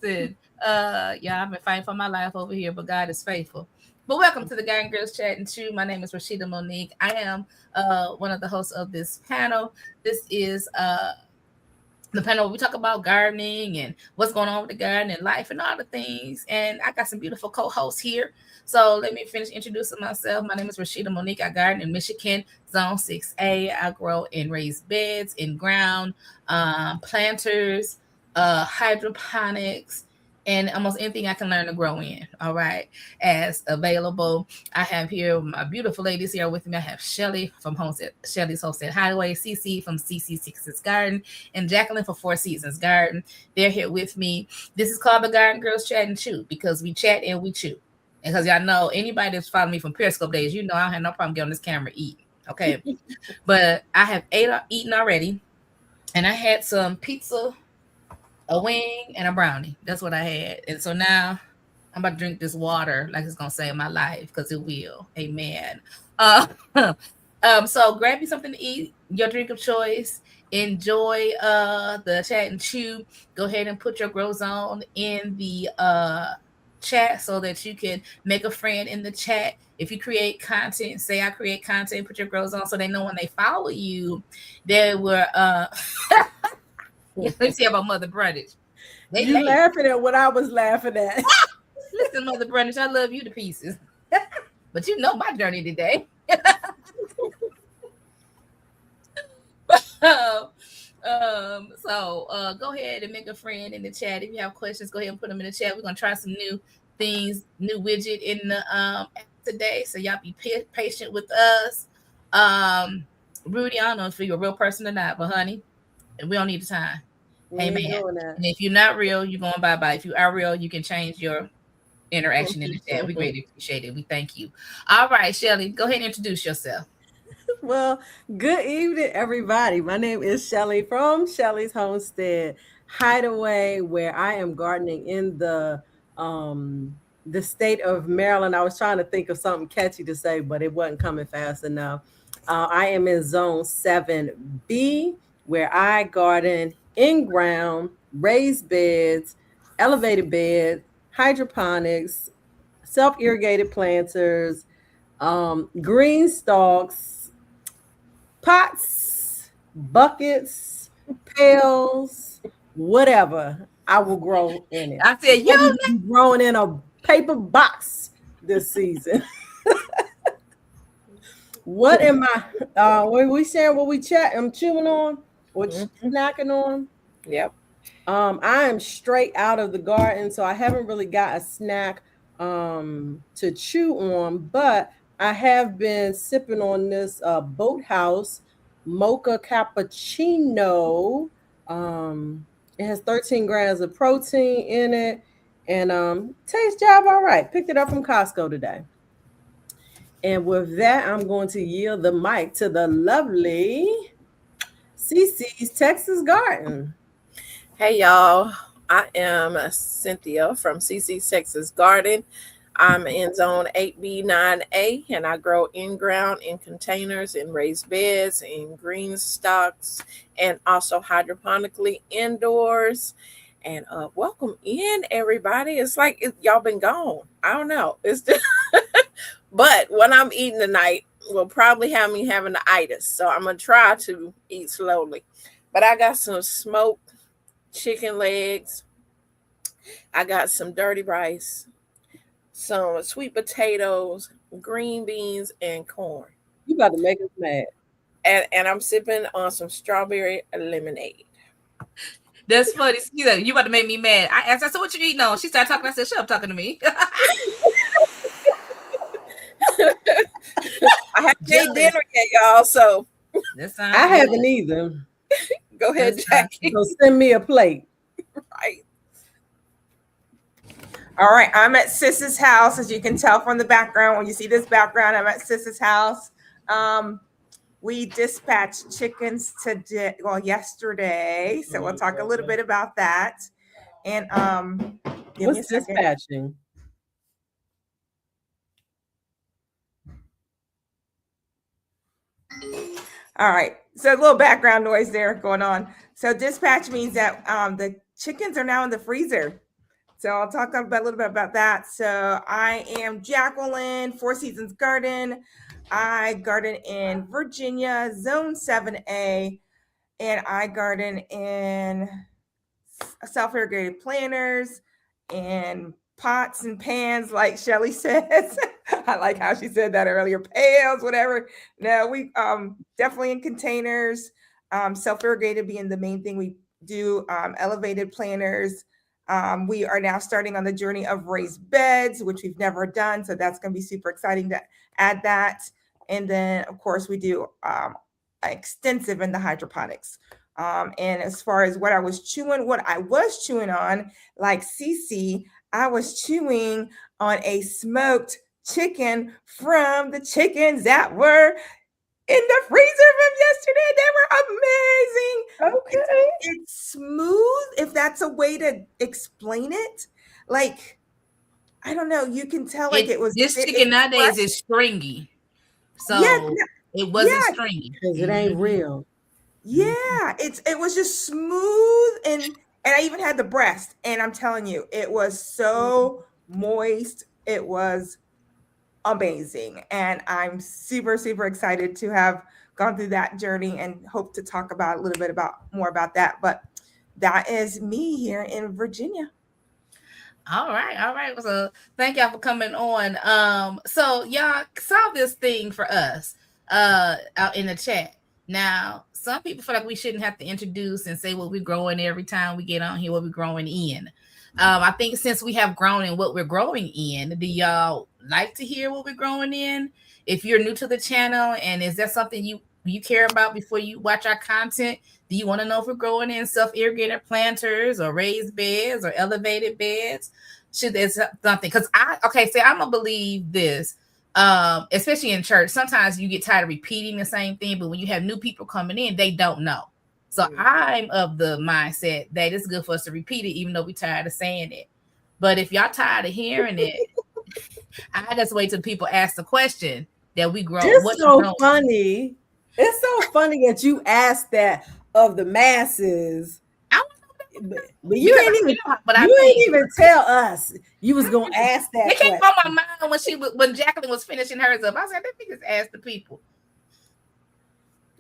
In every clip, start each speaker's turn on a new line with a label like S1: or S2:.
S1: Listen, yeah, I've been fighting for my life over here, but God is faithful. But welcome to the Guy and Girls Chat and Chew. My name is Rashida Monique. I am one of the hosts of this panel. This is the panel where we talk about gardening and what's going on with the garden and life and all the things. And I got some beautiful co-hosts here. So let me finish introducing myself. My name is Rashida Monique. I garden in Michigan, Zone 6A. I grow in raised beds, in ground, planters, hydroponics, and almost anything I can learn to grow in. All right, as available. I have here my beautiful ladies here with me. I have Shelly from Homestead, Shelly's Homestead Hideaway, CC from CC Sixes Garden, and Jacqueline for Four Seasons Garden. They're here with me. This is called the Garden Girls Chat and Chew because we chat and we chew. And because y'all know, anybody that's following me from Periscope days, you know I don't have no problem getting on this camera eating. Okay. But I have eaten already, and I had some pizza, a wing, and a brownie. That's what I had. And so now I'm about to drink this water like it's gonna save my life because it will. Amen. Uh, so grab you something to eat, your drink of choice. Enjoy the chat and chew. Go ahead and put your grow zone in the chat so that you can make a friend in the chat. If you create content, say I create content, put your grow zone so they know when they follow you, they were let's see about Mother Brundage.
S2: You laughing at what I was laughing at.
S1: Listen, Mother Brundage, I love you to pieces. But you know my journey today. So go ahead and make a friend in the chat. If you have questions, go ahead and put them in the chat. We're gonna try some new things, new widget in the today. So y'all be patient with us. Rudy, I don't know if you're a real person or not, but honey, we don't need the time. Amen. And if you're not real, you're going bye-bye. If you are real, you can change your interaction in the chat. We greatly appreciate it. We thank you. All right, Shelly, go ahead and introduce yourself.
S2: Well, good evening, everybody. My name is Shelly from Shelly's Homestead Hideaway, where I am gardening in the state of Maryland. I was trying to think of something catchy to say, but it wasn't coming fast enough. I am in Zone 7B, where I garden in ground, raised beds, elevated beds, hydroponics, self-irrigated planters, green stalks, pots, buckets, pails, whatever I will grow in it.
S1: I said, yo,
S2: growing in a paper box this season. What am I? When we saying what we chat, I'm chewing on, or snacking on.
S3: Yep.
S2: I am straight out of the garden, so I haven't really got a snack to chew on, but I have been sipping on this Boathouse mocha cappuccino. It has 13 grams of protein in it, and tastes job all right. Picked it up from Costco today. And with that, I'm going to yield the mic to the lovely CC's Texas Garden.
S3: Hey, y'all. I am Cynthia from CC's Texas Garden. I'm in Zone 8B, 9A, and I grow in-ground, in containers, in raised beds, in green stocks, and also hydroponically indoors. And welcome in, everybody. It's like y'all been gone. I don't know. It's just but what I'm eating tonight will probably have me having the itis. So I'm going to try to eat slowly. But I got some smoked chicken legs. I got some dirty rice, some sweet potatoes, green beans, and corn.
S2: You about to make us mad.
S3: And I'm sipping on some strawberry lemonade.
S1: That's funny. She's like, you about to make me mad. I asked, I said, what you eating on? She started talking. I said, shut up talking to me.
S3: I haven't had dinner yet, y'all, so
S2: I haven't either.
S3: Go ahead, Jackie.
S2: So send me a plate.
S3: Right.
S4: All right, I'm at Sis's house. As you can tell from the background, when you see this background, I'm at Sis's house. We dispatched chickens yesterday, so we'll talk a little bit about that. And
S2: what's dispatching?
S4: All right, so a little background noise there going on. So dispatch means that the chickens are now in the freezer. So I'll talk a little bit about that. So I am Jacqueline, Four Seasons Garden. I garden in Virginia, Zone 7A, and I garden in self-irrigated planters and pots and pans, like Shelly says. I like how she said that earlier. Pails, whatever. No, we definitely in containers. Self-irrigated being the main thing we do. Elevated planters. We are now starting on the journey of raised beds, which we've never done. So that's going to be super exciting to add that. And then, of course, we do extensive in the hydroponics. And as far as what I was chewing on, like Cece, I was chewing on a smoked chicken from the chickens that were in the freezer from yesterday. They were amazing.
S2: Okay.
S4: It's smooth, if that's a way to explain it. Like, I don't know. You can tell like it was.
S1: This chicken nowadays is stringy. So
S4: Yeah,
S1: it wasn't
S4: yeah.
S1: stringy.
S2: Because it ain't real.
S4: Yeah, it was just smooth, and I even had the breast, and I'm telling you, it was so moist. It was amazing, and I'm super excited to have gone through that journey and hope to talk about a little bit more about that. But that is me here in Virginia.
S1: All right. So thank y'all for coming on. So y'all saw this thing for us out in the chat. Now, some people feel like we shouldn't have to introduce and say what we're growing every time we get on here, what we're growing in. I think since we have grown in what we're growing in, do y'all like to hear what we're growing in? If you're new to the channel, and is that something you care about before you watch our content? Do you want to know if we're growing in self-irrigated planters or raised beds or elevated beds? Should there's something? Because I'm gonna believe this. Especially in church, sometimes you get tired of repeating the same thing, but when you have new people coming in, they don't know. So I'm of the mindset that it's good for us to repeat it, even though we're tired of saying it. But if y'all tired of hearing it, I just wait till people ask the question that we grow.
S2: It's so funny. It's so funny that you asked that of the masses. But you ain't even tell us you was gonna ask that.
S1: It came on my mind when Jacqueline was finishing hers up. I said, let me just ask the people.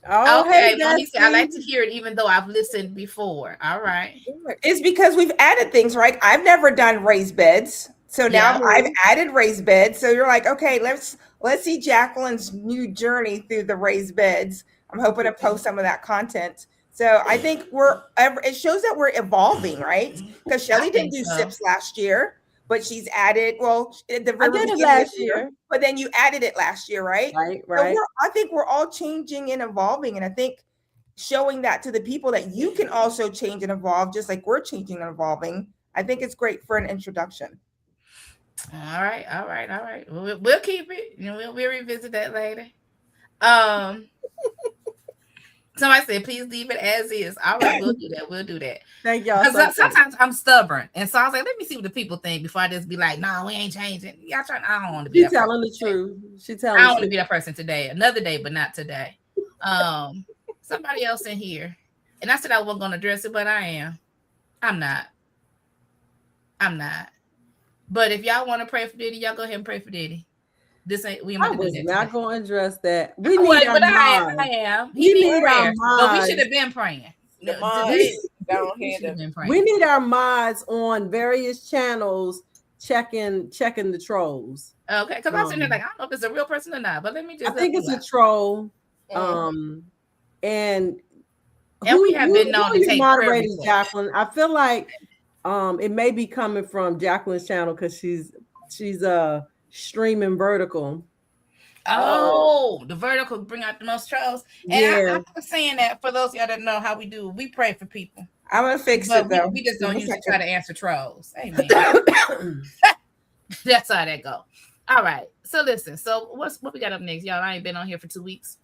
S2: Oh,
S1: okay, he said, I like to hear it even though I've listened before. All right.
S4: It's because we've added things, right? I've never done raised beds. So now I've added raised beds. So you're like, okay, let's see Jacqueline's new journey through the raised beds. I'm hoping to post some of that content. So I think it shows that we're evolving, right? Because Shelly didn't do SIPs last year, but she's added, I did it last year, but then you added it last year, right?
S2: Right.
S4: So I think we're all changing and evolving. And I think showing that to the people that you can also change and evolve, just like we're changing and evolving, I think it's great for an introduction.
S1: All right. We'll keep it. We'll revisit that later. Somebody said, please leave it as is. All right, we'll do that.
S2: Thank y'all.
S1: Sometimes I'm stubborn. And so I was like, let me see what the people think before I just be like, no, we ain't changing. I don't want to be
S2: that person. Telling the truth. I
S1: don't want to be that person today. Another day, but not today. Somebody else in here. And I said I wasn't going to address it, but I am. I'm not. But if y'all want to pray for Diddy, y'all go ahead and pray for Diddy.
S2: I was not going to address that. We
S1: need
S2: our mods.
S1: I am. We need our mods. But we should have been praying.
S2: We need our mods on various channels checking the trolls.
S1: Okay, because I was sitting there like, I don't know if it's a real person or not, but let me just.
S2: I think it's a troll. And
S1: we have been known to take
S2: moderators, Jacqueline. I feel like it may be coming from Jacqueline's channel because she's streaming vertical.
S1: Oh, the vertical bring out the most trolls. And I'm saying that for those of y'all that know how we do, we pray for people.
S4: I'm gonna fix it though.
S1: We just don't usually try to answer trolls. Amen. That's how that go. All right. So listen. So what we got up next, y'all? I ain't been on here for 2 weeks.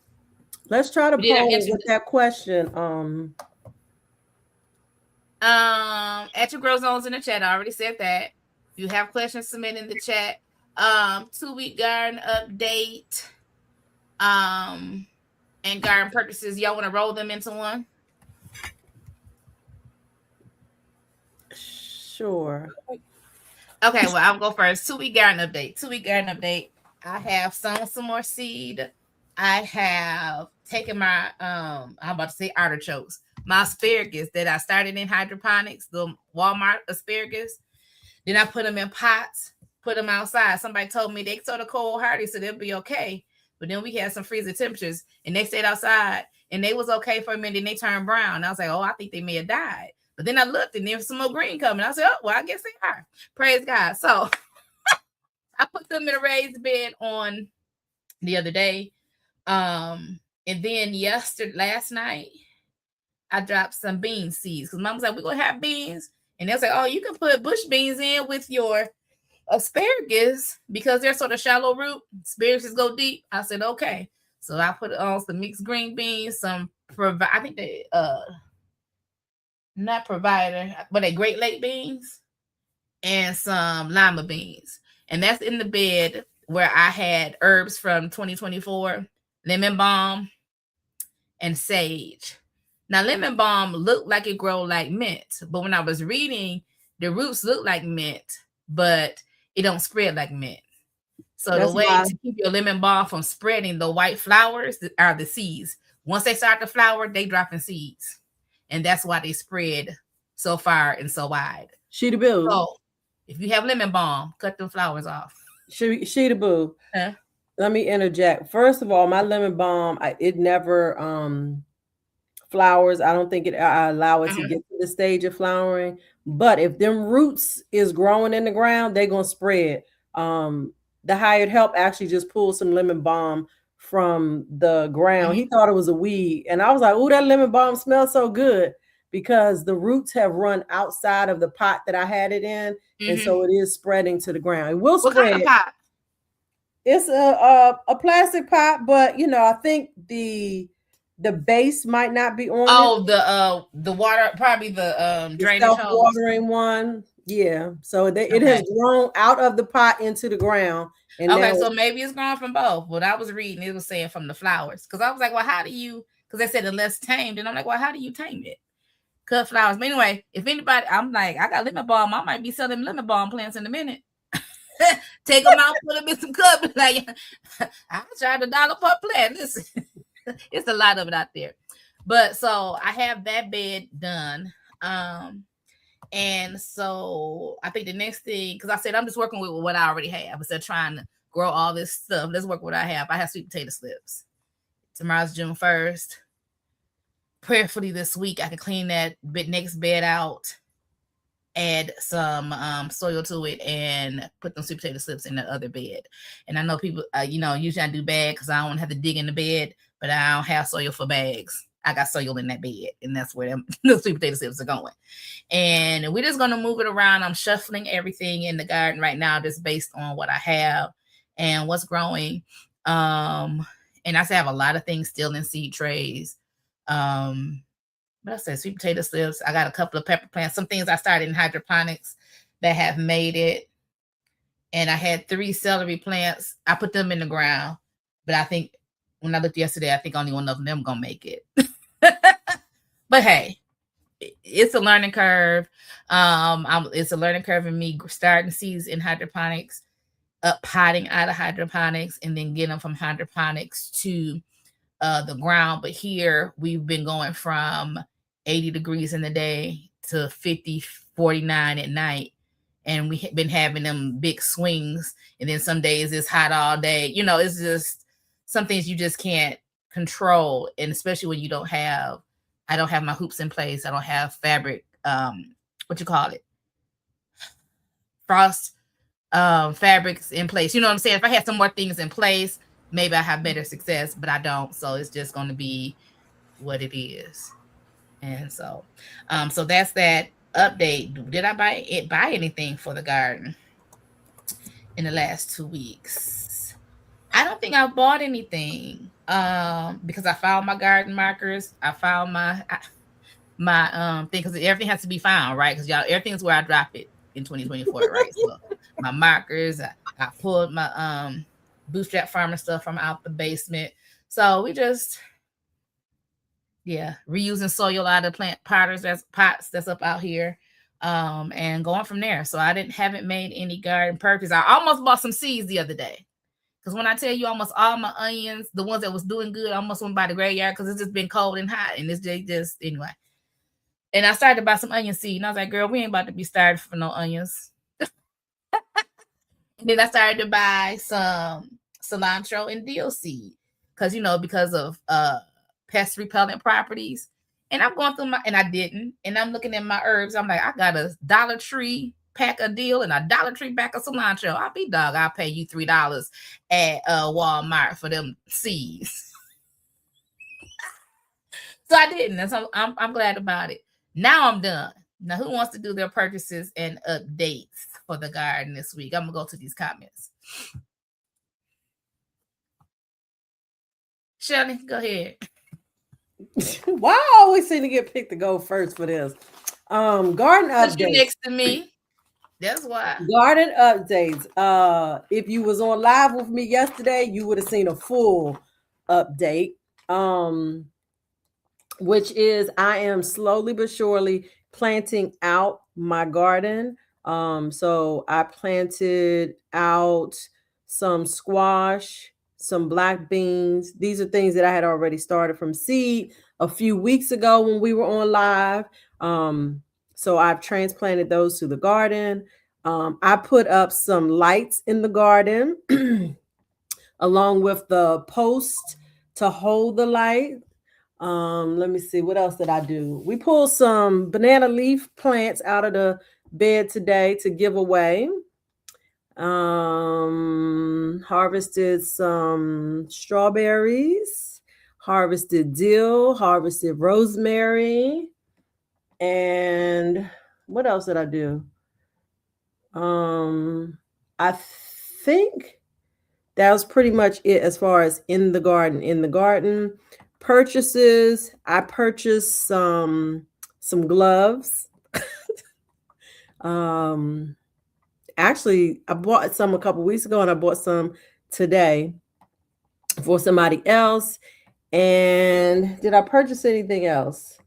S2: Let's try to poll with that question.
S1: At your grow zones in the chat. I already said that. If you have questions, submit in the chat. 2-week garden update. And garden purchases. Y'all want to roll them into one?
S2: Sure.
S1: Okay, well, I'll go first. 2 week garden update. 2 week garden update. I have sown some more seed. I have taken my I'm about to say artichokes, my asparagus that I started in hydroponics, the Walmart asparagus. Then I put them in pots, put them outside. Somebody told me they sort of cold hardy, so they'll be okay. But then we had some freezing temperatures, and they stayed outside, and they was okay for a minute. Then they turned brown. And I was like, oh, I think they may have died. But then I looked, and there was some more green coming. I said, oh, well, I guess they are. Praise God. So I put them in a raised bed on the other day. And then last night, I dropped some bean seeds because Mom was like, we're going to have beans. And they was like, oh, you can put bush beans in with your asparagus because they're sort of shallow root. Asparagus go deep. I said, okay. So I put on some mixed green beans, I think they, not Provider, but a Great Lake beans and some lima beans. And that's in the bed where I had herbs from 2024, lemon balm and sage. Now, lemon balm looked like it grow like mint, but when I was reading, the roots look like mint, but it don't spread like mint. So
S2: That's
S1: the way
S2: why-
S1: to keep your lemon balm from spreading, the white flowers are the seeds. Once they start to flower, they drop in seeds. And that's why they spread so far and so wide.
S2: Sheeta Boo.
S1: So if you have lemon balm, cut them flowers off.
S2: Sheeta Boo.
S1: Huh?
S2: Let me interject. First of all, my lemon balm, it never flowers. I don't think I allow it to get to the stage of flowering. But if them roots is growing in the ground, they're gonna spread. The hired help actually just pulled some lemon balm from the ground. He thought it was a weed, and I was like, "Oh, that lemon balm smells so good," because the roots have run outside of the pot that I had it in, and so it is spreading to the ground. It will
S1: What
S2: spread.
S1: kind of pot?
S2: It's a plastic pot, but I think the base might not be on.
S1: Oh, the water, probably the drainage hose.
S2: Self-watering one. Yeah. So it has grown out of the pot into the ground. And
S1: okay, so maybe it's growing from both. What I was reading, it was saying from the flowers. Because I was like, well, how do you, because they said the less tamed. And I'm like, well, how do you tame it? Cut flowers. But anyway, if anybody, I'm like, I got lemon balm. I might be selling lemon balm plants in a minute. Take them out, put them in some cups. Like, I tried $1 per plant. Listen, it's a lot of it out there. But so I have that bed done. And so I think the next thing, because I said I'm just working with what I already have instead of trying to grow all this stuff. Let's work with what I have. I have sweet potato slips. Tomorrow's June 1st. Prayerfully this week, I can clean that next bed out, add some soil to it, and put them sweet potato slips in the other bed. And I know people, usually I do bag because I don't want to have to dig in the bed, but I don't have soil for bags. I got soil in that bed, and that's where the sweet potato slips are going. And we're just going to move it around. I'm shuffling everything in the garden right now just based on what I have and what's growing. And I still have a lot of things still in seed trays. But I said sweet potato slips. I got a couple of pepper plants. Some things I started in hydroponics that have made it. And I had 3 celery plants. I put them in the ground. But I think when I looked yesterday, I think only one of them going to make it. But hey, it's a learning curve. It's a learning curve in me starting seeds in hydroponics, potting out of hydroponics, and then getting them from hydroponics to the ground. But here we've been going from 80 degrees in the day to 50, 49 at night. And we've been having them big swings. And then some days it's hot all day. It's just some things you just can't control. And especially when I don't have my hoops in place. I don't have fabric, frost fabrics in place. You know what I'm saying? If I had some more things in place, maybe I have better success, but I don't. So it's just going to be what it is. And so that's that update. Did I buy anything for the garden in the last 2 weeks? I don't think I bought anything because I found my garden markers. I found my thing because everything has to be found, right? Because everything's where I drop it in 2024, right? So my markers, I pulled my Bootstrap Farmer stuff from out the basement. So we just reusing soil out of plant pots that's up out here. and going from there. So I haven't made any garden purchase. I almost bought some seeds the other day. Because when I tell you almost all my onions, the ones that was doing good, almost went by the graveyard because it's just been cold and hot. And it's just anyway. And I started to buy some onion seed. And I was like, girl, we ain't about to be starved for no onions. And then I started to buy some cilantro and dill seed. Because, because of pest repellent properties. And I'm going through and I didn't. And I'm looking at my herbs. I'm like, I got a Dollar Tree pack of dill and a Dollar Tree pack of cilantro. I'll be dog. I'll pay you $3 at Walmart for them seeds. So I didn't. And so I'm glad about it. Now I'm done. Now, who wants to do their purchases and updates for the garden this week? I'm going to go to these comments. Shelly, go ahead.
S2: Why I always seem to get picked to go first for this? Garden updates.
S1: You next to me. That's why.
S2: Garden updates. If you was on live with me yesterday, you would have seen a full update. Which is I am slowly but surely planting out my garden. So I planted out some squash, some black beans. These are things that I had already started from seed a few weeks ago when we were on live. So I've transplanted those to the garden. I put up some lights in the garden along with the post to hold the light. Let me see, what else did I do? We pulled some banana leaf plants out of the bed today to give away. Harvested some strawberries, harvested dill, harvested rosemary, and what else did I do? I think that was pretty much it as far as in the garden. Purchases, I purchased some gloves. Actually, I bought some a couple weeks ago and I bought some today for somebody else. And did I purchase anything else?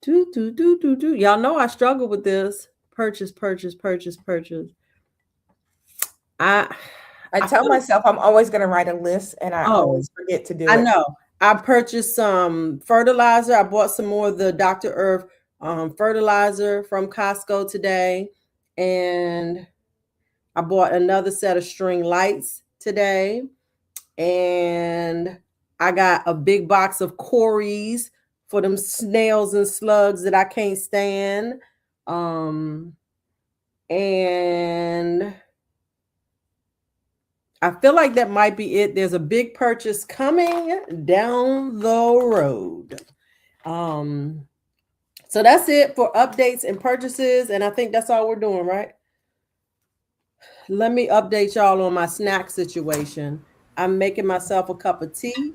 S2: Y'all know I struggle with this. Purchase. I
S4: tell myself I'm always going to write a list and I always forget to do it.
S2: I know. I purchased some fertilizer. I bought some more of the Dr. Earth fertilizer from Costco today. And I bought another set of string lights today. And I got a big box of Corys for them snails and slugs that I can't stand. And I feel like that might be it. There's a big purchase coming down the road. So that's it for updates and purchases. And I think that's all we're doing, right? Let me update y'all on my snack situation. I'm making myself a cup of tea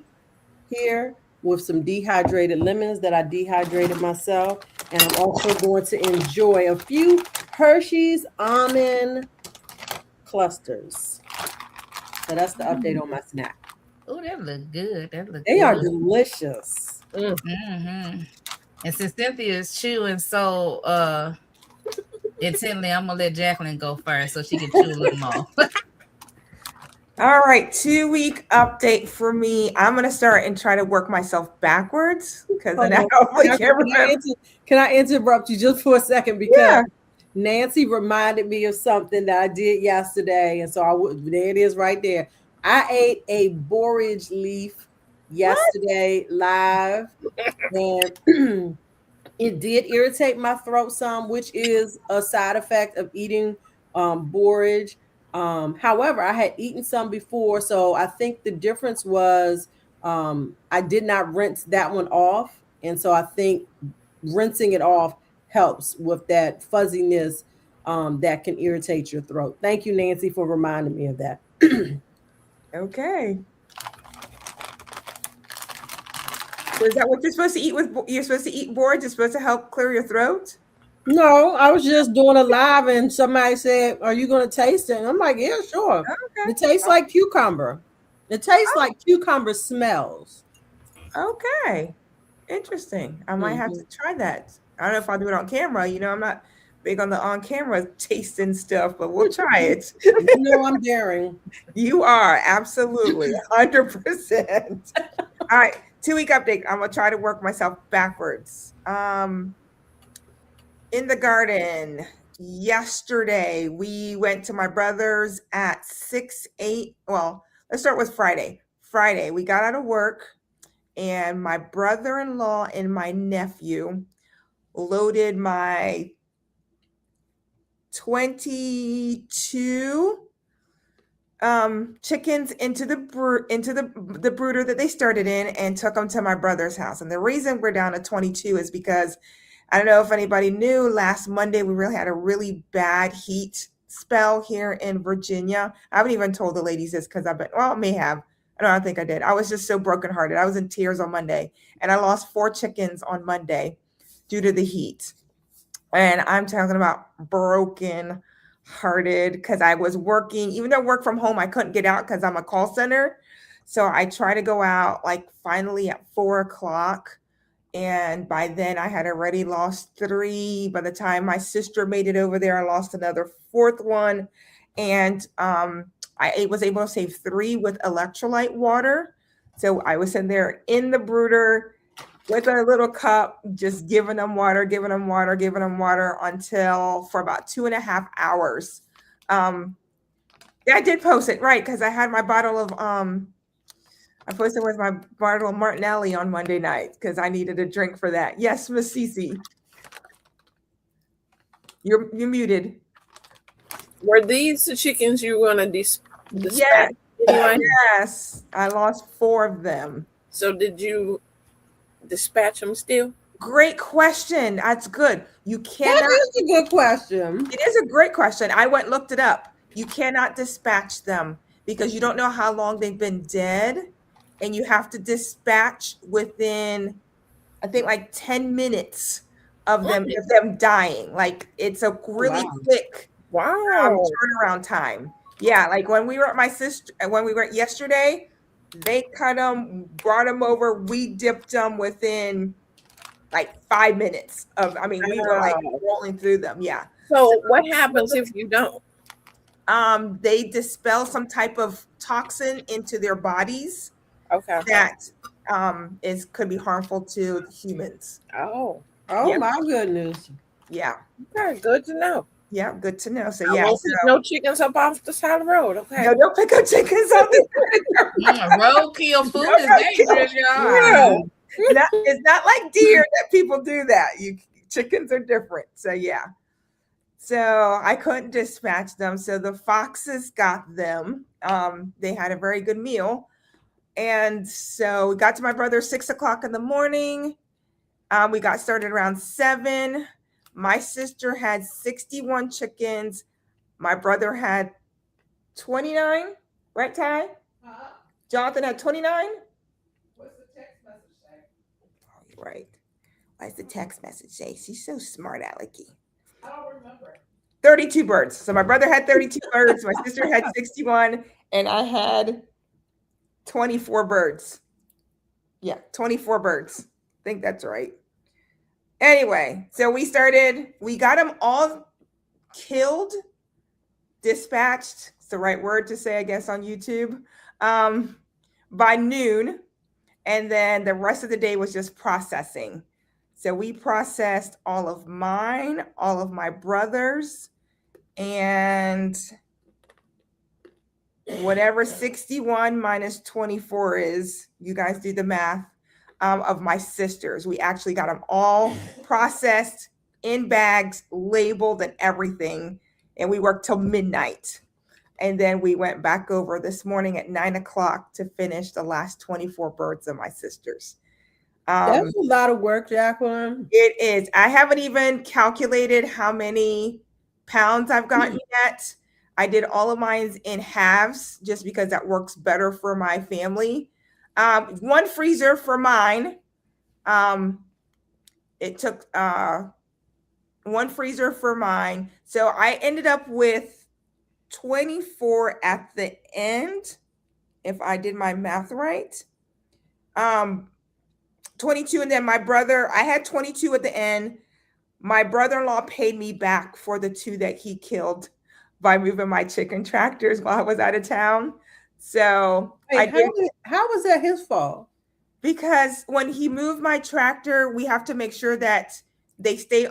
S2: here with some dehydrated lemons that I dehydrated myself. And I'm also going to enjoy a few Hershey's almond clusters. So that's the update on my snack.
S1: Oh, that look good.
S2: They are delicious.
S1: Mm-hmm. And since Cynthia's chewing so intently, I'm gonna let Jacqueline go first so she can chew a little more.
S4: All right, 2-week update for me. I'm gonna start and try to work myself backwards because then I hopefully can't remember.
S2: Can I interrupt you just for a second? Because Nancy reminded me of something that I did yesterday, and so there it is right there. I ate a borage leaf yesterday live, and it did irritate my throat some, which is a side effect of eating borage. However, I had eaten some before, so I think the difference was I did not rinse that one off, and so I think rinsing it off helps with that fuzziness that can irritate your throat. Thank you, Nancy, for reminding me of that.
S4: Okay. So is that what you're supposed to eat you're supposed to eat borage? It's supposed to help clear your throat?
S2: No, I was just doing a live and somebody said, are you going to taste it? And I'm like, yeah, sure. Okay. It tastes like cucumber. It tastes like cucumber smells.
S4: Okay. Interesting. I might have to try that. I don't know if I'll do it on camera. I'm not big on the on-camera tasting stuff, but we'll try it.
S2: You know I'm daring.
S4: You are absolutely 100%. All right, 2-week update. I'm gonna try to work myself backwards. In the garden yesterday, we went to my brother's at 6-8. Well, let's start with Friday. Friday, we got out of work, and my brother-in-law and my nephew loaded my 22 chickens into the brooder that they started in and took them to my brother's house. And the reason we're down to 22 is because I don't know if anybody knew, last Monday we really had a really bad heat spell here in Virginia. I haven't even told the ladies this because I may have. I don't think I did. I was just so brokenhearted. I was in tears on Monday, and I lost 4 chickens on Monday due to the heat. And I'm talking about broken hearted because I was working, even though I work from home, I couldn't get out because I'm a call center. So I try to go out like finally at 4:00. And by then I had already lost 3. By the time my sister made it over there, I lost another 4th one. And I was able to save 3 with electrolyte water. So I was in there in the brooder with a little cup, just giving them water until for about 2.5 hours. Yeah, I did post it, right, because I had my bottle of I posted with my bottle of Martinelli on Monday night because I needed a drink for that. Yes, Miss Cece. You're muted.
S3: Were these the chickens you were gonna dispatch?
S4: Yes.
S3: Anyway?
S4: Yes, I lost 4 of them.
S3: So did you dispatch them still?
S4: Great question. That's good. You cannot.
S2: That is a good question.
S4: It is a great question. I went and looked it up. You cannot dispatch them because you don't know how long they've been dead, and you have to dispatch within, I think, like 10 minutes of them dying. Like it's a really quick turnaround time. Yeah, like when we were at my sister, when we went yesterday, they cut them, brought them over. We dipped them within like 5 minutes of. I mean, we were like rolling through them. Yeah.
S3: So what happens if you don't?
S4: They dispel some type of toxin into their bodies.
S3: Okay.
S4: That could be harmful to humans.
S3: Oh,
S2: yeah. My goodness.
S4: Yeah.
S3: Okay, good to know.
S4: Yeah, good to know. So
S3: I won't pick no chickens up off the side of the road. Okay.
S4: No, don't pick up chickens off the
S1: roadkill food is dangerous, y'all.
S4: Yeah. It's not like deer that people do that. Chickens are different. So yeah. So I couldn't dispatch them. So the foxes got them. They had a very good meal. And so we got to my brother 6:00 in the morning. We got started around 7. My sister had 61 chickens. My brother had 29, right, Ty? Jonathan had 29? What's the text message say? Oh, you're right. What's the text message say? She's so smart, Alecky. I don't remember. 32 birds. So my brother had 32 birds. My sister had 61. And I had 24 birds. Yeah, 24 birds. I think that's right. Anyway, so we got them all killed, dispatched. It's the right word to say, I guess, on YouTube, by noon. And then the rest of the day was just processing. So we processed all of mine, all of my brothers, and whatever 61 minus 24 is, you guys do the math, of my sisters. We actually got them all processed in bags, labeled and everything. And we worked till midnight. And then we went back over this morning at 9:00 to finish the last 24 birds of my sisters.
S2: That's a lot of work, Jacqueline.
S4: It is. I haven't even calculated how many pounds I've gotten yet. I did all of mine in halves just because that works better for my family. One freezer for mine. It took one freezer for mine. So I ended up with 24 at the end, if I did my math right. 22, and then my brother, I had 22 at the end. my brother-in-law paid me back for the 2 that he killed by moving my chicken tractors while I was out of town. So
S2: Hey, how was that his fault?
S4: because when he moved my tractor, we have to make sure that they stay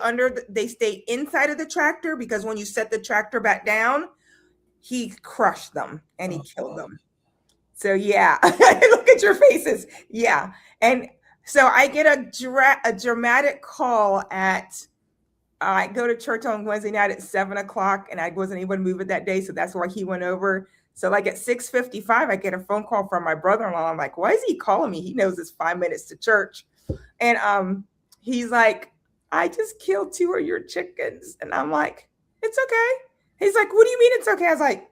S4: they stay inside of the tractor, because when you set the tractor back down, he crushed them and he killed them. So yeah, look at your faces. Yeah. And so I get a dramatic call at, I go to church on Wednesday night at 7:00, and I wasn't able to move it that day. So that's why he went over. So like at 6:55, I get a phone call from my brother-in-law. I'm like, why is he calling me? He knows it's 5 minutes to church. And he's like, I just killed 2 of your chickens. And I'm like, it's okay. He's like, what do you mean it's okay? I was like,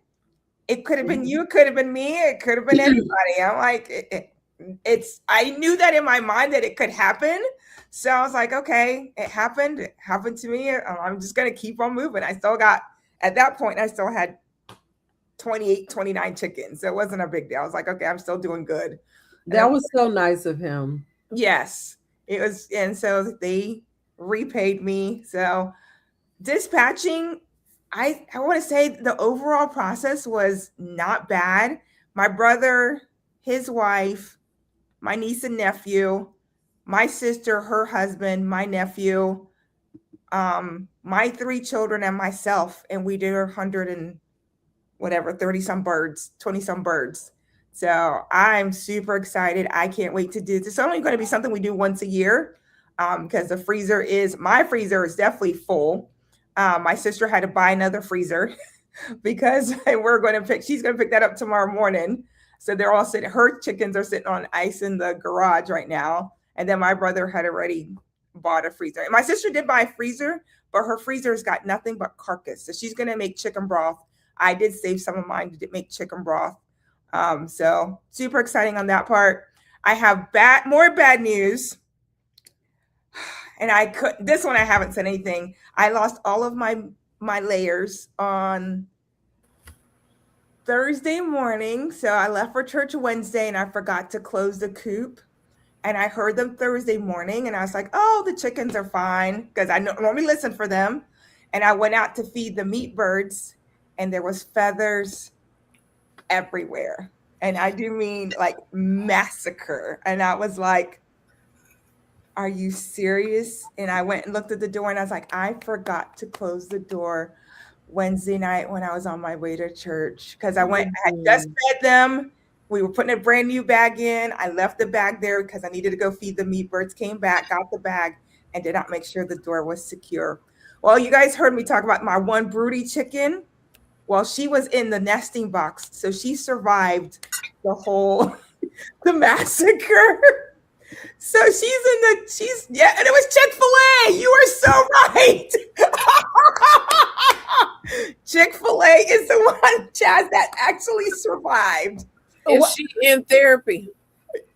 S4: it could have been you, it could have been me, it could have been anybody. I'm like, I knew that in my mind that it could happen. So I was like, okay, it happened to me. I'm just going to keep on moving. At that point, I still had 28, 29 chickens. So it wasn't a big deal. I was like, okay, I'm still doing good.
S2: That was so nice of him.
S4: Yes, it was. And so they repaid me. So dispatching, I want to say the overall process was not bad. My brother, his wife, my niece and nephew, my sister, her husband, my nephew, my 3 children, and myself, and we did 100 and whatever, 30 some birds, 20 some birds. So I'm super excited. I can't wait to do this. It's only going to be something we do once a year, because my freezer is definitely full. My sister had to buy another freezer because she's going to pick that up tomorrow morning. So they're all her chickens are sitting on ice in the garage right now. And then my brother had already bought a freezer. And my sister did buy a freezer, but her freezer's got nothing but carcass. So she's going to make chicken broth. I did save some of mine to make chicken broth. So super exciting on that part. I have more bad news. And this one, I haven't said anything. I lost all of my layers on Thursday morning. So I left for church Wednesday and I forgot to close the coop. And I heard them Thursday morning and I was like, oh, the chickens are fine, because I normally listen for them. And I went out to feed the meat birds and there was feathers everywhere. And I do mean like massacre. And I was like, are you serious? And I went and looked at the door and I was like, I forgot to close the door Wednesday night when I was on my way to church, because I had just fed them. We were putting a brand new bag in. I left the bag there because I needed to go feed the meat birds, came back, got the bag, and did not make sure the door was secure. Well, you guys heard me talk about my one broody chicken. Well, she was in the nesting box, so she survived the massacre. So and it was Chick-fil-A. You are so right. Chick-fil-A is the one, Chaz, that actually survived.
S3: Is she in therapy?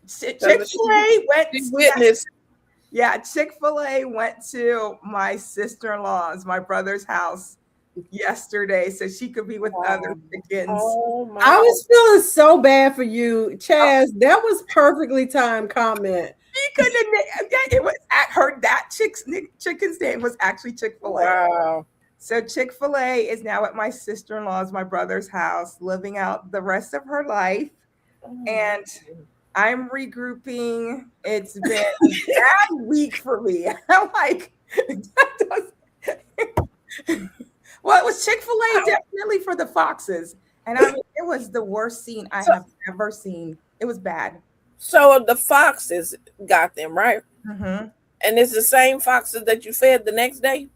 S4: Chick-fil-A went
S3: to witness.
S4: Yeah, Chick-fil-A went to my sister-in-law's, my brother's house yesterday, so she could be with other chickens.
S3: Oh my.
S2: I was feeling so bad for you, Chaz. That was perfectly timed comment.
S4: She couldn't. It was at her. That chicken's name was actually Chick-fil-A.
S3: Wow.
S4: So Chick-fil-A is now at my sister-in-law's, my brother's house, living out the rest of her life, and I'm regrouping. It's been a bad week for me. I'm like, well, it was Chick-fil-A definitely for the foxes. And I mean, it was the worst scene I have ever seen. It was bad.
S3: So the foxes got them, right?
S4: Mm-hmm.
S3: And it's the same foxes that you fed the next day?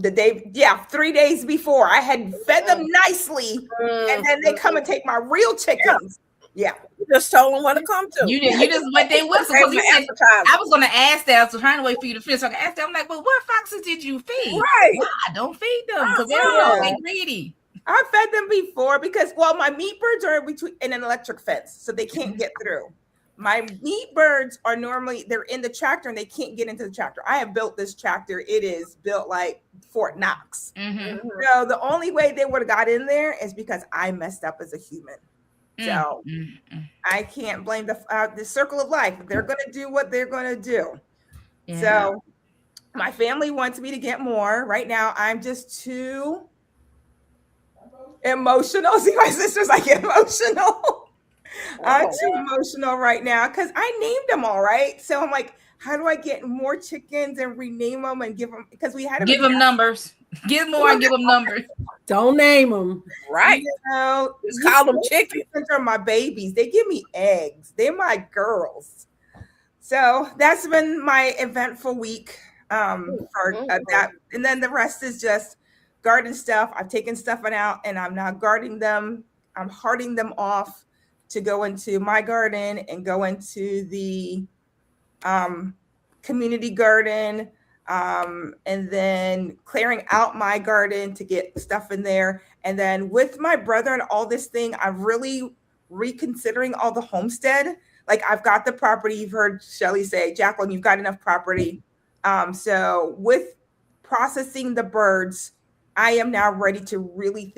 S4: 3 days before. I had fed them nicely. And then they come and take my real chickens. Yeah.
S3: You just told them what to come to.
S1: You just went there with them. I was going to ask that. I was trying to wait for you to finish. So I can ask them. I'm like, well, what foxes did you feed?
S3: Right.
S1: I don't feed them because they're greedy.
S4: I fed them before because, well, my meat birds are in an electric fence, so they can't get through. My meat birds are they're in the tractor and they can't get into the tractor. I have built this tractor. It is built like Fort Knox.
S1: Mm-hmm.
S4: So the only way they would have got in there is because I messed up as a human. So I can't blame the circle of life. They're going to do what they're going to do. Yeah. So My family wants me to get more. Right now, I'm just too emotional. See, my sister's like emotional. I'm too emotional right now because I named them all, right? So I'm like, how do I get more chickens and rename them and give them? Because we had them.
S1: Give them numbers. Give more and give them numbers.
S2: Don't name them.
S3: Right.
S4: You know,
S3: Just call them chicken.
S4: Are my babies. They give me eggs. They're my girls. So that's been my eventful week for that. And then the rest is just garden stuff. I've taken stuff out and I'm now guarding them. I'm hearting them off to go into my garden and go into the community garden, and then clearing out my garden to get stuff in there. And then with my brother and all this thing, I'm really reconsidering all the homestead. Like I've got the property. You've heard Shelly say, Jacqueline, you've got enough property. So with processing the birds, I am now ready to really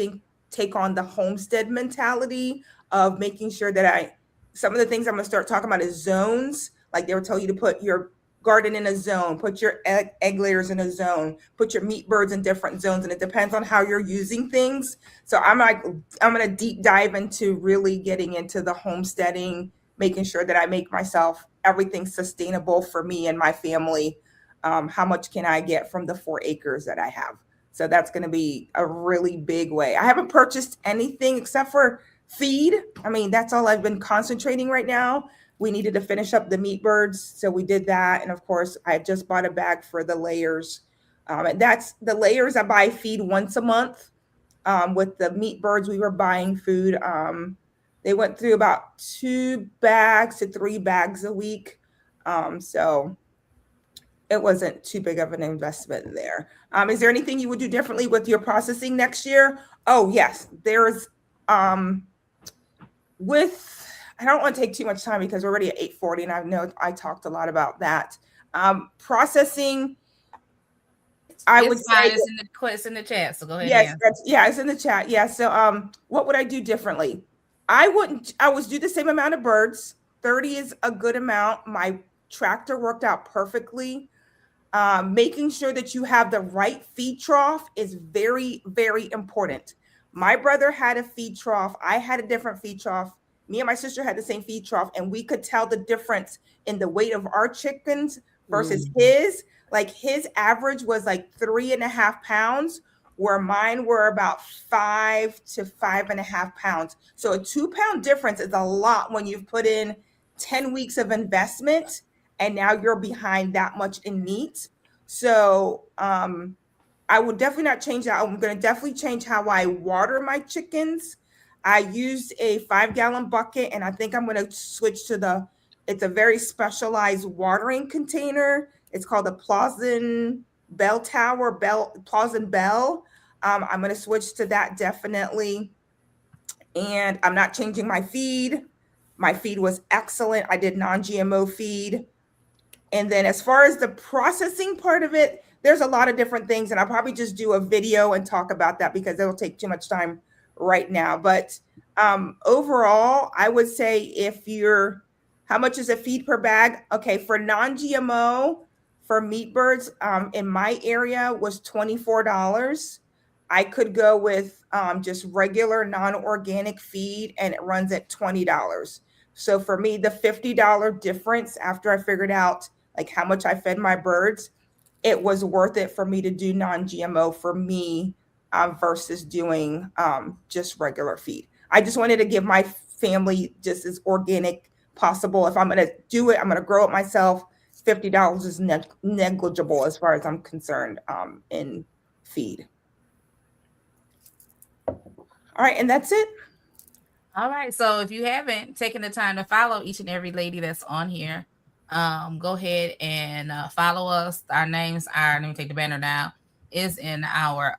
S4: take on the homestead mentality of making sure that some of the things I'm going to start talking about is zones. Like they will tell you to put your garden in a zone, put your egg layers in a zone, put your meat birds in different zones. And it depends on how you're using things. So I'm going to deep dive into really getting into the homesteading, making sure that I make myself everything sustainable for me and my family. How much can I get from the 4 acres that I have? So that's going to be a really big way. I haven't purchased anything except for feed. I mean, that's all I've been concentrating right now. We needed to finish up the meat birds, so we did that. And of course, I just bought a bag for the layers. And that's the layers. I buy feed once a month. With the meat birds, we were buying food. They went through about 2 bags to 3 bags a week. So it wasn't too big of an investment there. Is there anything you would do differently with your processing next year? Oh, yes. There's I don't want to take too much time because we're already at 8:40 and I know I talked a lot about that. Processing, I would say
S1: it's in the chat. So go ahead.
S4: Yes, it's in the chat. Yeah. So what would I do differently? I would do the same amount of birds. 30 is a good amount. My tractor worked out perfectly. Making sure that you have the right feed trough is very, very important. My brother had a feed trough. I had a different feed trough. Me and my sister had the same feed trough, and we could tell the difference in the weight of our chickens versus his. Like his average was like 3.5 pounds, where mine were about 5 to 5.5 pounds. So a 2-pound difference is a lot when you've put in 10 weeks of investment and now you're behind that much in meat. So I would definitely not change that. I'm going to definitely change how I water my chickens. I used a 5-gallon bucket, and I think I'm going to switch to it's a very specialized watering container. It's called the Plausen Bell Tower, Plausen Bell. I'm going to switch to that definitely. And I'm not changing my feed. My feed was excellent. I did non-GMO feed. And then as far as the processing part of it, there's a lot of different things. And I'll probably just do a video and talk about that because it'll take too much time right now. But overall, I would say how much is a feed per bag? Okay, for non-GMO, for meat birds in my area was $24. I could go with just regular non-organic feed and it runs at $20. So for me, the $50 difference after I figured out like how much I fed my birds, it was worth it for me to do non-GMO for me versus doing just regular feed. I just wanted to give my family just as organic possible. If I'm going to do it, I'm going to grow it myself. $50 is negligible as far as I'm concerned in feed. All right, and that's it.
S1: All right. So if you haven't taken the time to follow each and every lady that's on here, go ahead and follow us. Our names are, let me take the banner down, is in our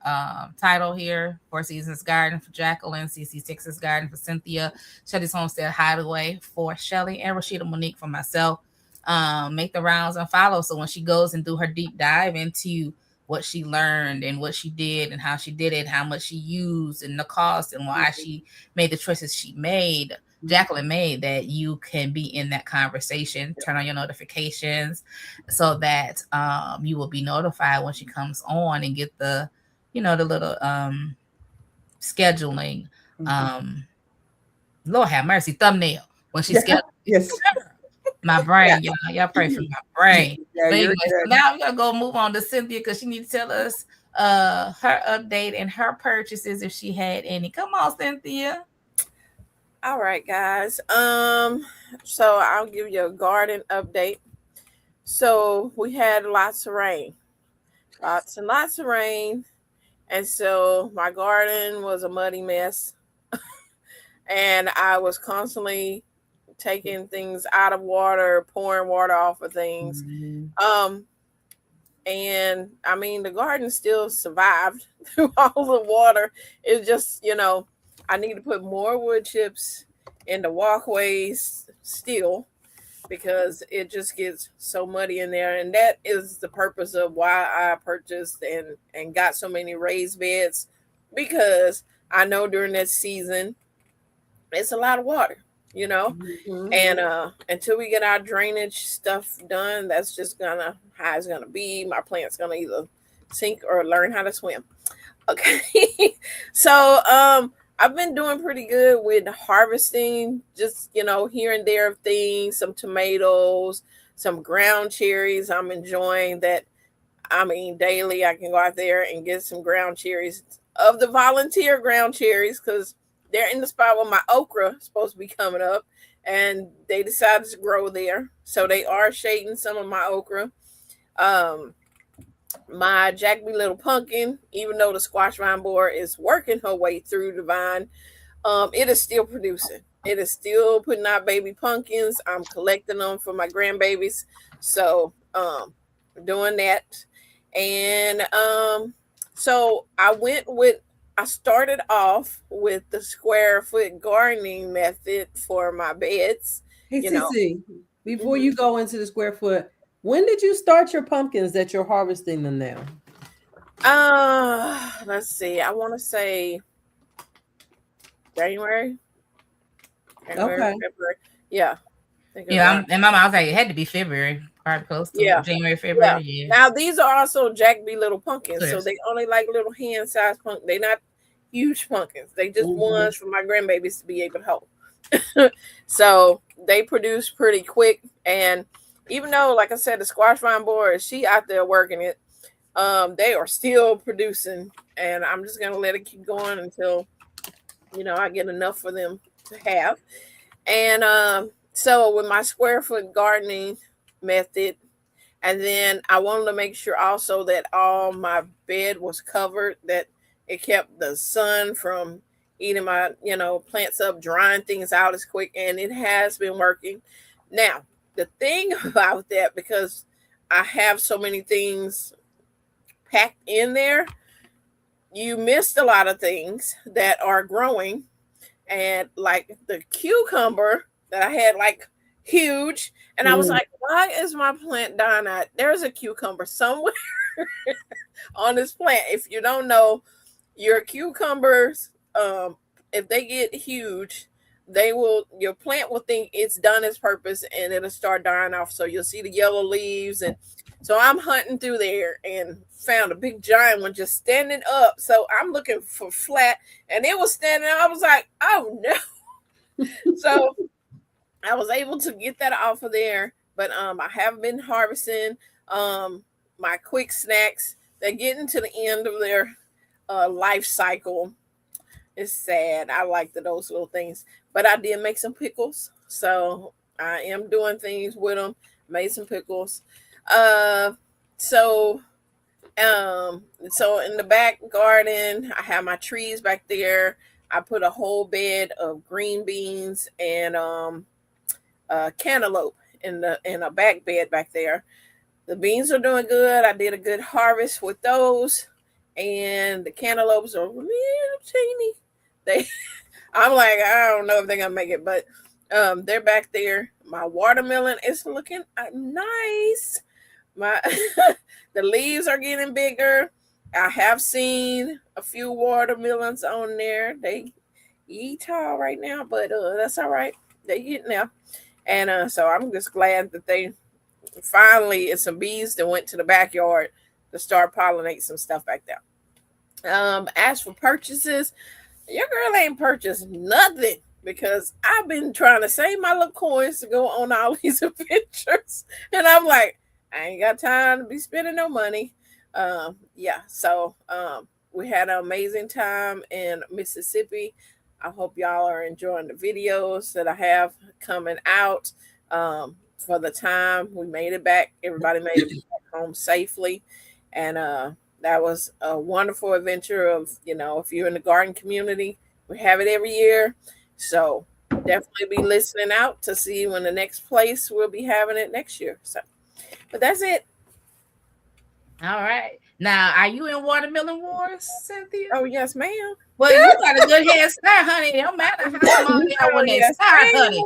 S1: title here. 4 Seasons Garden for Jacqueline, CC Texas Garden for Cynthia, Shelly's Homestead Hideaway for Shelly, and Rashida Monique for myself. Make the rounds and follow. So when she goes and do her deep dive into what she learned and what she did and how she did it, how much she used and the cost and why she made the choices she made, Jacqueline made, that you can be in that conversation, turn on your notifications so that you will be notified when she comes on, and get the, the little scheduling, Lord have mercy, thumbnail when she's scheduled.
S4: Yes.
S1: My brain, y'all pray for my brain.
S4: Yeah,
S1: But
S4: you're
S1: anyway, so
S4: good.
S1: now we're gonna go move on to Cynthia, because she needs to tell us her update and her purchases, if she had any. Come on, Cynthia.
S3: All right, guys. So I'll give you a garden update. So we had lots of rain, lots and lots of rain, and so my garden was a muddy mess, and I was constantly taking things out of water, pouring water off of things. And I mean, the garden still survived through all the water. It's just, I need to put more wood chips in the walkways still, because it just gets so muddy in there. And that is the purpose of why I purchased and got so many raised beds, because I know during this season it's a lot of water, and until we get our drainage stuff done, that's just how it's gonna be. My plant's gonna either sink or learn how to swim. Okay. So I've been doing pretty good with harvesting, just here and there of things, some tomatoes, some ground cherries. I'm enjoying that. I mean, daily I can go out there and get some ground cherries, of the volunteer ground cherries, because they're in the spot where my okra is supposed to be coming up, and they decided to grow there. So they are shading some of my okra. My Jack B. Little pumpkin, even though the squash vine borer is working her way through the vine, it is still producing. It is still putting out baby pumpkins. I'm collecting them for my grandbabies. So doing that. And so I started off with the square foot gardening method for my beds.
S2: Hey, Cece, before you go into the square foot, when did you start your pumpkins that you're harvesting them now?
S3: Let's see. I want to say January,
S2: Okay.
S3: February. Yeah.
S1: Yeah, and my mom was like, it had to be February, probably close to January, February. Yeah.
S3: Now these are also Jack B. Little pumpkins,
S1: Yes.
S3: so they only like little hand-sized pumpkins. They're not huge pumpkins. They just ones for my grandbabies to be able to hold. So they produce pretty quick, and even though, like I said, the squash vine borer, she out there working it, they are still producing, and I'm just gonna let it keep going until I get enough for them to have. And so with my square foot gardening method, and then I wanted to make sure also that all my bed was covered, that it kept the sun from eating my plants up, drying things out as quick, and it has been working. Now the thing about that, because I have so many things packed in there, you missed a lot of things that are growing, and like the cucumber that I had like huge, and I was like, why is my plant dying out? There's a cucumber somewhere on this plant. If you don't know, your cucumbers, if they get huge, your plant will think it's done its purpose, and it'll start dying off. So you'll see the yellow leaves. And so I'm hunting through there and found a big giant one just standing up. So I'm looking for flat, and it was standing up. I was like, oh no. So I was able to get that off of there. But I have been harvesting my quick snacks. They're getting to the end of their life cycle. It's sad. I like those little things. But I did make some pickles. So I am doing things with them. Made some pickles. So in the back garden, I have my trees back there. I put a whole bed of green beans and cantaloupe in a back bed back there. The beans are doing good. I did a good harvest with those, and the cantaloupes are little teeny. I'm like, I don't know if they're gonna make it, but they're back there. My watermelon is looking nice. The leaves are getting bigger. I have seen a few watermelons on there. They tall right now, but that's all right. They getting there. And so I'm just glad that they finally, it's some bees that went to the backyard to start pollinate some stuff back there. As for purchases, your girl ain't purchased nothing because I've been trying to save my little coins to go on all these adventures. And I'm like, I ain't got time to be spending no money. So we had an amazing time in Mississippi. I hope y'all are enjoying the videos that I have coming out. For the time we made it back, everybody made it back home safely. And that was a wonderful adventure of, if you're in the garden community, we have it every year. So definitely be listening out to see when the next place we'll be having it next year. So, but that's it.
S1: All right. Now, are you in Watermelon Wars, Cynthia?
S3: Oh, yes, ma'am.
S1: Well, you got a good head start, honey. It don't matter how long you got when they start, honey.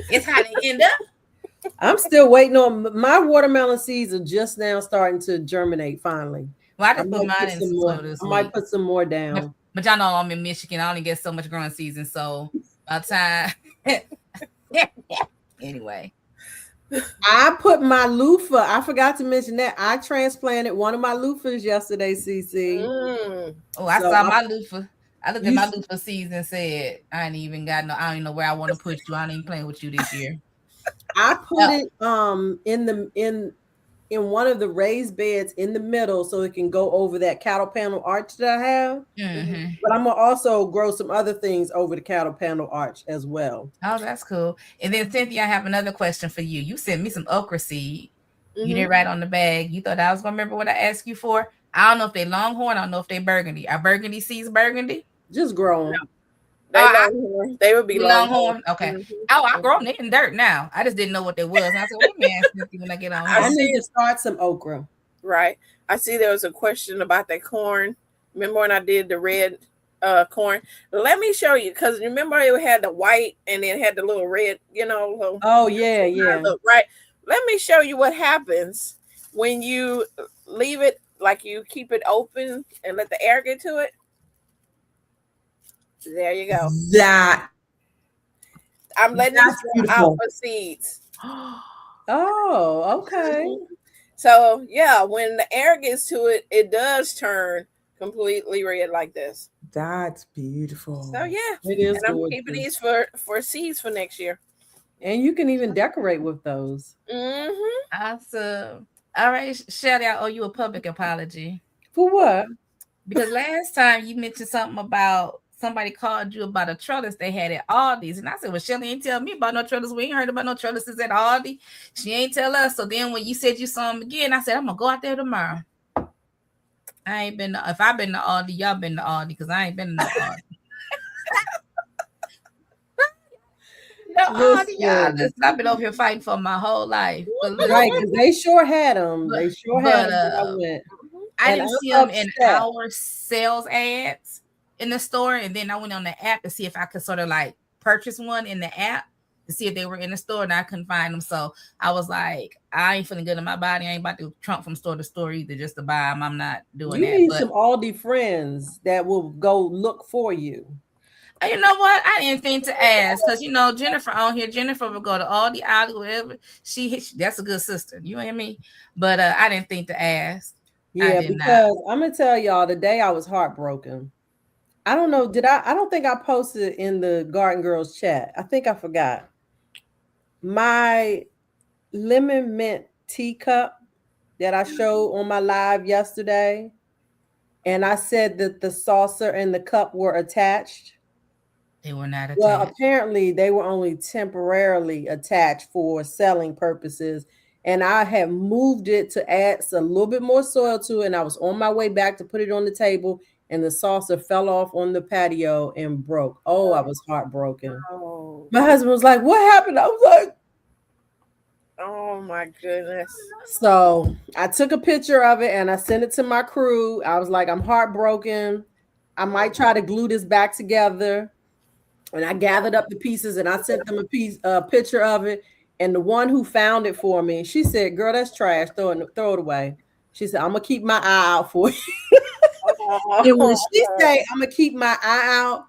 S1: It's how they end up.
S2: I'm still waiting on my watermelon seeds are just now starting to germinate finally.
S1: Well, I just put mine in
S2: some
S1: this
S2: I
S1: week.
S2: might put some more down.
S1: But y'all know I'm in Michigan. I only get so much growing season. So by the time anyway.
S2: I put my loofah. I forgot to mention that I transplanted one of my loofahs yesterday, CC.
S1: Oh, I saw my loofah. I looked at my loofah seeds and said, I ain't even got no, I don't even know where I want to put you. I ain't even playing with you this year.
S2: I put it in one of the raised beds in the middle so it can go over that cattle panel arch that I have.
S1: Mm-hmm.
S2: But I'm gonna also grow some other things over the cattle panel arch as well.
S1: Oh, that's cool. And then Cynthia, I have another question for you. You sent me some okra seed. You didn't write on the bag. You thought I was gonna remember what I asked you for. I don't know if they Longhorn. I don't know if they burgundy. Are burgundy seeds burgundy?
S2: Just grow them.
S3: No. They would be Longhorn.
S1: Okay. Oh, I grow them in dirt now. I just didn't know what they was. And I said, let me ask Cynthia when I get on.
S2: I need to start some okra.
S3: Right. I see there was a question about that corn. Remember when I did the red corn? Let me show you, because remember it had the white and then it had the little red, little,
S2: oh yeah.
S3: Right. Let me show you what happens when you leave it, like you keep it open and let the air get to it. There you go. I'm letting this out for seeds.
S2: Oh, okay.
S3: So yeah, when the air gets to it, it does turn completely red like this.
S4: That's beautiful.
S3: So yeah,
S2: it is.
S3: And I'm keeping these for seeds for next year.
S2: And you can even decorate with those.
S1: Awesome. All right, Shelly, I owe you a public apology.
S2: For what?
S1: Because last time you mentioned something about somebody called you about a trellis they had at Aldi's. And I said, well, Shelly ain't tell me about no trellis. We ain't heard about no trellises at Aldi. She ain't tell us. So then when you said you saw them again, I said, I'm going to go out there tomorrow. I ain't been, if I've been to Aldi, y'all been to Aldi, because I ain't been to Aldi. I've been over here fighting for my whole life.
S2: Right, because they sure had them. They sure had them.
S1: I didn't see them in our sales ads in the store, and then I went on the app to see if I could sort of like purchase one in the app to see if they were in the store, and I couldn't find them. So I was like, I ain't feeling good in my body. I ain't about to trump from store to store either just to buy them. I'm not doing that.
S2: You need some Aldi friends that will go look for you.
S1: You know what? I didn't think to ask because Jennifer on here. Jennifer would go to Aldi, whatever. That's a good sister. You and me. But I didn't think to ask.
S2: Yeah, because I'm gonna tell y'all, the day I was heartbroken. I don't know. I don't think I posted in the Garden Girls chat. I think I forgot. My lemon mint teacup that I showed on my live yesterday. And I said that the saucer and the cup were attached.
S1: They were not attached.
S2: Well, apparently they were only temporarily attached for selling purposes. And I have moved it to add a little bit more soil to it. And I was on my way back to put it on the table. And the saucer fell off on the patio and broke. Oh, I was heartbroken.
S3: Oh.
S2: My husband was like, what happened? I was like,
S3: oh my goodness.
S2: So I took a picture of it and I sent it to my crew. I was like, I'm heartbroken. I might try to glue this back together. And I gathered up the pieces and I sent them a picture of it. And the one who found it for me, she said, girl, that's trash. Throw it away. She said, I'm going to keep my eye out for you. And when she say I'm gonna keep my eye out,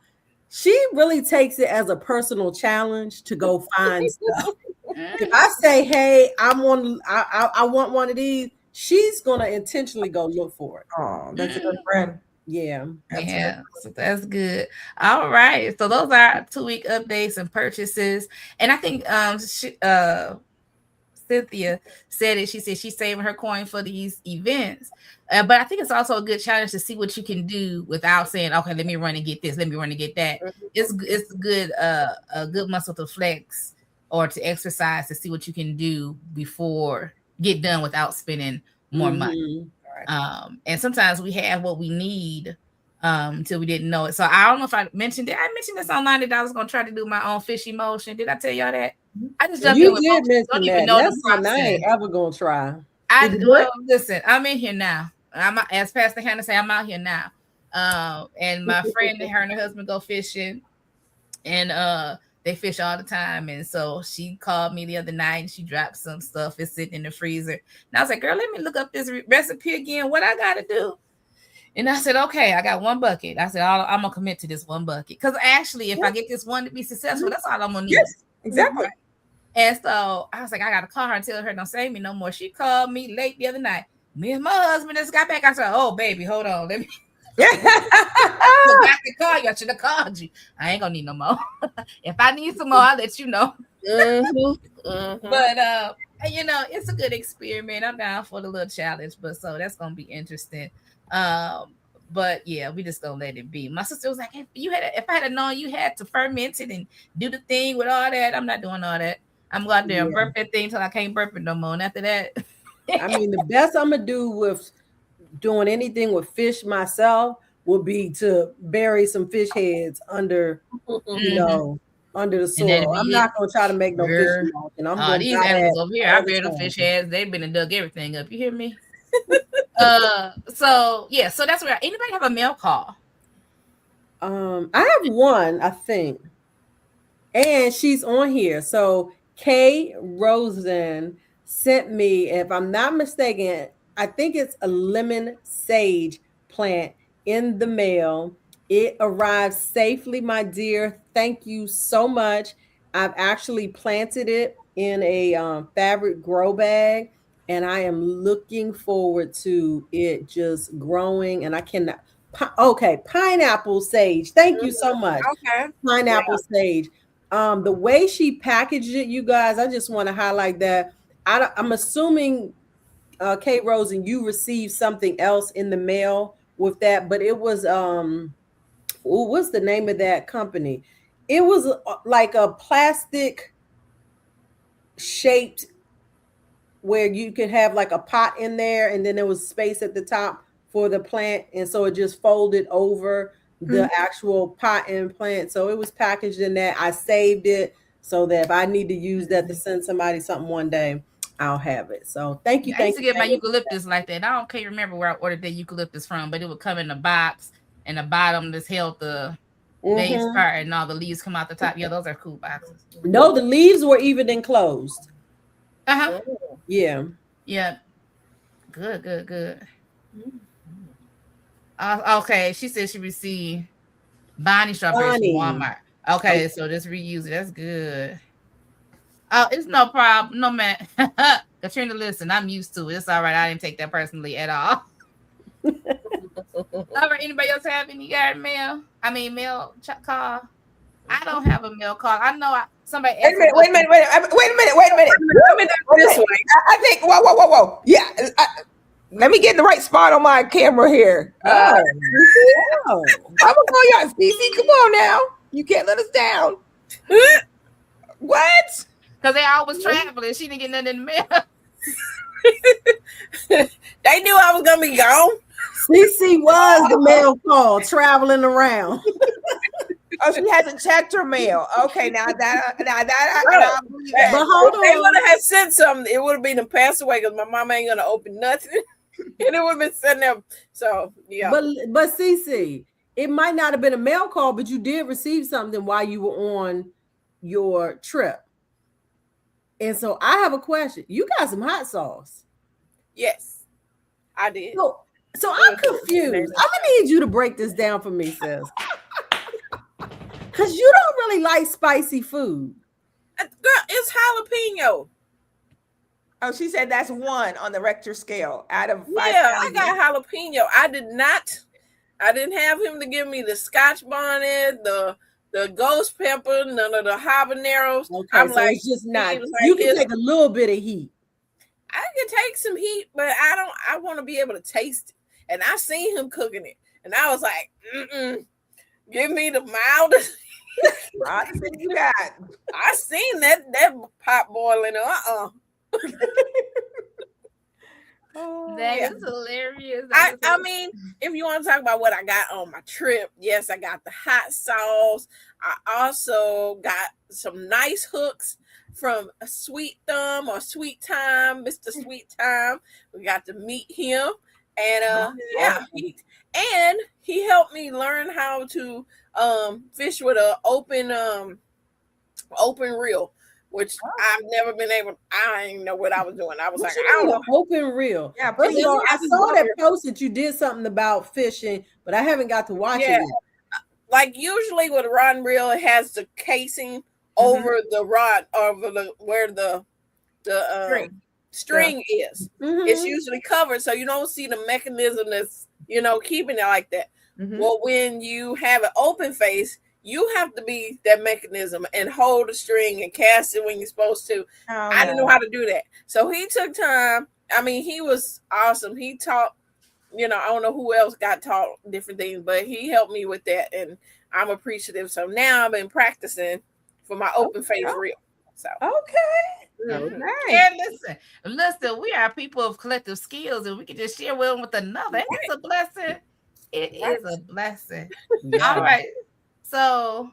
S2: she really takes it as a personal challenge to go find stuff. If I say, "Hey, I want one of these," she's gonna intentionally go look for it.
S4: Oh, that's a good friend.
S2: Yeah.
S1: Yeah, so that's good. All right, so those are 2-week updates and purchases, and I think Cynthia said it. She said she's saving her coin for these events, but I think it's also a good challenge to see what you can do without saying, "Okay, let me run and get this, let me run and get that." It's good a good muscle to flex or to exercise to see what you can do before get done without spending more money. And sometimes we have what we need until we didn't know it. So I don't know if I mentioned it. I mentioned this online that I was gonna try to do my own fishy motion. Did I tell y'all that? I just jumped in with
S2: You did
S1: don't
S2: mention
S1: even
S2: that.
S1: know
S2: That's
S1: the
S2: something I
S1: process.
S2: ain't ever gonna try.
S1: Listen, I'm in here now. I'm as Pastor Hannah say, I'm out here now. And my friend and her husband go fishing, and they fish all the time. And so she called me the other night and she dropped some stuff. It's sitting in the freezer. And I was like, girl, let me look up this recipe again. What I gotta do? And I said, okay, I got one bucket. I said, I'm gonna commit to this one bucket. Because actually, if I get this one to be successful, that's all I'm gonna need.
S4: Yes, exactly.
S1: And so I was like, I gotta call her and tell her don't save me no more. She called me late the other night. Me and my husband just got back. I said, oh baby, hold on. Let me I could call you. I should have called you. I ain't gonna need no more. If I need some more, I'll let you know. But it's a good experiment. I'm down for the little challenge, but so that's gonna be interesting. But yeah, we just gonna let it be. My sister was like, if I had known you had to ferment it and do the thing with all that, I'm not doing all that. I'm going out there and burp that thing till I can't burp it no more. And after that,
S2: I mean, the best I'm gonna do with doing anything with fish myself will be to bury some fish heads under, under the soil. I'm not gonna try to make no fish motion. I'm gonna
S1: these animals over here. I buried the fish heads. They've been and dug everything up. You hear me? So that's where anybody have a mail call?
S2: I have one, I think, and she's on here. So Kay Rosen sent me, if I'm not mistaken, I think it's a lemon sage plant in the mail. It arrived safely, my dear. Thank you so much. I've actually planted it in a fabric grow bag, and I am looking forward to it just growing. And I cannot. Okay, pineapple sage. Thank you so much.
S3: Okay,
S2: pineapple sage. The way she packaged it, you guys, I just want to highlight that. I'm assuming, Kate Rosen, you received something else in the mail with that, but it was what's the name of that company? It was like a plastic shaped where you could have like a pot in there, and then there was space at the top for the plant, and so it just folded over the actual pot and plant. So it was packaged in that. I saved it so that if I need to use that to send somebody something one day, I'll have it. So thank you.
S1: I used to get my eucalyptus like that. I can't remember where I ordered the eucalyptus from, but it would come in a box, and the bottom just held the base part, and all the leaves come out the top. Yeah, those are cool boxes.
S2: No, the leaves were even enclosed. Yeah.
S1: Good. Okay, she said she received Bonnie strawberries from Walmart. Okay, so just reuse it. That's good. Oh, it's no problem. No, man. Katrina, listen, I'm used to it. It's all right. I didn't take that personally at all. All right. Anybody else have any garden mail? I mean, mail call? I don't have a mail call. I know somebody.
S4: Wait a minute. This way. I think. Whoa. Yeah. Let me get in the right spot on my camera here. I'm gonna call y'all. Cece, come on now. You can't let us down. What?
S1: Because they always traveling. She didn't get nothing in the mail.
S3: They knew I was gonna be gone.
S2: Cece was the mail call traveling around.
S4: Oh, she hasn't checked her mail. Okay, now that
S3: but hold on. They would have sent something. It would have been passed away because my mama ain't gonna open nothing, and it would have been sitting there. So yeah.
S2: But Cece, it might not have been a mail call, but you did receive something while you were on your trip. And so I have a question. You got some hot sauce.
S3: Yes, I did.
S2: So I'm confused. I'm gonna need you to break this down for me, sis. Because you don't really like spicy food.
S3: Girl, it's jalapeno.
S4: Oh, she said that's 1 on the Richter scale out of 5,000.
S3: Yeah, I got jalapeno. I didn't have him to give me the Scotch bonnet, the ghost pepper, none of the habaneros.
S2: Okay,
S3: I'm
S2: so
S3: like,
S2: it's just not.
S3: he was
S2: You
S3: like,
S2: can take a little bit of heat.
S3: I can take some heat, but I want to be able to taste it. And I seen him cooking it. And I was like, give me the mildest.
S4: I think you got.
S3: I seen that pot boiling.
S1: That
S3: Yeah.
S1: is hilarious.
S3: I mean, if you want to talk about what I got on my trip, yes, I got the hot sauce. I also got some nice hooks from a Sweet Thumb or Sweet Time, Mr. Sweet Time. We got to meet him, and he helped me learn how to fish with an open reel, which I've never been able. I didn't know what I was doing. I was like, I don't know.
S2: Open reel.
S4: Yeah,
S2: First of all, I
S3: pretty
S2: saw that
S3: much.
S2: post that you did something about fishing, but I haven't got to watch it
S3: Yeah.
S2: yet.
S3: Like usually with a rod and reel, it has the casing over the rod, over where the string is.
S2: Mhm.
S3: It's usually covered, so you don't see the mechanism that's keeping it like that.
S4: Mhm.
S3: Well, when you have an open face, you have to be that mechanism and hold the string and cast it when you're supposed to. I didn't know how to do that, so he took time. I mean, he was awesome. He taught. I don't know who else got taught different things, but he helped me with that, and I'm appreciative. So now I've been practicing for my open face reel. So
S2: Okay.
S3: mhm.
S1: And listen, we are people of collective skills, and we can just share one with another. It's a blessing. It is a blessing. All right. So,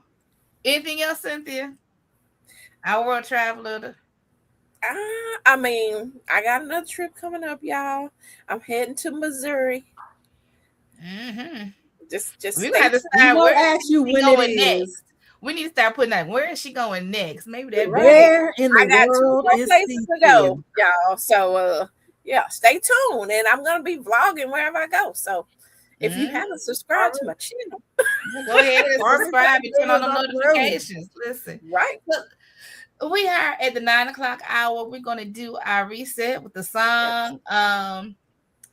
S1: anything else, Cynthia? Our world traveler.
S3: I mean, I got another trip coming up, y'all. I'm heading to Missouri.
S1: Mm-hmm.
S3: Just
S1: We
S3: stay
S1: got to
S3: tuned.
S2: We
S1: decide
S2: will
S1: where
S2: ask you
S1: she
S2: when
S1: going
S2: it
S1: next.
S2: is.
S1: We need to start putting that. Where is she going next? Maybe that.
S2: Where in
S3: I
S2: the
S3: got 2
S2: world
S3: more
S2: is
S3: places to go,
S2: Cynthia?
S3: y'all. So yeah, stay tuned, and I'm gonna be vlogging wherever I go. So if you haven't subscribed to my channel,
S1: Go ahead and
S4: Marvin
S1: subscribe and turn on the
S4: Sapp is on the road.
S1: notifications. Listen.
S3: right?
S1: We are at the 9:00 hour. We're gonna do our reset with the song.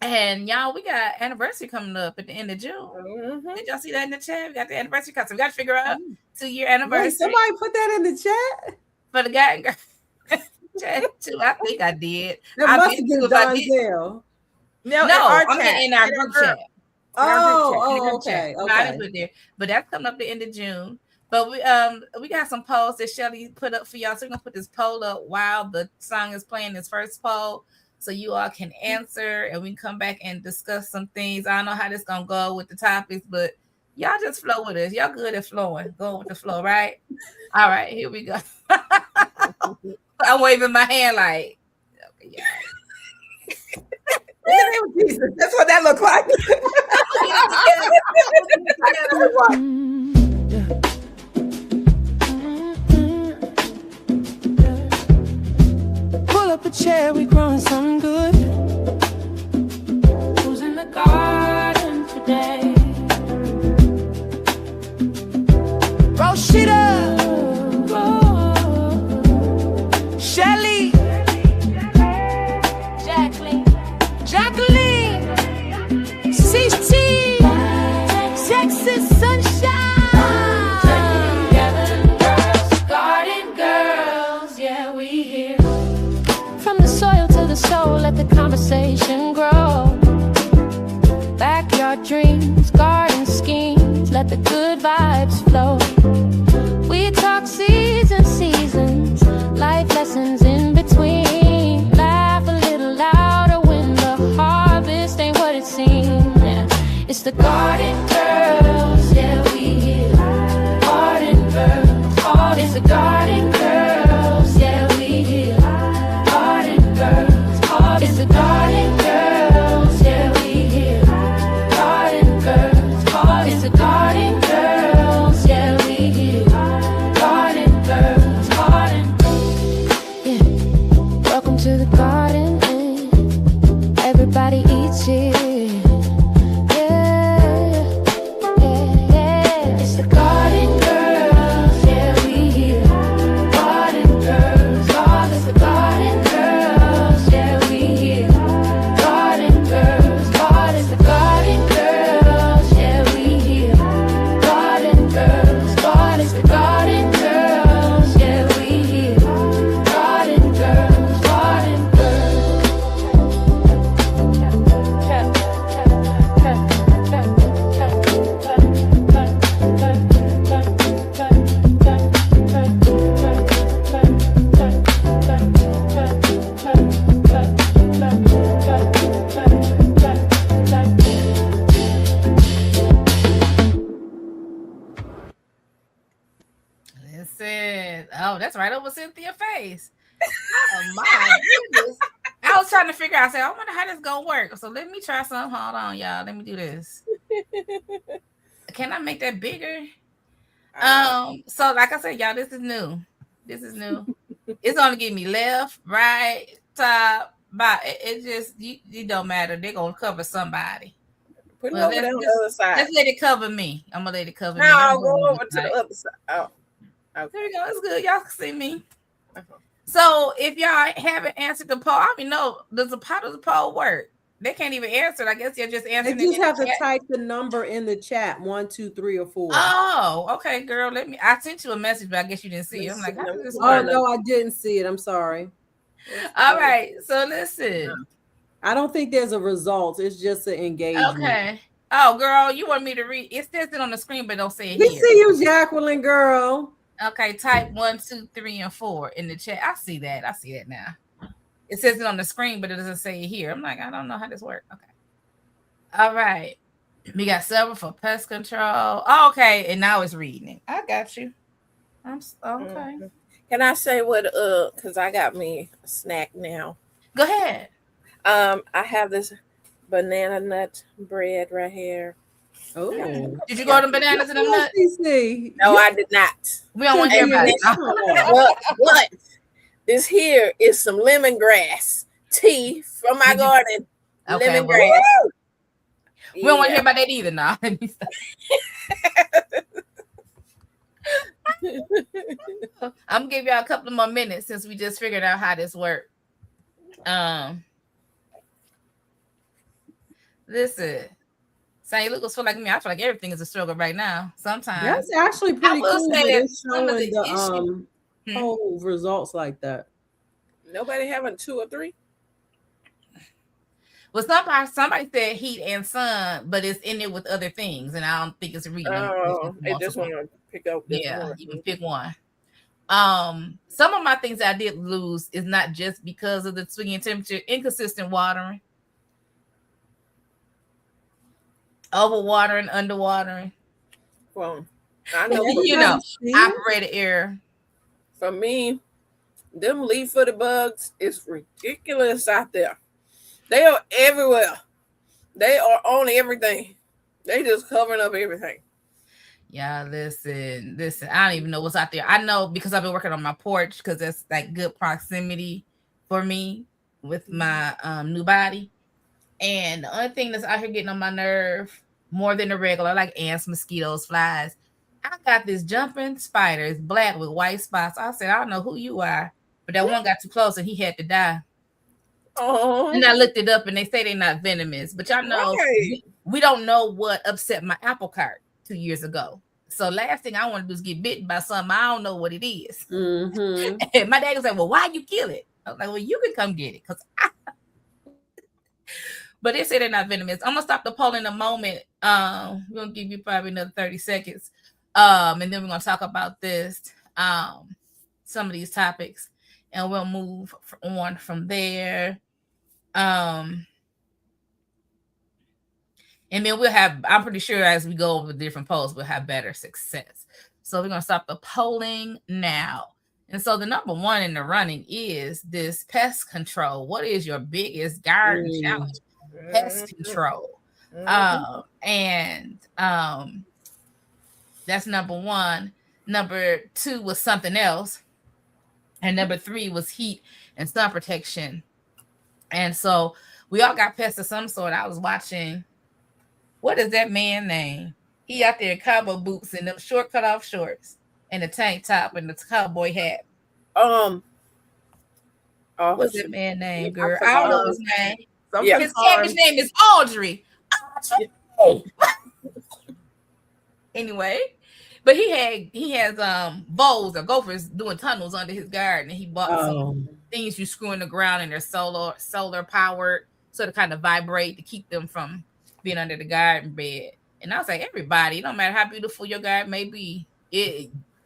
S1: And y'all, we got anniversary coming up at the end of June.
S3: Mhm.
S1: Did y'all see that in the chat? We got the anniversary coming. So we got to figure out 2-year
S2: Wait,
S1: anniversary
S2: somebody put that in the chat?
S1: for the guy and girl. Chat too. I think I did.
S2: That
S1: I
S2: must
S1: did
S2: have been
S1: too if I did.
S2: Donzel.
S4: No,
S1: No,
S4: our
S1: I
S4: chat.
S1: mean in our group chat.
S2: Oh,
S1: Okay.
S2: okay.
S1: No, I didn't put it there. But that's coming up the end of June. But we got some polls that Shelly put up for y'all. So we're gonna put this poll up while the song is playing, this first poll, so you all can answer and we can come back and discuss some things. I don't know how this gonna go with the topics, but y'all just flow with us. Y'all good at flowing. Go with the flow, right? All right, here we go. I'm waving my hand like, okay, yeah.
S4: In the name of Jesus, that's what that looked like.
S5: Pull up a chair, we growing something good. Who's in the garden today? Roshita, Shelly, Jacqueline, CT, Texas Sunshine. Garden girls, yeah, we here. From the soil to the soul, let the conversation grow. Backyard dreams, garden schemes, let the good vibes flow. We talk seeds and seasons, life lessons in between. Laugh a little louder when the harvest ain't what it seems. Yeah. It's the garden girls, yeah, we here. Garden girls, it's the garden girls, yeah, we here. Garden girls, it's the garden girls, yeah, we here. Garden girls, it's the garden girls, yeah, we here. Garden girls, yeah. Welcome to the garden, everybody eats here. Yeah, yeah, yeah. It's the garden girls.
S1: Listen. Oh, that's right over Cynthia's face. Oh my goodness. I was trying to figure out, I said, I wonder how this gonna work. So let me try some. Hold on, y'all. Let me do this. Can I make that bigger? So like I said, y'all, this is new. This is new. It's gonna give me left, right, top, bottom. It just you don't matter. They're gonna cover somebody.
S3: Put it
S1: Well,
S3: over there on the other side.
S1: Let's let it cover me. I'm gonna let it cover me.
S3: No,
S1: I'm
S3: go
S1: going
S3: over to the other side. Oh,
S1: There we go. It's good. Y'all can see me.
S3: uh-huh.
S1: So if y'all haven't answered the poll, I mean, no, how does the poll work? They can't even answer it. I guess they're just
S2: They
S1: answering.
S2: just
S1: it
S2: have to
S1: chat.
S2: type the number in the chat, 1, 2, 3, or 4.
S1: Oh, okay, girl. I sent you a message, but I guess you didn't see it. I'm like, how does this
S2: Oh
S1: work?
S2: no, I didn't see it. I'm sorry.
S1: All right. So listen.
S2: I don't think there's a result. It's just an engagement.
S1: Okay. Oh, girl, you want me to read? It says it on the screen, but don't say it
S2: We
S1: here.
S2: see you, Jacqueline, girl.
S1: Okay, type 1, 2, 3, and 4 in the chat. I see that. I see it now. It says it on the screen, but it doesn't say it here. I'm like, I don't know how this works. Okay. All right. We got several for pest control. Oh, okay. And now it's reading it. I got you. Okay.
S3: Mm-hmm. Can I say what? Because I got me a snack now.
S1: Go ahead.
S3: I have this banana nut bread right here.
S2: Oh,
S1: Did you go to bananas and them nuts?
S3: No, I did not.
S1: We don't want to hear about it.
S3: What? This here is some lemongrass tea from my garden.
S1: Okay,
S3: Lemongrass.
S1: We don't want to hear about that either now. I'm gonna give y'all a couple of more minutes since we just figured out how this works. Listen, St. Lucas feel like me. I feel like everything is a struggle right now. Sometimes
S2: that's actually pretty cool. That it's
S1: some of
S2: showing
S1: the
S2: the whole results like that.
S3: Nobody having 2 or 3.
S1: Well, somebody said heat and sun, but it's in there with other things, and I don't think it's reading.
S3: Oh, they just want to pick up.
S1: Yeah, you can pick one. Some of my things I did lose is not just because of the swinging temperature, inconsistent watering, overwatering, underwatering.
S3: Well, I know.
S1: Operator error.
S3: For me, them leaf-footed bugs is ridiculous out there. They are everywhere. They are on everything. They just covering up everything.
S1: Yeah, listen. I don't even know what's out there. I know because I've been working on my porch because that's like good proximity for me with my new body. And the only thing that's out here getting on my nerve more than the regular, like ants, mosquitoes, flies. I got this jumping spider. It's black with white spots. I said, I don't know who you are, but that one got too close and he had to die.
S3: Oh.
S1: And I looked it up and they say they're not venomous, but y'all know we don't know what upset my apple cart 2 years ago. So last thing I want to do is get bitten by something I don't know what it is.
S2: Mm-hmm.
S1: And my dad was like, well, why you kill it? I was like, well, you can come get it. But they say they're not venomous. I'm gonna stop the poll in a moment. We're gonna give you probably another 30 seconds. And then we're gonna talk about this, some of these topics, and we'll move on from there. And then we'll have, I'm pretty sure as we go over different polls, we'll have better success. So we're going to stop the polling now. And so the number one in the running is this pest control. What is your biggest garden challenge? Pest control. That's number one. Number two was something else. And number three was heat and sun protection. And so we all got pests of some sort. I was watching, what is that man name? He out there in cowboy boots and them short cut off shorts and the tank top and the cowboy hat. What's that man name, girl? I don't know his name. His cabbage name is Audrey. Anyway, but he has voles or gophers doing tunnels under his garden, and he bought some things you screw in the ground and they're solar powered, so to kind of vibrate to keep them from being under the garden bed. And I was like, everybody, no matter how beautiful your garden may be,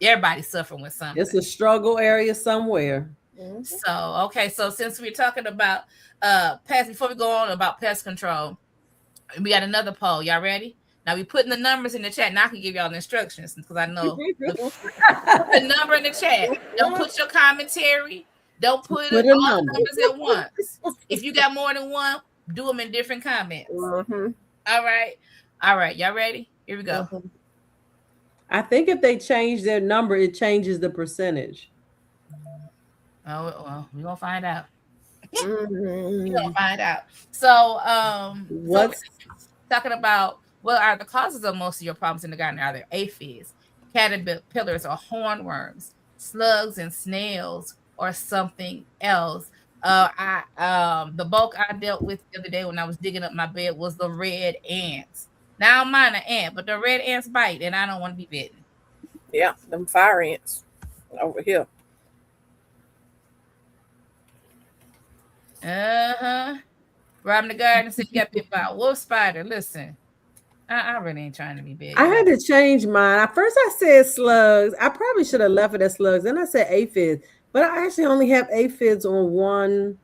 S1: everybody's suffering with something.
S2: It's a struggle area somewhere.
S3: Mm-hmm.
S1: So, okay. So since we're talking about pest, before we go on about pest control, we got another poll. Y'all ready? Now we putting the numbers in the chat. Now I can give y'all the instructions because I know the number in the chat. Don't put your commentary. Don't put
S2: Put
S1: all
S2: a
S1: the
S2: number.
S1: numbers at once. If you got more than one, do them in different comments.
S3: Mhm.
S1: All right. Y'all ready? Here we go.
S2: I think if they change their number, it changes the percentage.
S1: Oh well, we're gonna find out. We're
S3: Mhm.
S1: gonna find out. So
S2: What's
S1: talking about what are the causes of most of your problems in the garden? Are there aphids, caterpillars, or hornworms, slugs and snails, or something else? The bulk I dealt with the other day when I was digging up my bed was the red ants. Now mine an ant, but the red ants bite, and I don't want to be bitten.
S3: Yeah, them fire ants over here.
S1: Robbing the garden said you got bit by a wolf spider. Listen, I really ain't trying to be big.
S2: I had to change mine. At first I said slugs. I probably should have left it as slugs. Then I said aphids, but I actually only have aphids on one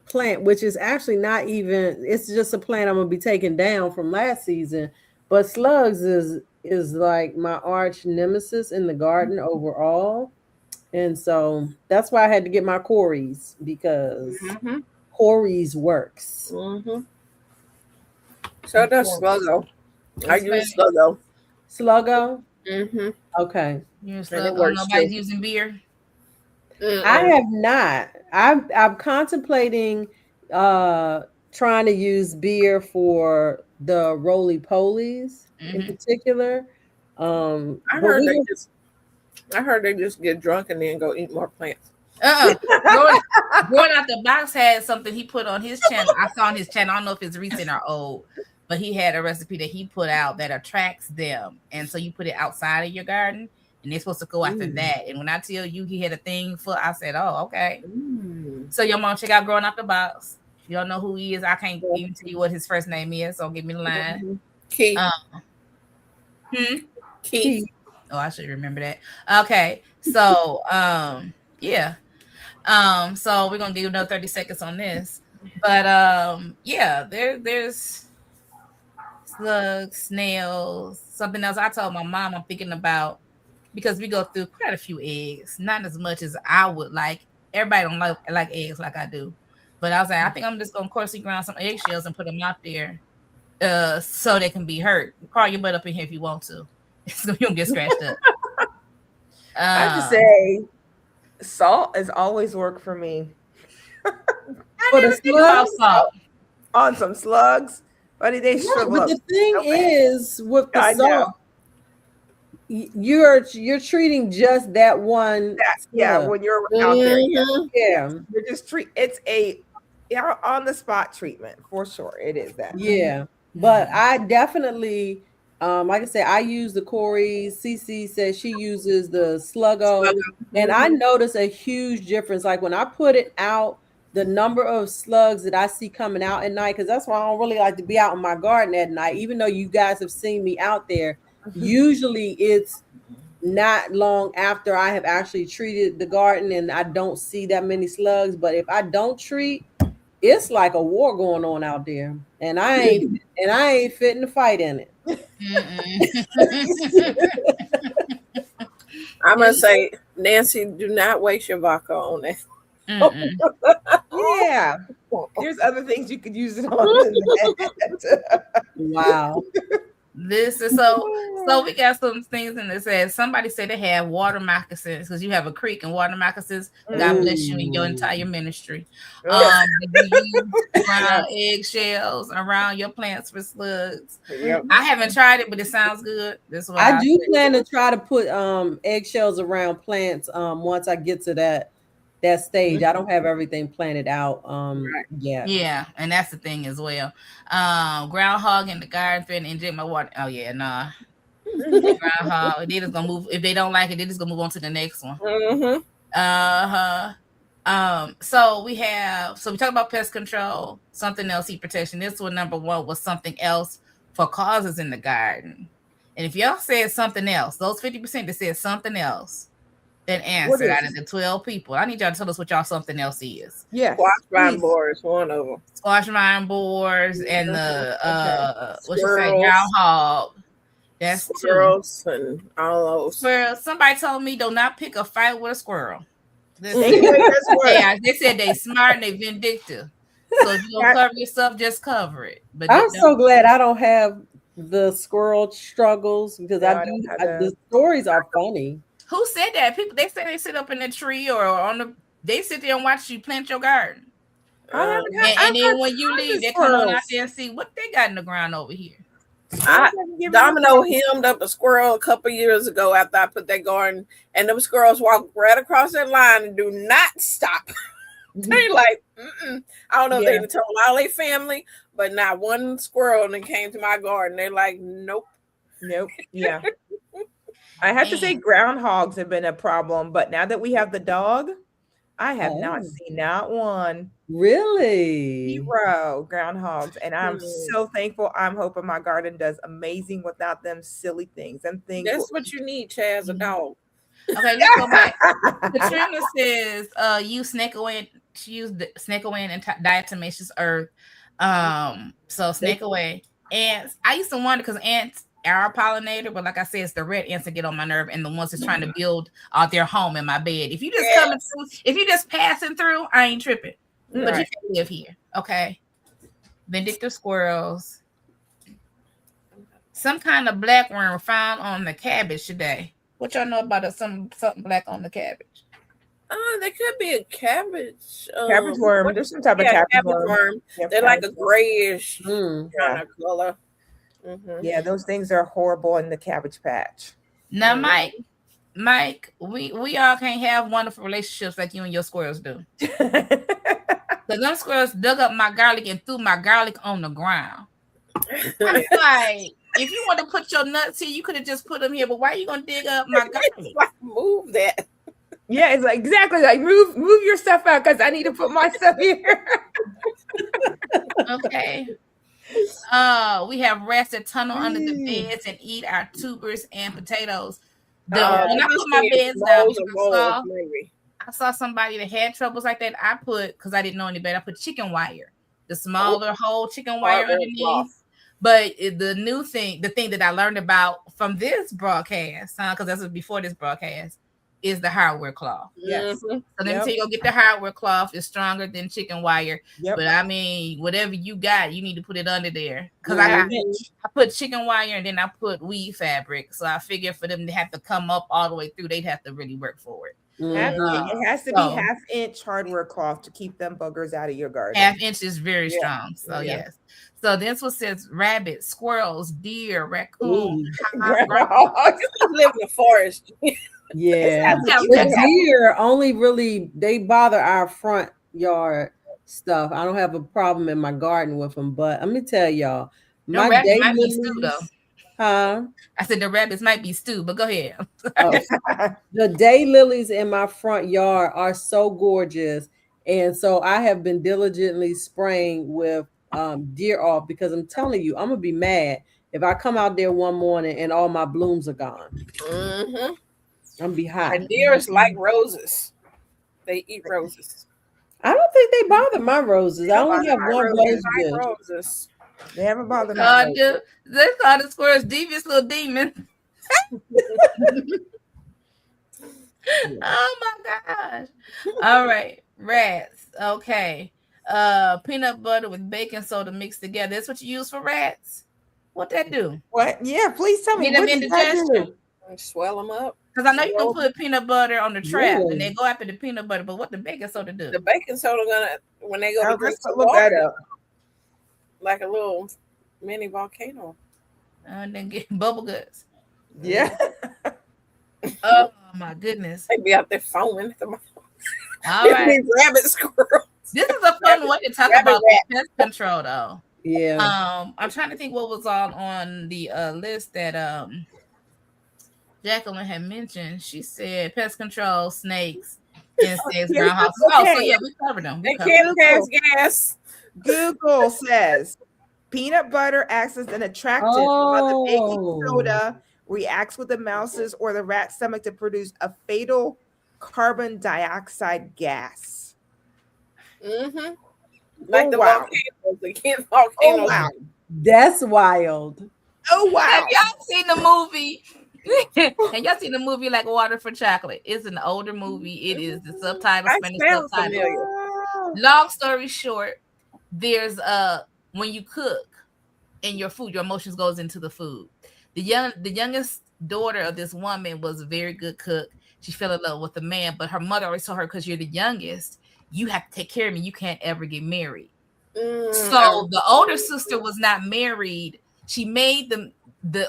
S2: plant, which is actually not even, it's just a plant I'm gonna be taking down from last season. But slugs is like my arch nemesis in the garden overall. And so that's why I had to get my Corey's, because
S3: Mhm.
S2: Corey's works.
S3: Mhm. So does Sluggo. I use Sluggo.
S2: Sluggo?
S3: Mhm.
S2: Okay.
S1: You're
S3: And
S1: slug.
S3: it
S1: Oh,
S3: works
S1: nobody's
S3: too.
S1: using beer.
S2: I have not. I'm contemplating trying to use beer for the roly polies in particular.
S3: I
S2: But
S3: heard
S2: we
S3: I heard they just get drunk and then go eat more plants.
S1: Going out the box had something he put on his channel. I saw on his channel. I don't know if it's recent or old, but he had a recipe that he put out that attracts them. And so you put it outside of your garden and they're supposed to go after that. And when I tell you he had a thing for, I said, oh, okay. So your mom check out Growing Out the Box. If you don't know who he is, I can't even tell you what his first name is. So give me the line.
S3: Keith.
S1: Keith. Oh, I should remember that. Okay. So yeah. So we're gonna give you another 30 seconds on this. But yeah, there's slugs, snails, something else. I told my mom I'm thinking about, because we go through quite a few eggs, not as much as I would like. Everybody don't like eggs like I do. But I was like, I think I'm just gonna coarsely ground some eggshells and put them out there so they can be hurt. Crawl your butt up in here if you want to. So you don't get scratched up.
S4: I have to say, salt has always worked for me.
S2: for the slugs,
S1: salt.
S4: On some slugs, buddy, they
S2: yeah,
S4: shrivel
S2: but
S4: up.
S2: the thing is with the
S4: I know.
S2: salt, you're treating just that one.
S4: Yeah, when you're out there,
S2: Yeah.
S4: you're just it's a on the spot treatment for sure. It is that.
S2: Yeah, but I definitely, like I said, I use the Corey. CC says she uses the Sluggo, and I notice a huge difference. Like when I put it out, the number of slugs that I see coming out at night, because that's why I don't really like to be out in my garden at night. Even though you guys have seen me out there, usually it's not long after I have actually treated the garden, and I don't see that many slugs. But if I don't treat, it's like a war going on out there, and I ain't fitting to fight in it.
S3: I'm gonna say, Nancy, do not waste your vodka on that.
S4: Yeah, there's other things you could use it on than that.
S2: Wow.
S1: This is so we got some things in this. Says somebody said they have water moccasins because you have a creek and water moccasins. God bless you in your entire ministry. You around eggshells around your plants for slugs.
S3: Yep.
S1: I haven't tried it, but it sounds good. This is what
S2: I do plan to try to put eggshells around plants once I get to that stage. I don't have everything planted out yet.
S1: Yeah, and that's the thing as well. Groundhog in the garden and inject my water. Oh yeah, nah. Groundhog. They just gonna move. If they don't like it, they just gonna move on to the next one. So we talk about pest control, something else, heat protection. This one, number one, was something else for causes in the garden. And if y'all said something else, those 50% that said something else, Then answer out of the 12 people. I need y'all to tell us what y'all something else is.
S4: Yes.
S3: Squash vine
S4: please.
S3: board is one of them.
S1: Squash vine boards and the what you say,
S3: Squirrels.
S1: groundhog. That's two.
S3: Squirrels and all those.
S1: Squirrels. Somebody told me do not pick a fight with a squirrel.
S4: Thank you, that's what-
S1: They said they smart and they vindictive. So if you don't cover yourself, just cover it. But
S2: I'm so glad I don't have the squirrel struggles because
S4: No, I don't have that.
S2: the stories are funny.
S1: who said that? People they say they sit up in the tree or on the they sit there and watch you plant your garden.
S4: I haven't
S1: And,
S4: had-
S1: and
S4: I've
S1: then
S4: had
S1: when you
S4: tons
S1: leave,
S4: of
S1: they come on out
S4: squirrels.
S1: there and see what they got in the ground over here.
S3: Domino hemmed up a squirrel a couple years ago after I put that garden, and them squirrels walk right across that line and do not stop. They like, I don't know if
S4: Yeah.
S3: they told all their family, but not one squirrel that came to my garden. They're like, nope.
S4: Nope. Yeah. I have to say groundhogs have been a problem, but now that we have the dog, I have not
S2: Oh.
S4: seen not one.
S2: Really?
S4: Zero groundhogs, and I'm
S3: Good.
S4: so thankful. I'm hoping my garden does amazing without them silly things. Them things.
S3: That's what you need, Chaz, a dog.
S1: Okay, let's go back. Katrina says, use snake away. She used the snake away and diatomaceous earth. So snake away. Ants. I used to wonder because ants are a pollinator, but like I said, it's the red ants that get on my nerve and the ones that's trying to build their home in my bed. If you just coming through, if you just passing through, I ain't tripping. But you
S4: Right.
S1: can live here. Okay. Vindictive squirrels. Some kind of black worm found on the cabbage today. What y'all know about something black on the cabbage?
S3: There could be a cabbage.
S4: Cabbage worm. There's some type of
S3: Yeah,
S4: cabbage worm. Yep,
S3: They're like a
S4: cabbage worm.
S3: grayish
S2: Mm.
S3: kind of color. Mhm.
S4: Yeah, those things are horrible in the cabbage patch.
S1: Now, Mike, we all can't have wonderful relationships like you and your squirrels do. Because them squirrels dug up my garlic and threw my garlic on the ground. I'm like, if you want to put your nuts here, you could have just put them here. But why are you gonna dig up my garlic?
S3: Like, move that.
S4: Yeah, it's like exactly like move your stuff out because I need to put my stuff here.
S1: Okay. We have rats that tunnel under the beds and eat our tubers and potatoes. When I put my beds down, I saw somebody that had troubles like that. I put, because I didn't know any better, I put chicken wire, the smaller whole chicken wire underneath. But the thing that I learned about from this broadcast, because this was before this broadcast, is the hardware cloth.
S4: Yes.
S1: So let me tell you, go get the hardware cloth. It's stronger than chicken wire.
S4: Yep.
S1: But I mean, whatever you got, you need to put it under there. Because I put chicken wire and then I put weave fabric. So I figure for them to have to come up all the way through, they'd have to really work for it.
S4: It has to be half-inch hardware cloth to keep them buggers out of your garden.
S1: Half-inch is very strong. So
S4: Yeah.
S1: yes. So this one says rabbits, squirrels, deer, raccoon,
S3: Groundhogs live in the forest.
S2: Yeah. The deer only really they bother our front yard stuff. I don't have a problem in my garden with them, but let me tell y'all,
S1: The
S2: my
S1: rabbits might be stew, though.
S2: huh?
S1: I said the rabbits might be stew, but go ahead.
S2: The daylilies in my front yard are so gorgeous, and so I have been diligently spraying with deer off because I'm telling you, I'm gonna be mad if I come out there one morning and all my blooms are gone.
S3: Mm-hmm.
S2: I'm be hot.
S3: And deers like roses. They eat roses.
S2: I don't think they bother my roses. I only have one rose bush.
S3: Roses.
S4: They haven't bothered me.
S1: They call the squirrels devious little demons. Oh my gosh. All right. Rats. Okay. Peanut butter with baking soda mixed together. That's what you use for rats? What that do?
S4: What? Yeah, please tell me.
S1: Get them
S4: What does that do?
S1: indigestion.
S3: And swell them up.
S1: Because I know you can put peanut butter on the trap
S2: Really?
S1: and they go after the peanut butter, but what the baking soda do?
S3: The baking soda when they go to drink
S4: Let's
S3: some
S4: look that
S3: water,
S4: up.
S3: like a little mini volcano.
S1: And then get bubble guts.
S4: Yeah.
S1: Oh my goodness.
S3: They be out there foaming.
S1: All right.
S3: Rabbit squirrel.
S1: This is a fun way to talk
S3: Rabbit
S1: about
S3: rat.
S1: pest control, though.
S2: Yeah.
S1: I'm trying to think what was on the list that Jacqueline had mentioned. She said pest control, snakes, insects, groundhogs. Oh, so yeah, we covered them.
S3: They can't pass gas.
S4: Google says peanut butter acts as an attractant while the baking
S2: Oh.
S4: soda reacts with the mouse's or the rat's stomach to produce a fatal carbon dioxide gas.
S3: Mm-hmm. Like
S4: Oh,
S3: the
S4: wow.
S3: volcanoes, against
S4: Oh,
S3: volcanoes.
S4: wow.
S2: That's wild.
S4: Oh, wow.
S1: Have y'all seen the movie? Have y'all seen the movie like Water for Chocolate? It's an older movie. It is the subtitle,
S3: I
S1: Spanish
S3: sound
S1: subtitle.
S3: familiar.
S1: Long story short, there's when you cook and your food, your emotions goes into the food. The youngest daughter of this woman was a very good cook. She fell in love with the man, but her mother always told her, because you're the youngest, you have to take care of me. You can't ever get married. So the older sister was not married. She made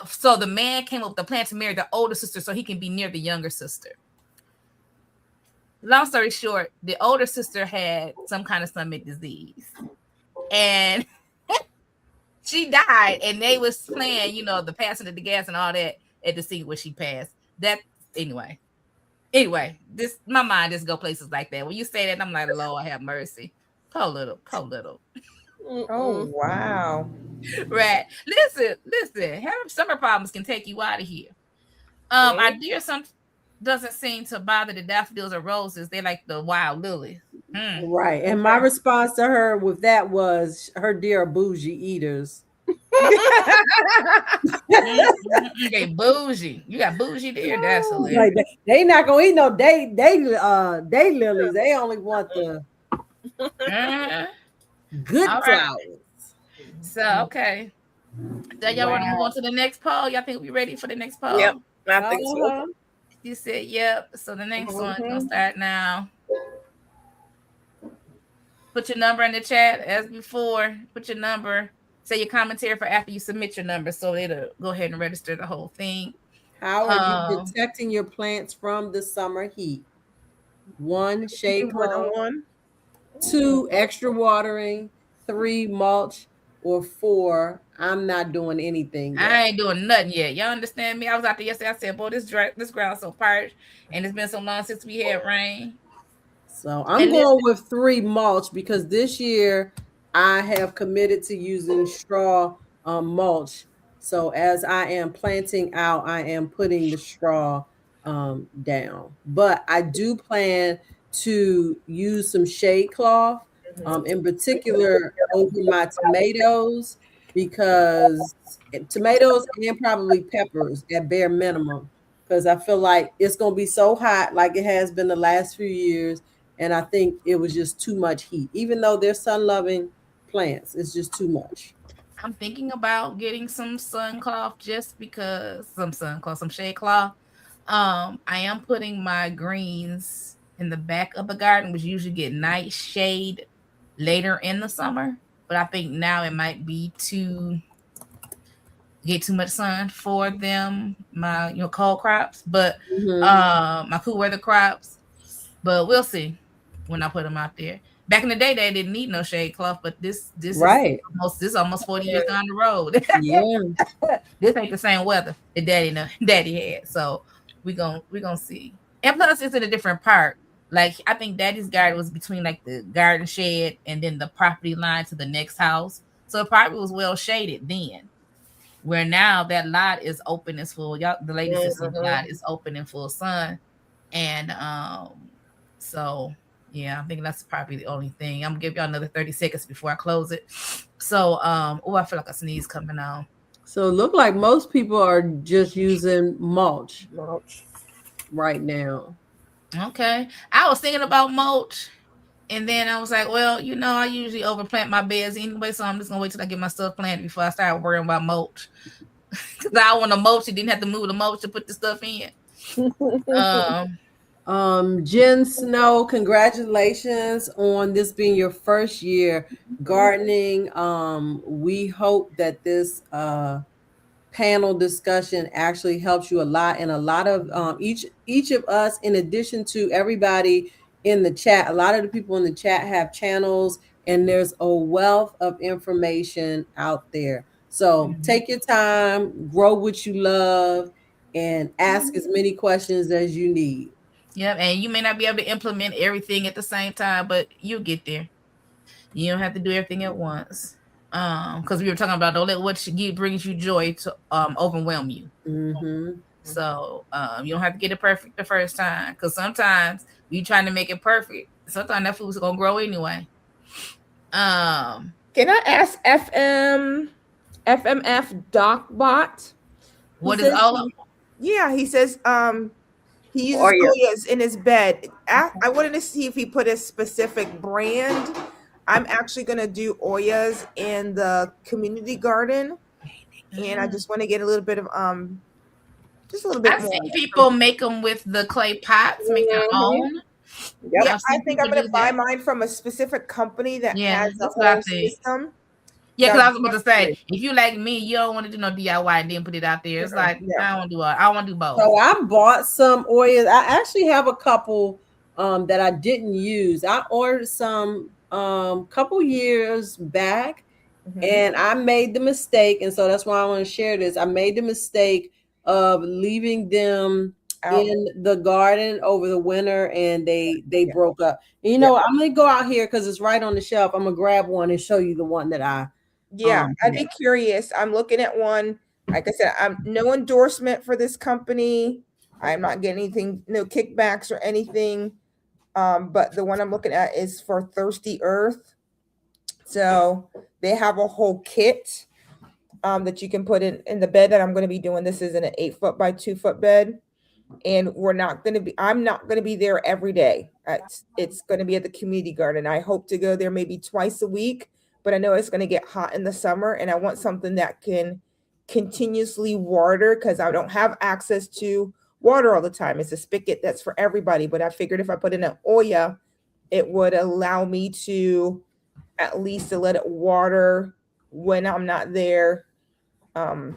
S1: so the man came up with the plan to marry the older sister so he can be near the younger sister. Long story short, the older sister had some kind of stomach disease, and she died. And they was playing, the passing of the gas and all that at the scene where she passed. That anyway, this my mind just go places like that. When you say that, I'm like, Lord have mercy. Poor little.
S4: Oh, wow.
S1: Right. Listen. Having stomach problems can take you out of here. Our dear son doesn't seem to bother the daffodils or roses. They like the wild lilies.
S2: Right. And my response to her with that was her dear bougie eaters.
S1: They bougie. You got bougie there. That's hilarious.
S2: Like they not gonna eat no day lilies. They only want the good
S1: All right.
S2: flowers.
S1: So okay. So y'all want to move on to the next poll? Y'all think we ready for the next poll?
S3: Yep, I think so.
S1: You said yep. So the next one gonna start now. Put your number in the chat as before. Put your number. Say your commentary for after you submit your number, so it'll go ahead and register the whole thing.
S2: How are you protecting your plants from the summer heat? 1, shade cloth. 2, extra watering. 3, mulch. Or 4, I'm not doing anything yet.
S1: I ain't doing nothing yet. Y'all understand me? I was out there yesterday. I said, boy, this ground's so parched, and it's been so long since we had rain.
S2: So I'm going with 3, mulch, because this year I have committed to using straw mulch. So as I am planting out, I am putting the straw down. But I do plan to use some shade cloth, in particular over my tomatoes, because tomatoes and probably peppers at bare minimum, because I feel like it's going to be so hot like it has been the last few years. And I think it was just too much heat. Even though they're sun-loving plants, it's just too much.
S1: I'm thinking about getting some sun cloth, just because some shade cloth. I am putting my greens in the back of the garden, which usually get nice shade later in the summer. But I think now it might be to get too much sun for them, my cold crops, but my cool weather crops. But we'll see when I put them out there. Back in the day, they didn't need no shade cloth, but this
S2: right.
S1: is almost 40 years down the road.
S2: Yeah,
S1: this ain't the same weather that daddy had. So we gonna see. And plus, it's in a different part. Like, I think Daddy's garden was between like the garden shed and then the property line to the next house, so it probably was well shaded then. Where now that lot is open and full. Y'all, the ladies, the lot is open and full sun, and so yeah, I think that's probably the only thing. I'm gonna give y'all another 30 seconds before I close it. So I feel like a sneeze coming on.
S2: So it looked like most people are just using mulch right now.
S1: Okay, I was thinking about mulch, and then I was like, well, I usually overplant my beds anyway, so I'm just gonna wait till I get my stuff planted before I start worrying about mulch. Because I want to mulch, you didn't have to move the mulch to put the stuff in.
S2: Jen Snow, congratulations on this being your first year gardening. We hope that this panel discussion actually helps you a lot, and a lot of each of us, in addition to everybody in the chat, a lot of the people in the chat have channels, and there's a wealth of information out there. So take your time, grow what you love, and ask as many questions as you need.
S1: Yep, and you may not be able to implement everything at the same time, but you'll get there. You don't have to do everything at once. Because we were talking about, don't let what brings you joy to overwhelm you. So you don't have to get it perfect the first time, because sometimes you trying to make it perfect. Sometimes that food's gonna grow anyway.
S4: Can I ask FMF DocBot?
S1: What
S4: He
S1: is
S4: says
S1: all of
S4: Yeah, he says he uses
S3: Oya.
S4: Oyas in his bed. I wanted to see if he put a specific brand. I'm actually gonna do Oyas in the community garden, and I just want to get a little bit of just a little bit
S1: I've
S4: more.
S1: seen people make them with the clay pots, make their own.
S3: Yep.
S4: Yeah,
S1: I've seen
S4: I think I'm
S1: people
S4: gonna
S1: do
S4: buy
S1: that.
S4: mine from a specific company that
S1: Yeah,
S4: has the
S1: that's what I
S4: whole
S1: think.
S4: system.
S1: Yeah, because I
S4: That-
S1: was about to say, if you like me, you don't want to do no DIY and then put it out there. It's like
S4: Yeah.
S1: I don't do it. I want to do both.
S2: So I bought some oils. I actually have a couple that I didn't use. I ordered some couple years back,
S4: Mhm.
S2: and I made the mistake, and so that's why I want to share this. I made the mistake of leaving them
S4: Out.
S2: in the garden over the winter, and they
S4: Yeah.
S2: broke up. And, you know, I'm gonna go out here because it's right on the shelf. I'm gonna grab one and show you the one that I
S4: Yeah, I'd be curious. I'm looking at one. Like I said, I'm no endorsement for this company. I'm not getting anything, no kickbacks or anything. But the one I'm looking at is for Thirsty Earth. So they have a whole kit that you can put in the bed that I'm going to be doing. This is in an 8 foot by 2 foot bed. And I'm not going to be there every day. It's going to be at the community garden. I hope to go there maybe twice a week, but I know it's going to get hot in the summer, and I want something that can continuously water because I don't have access to water all the time. It's a spigot that's for everybody, but I figured if I put in an Oya, it would allow me to at least to let it water when I'm not there, and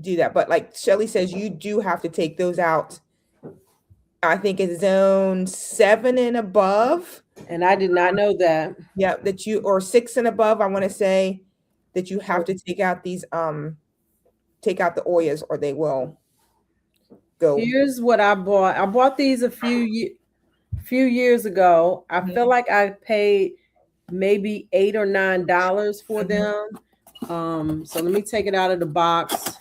S4: do that. But like Shelly says, you do have to take those out. I think it's zone 7 and above.
S2: and I did not know that.
S4: Yeah, that you or 6 and above. I want to say that you have to take out these take out the Oyas or they will go.
S2: Here's what I bought. I bought these a few years ago. I feel like I paid maybe $8 or $9 for them. So let me take it out of the box.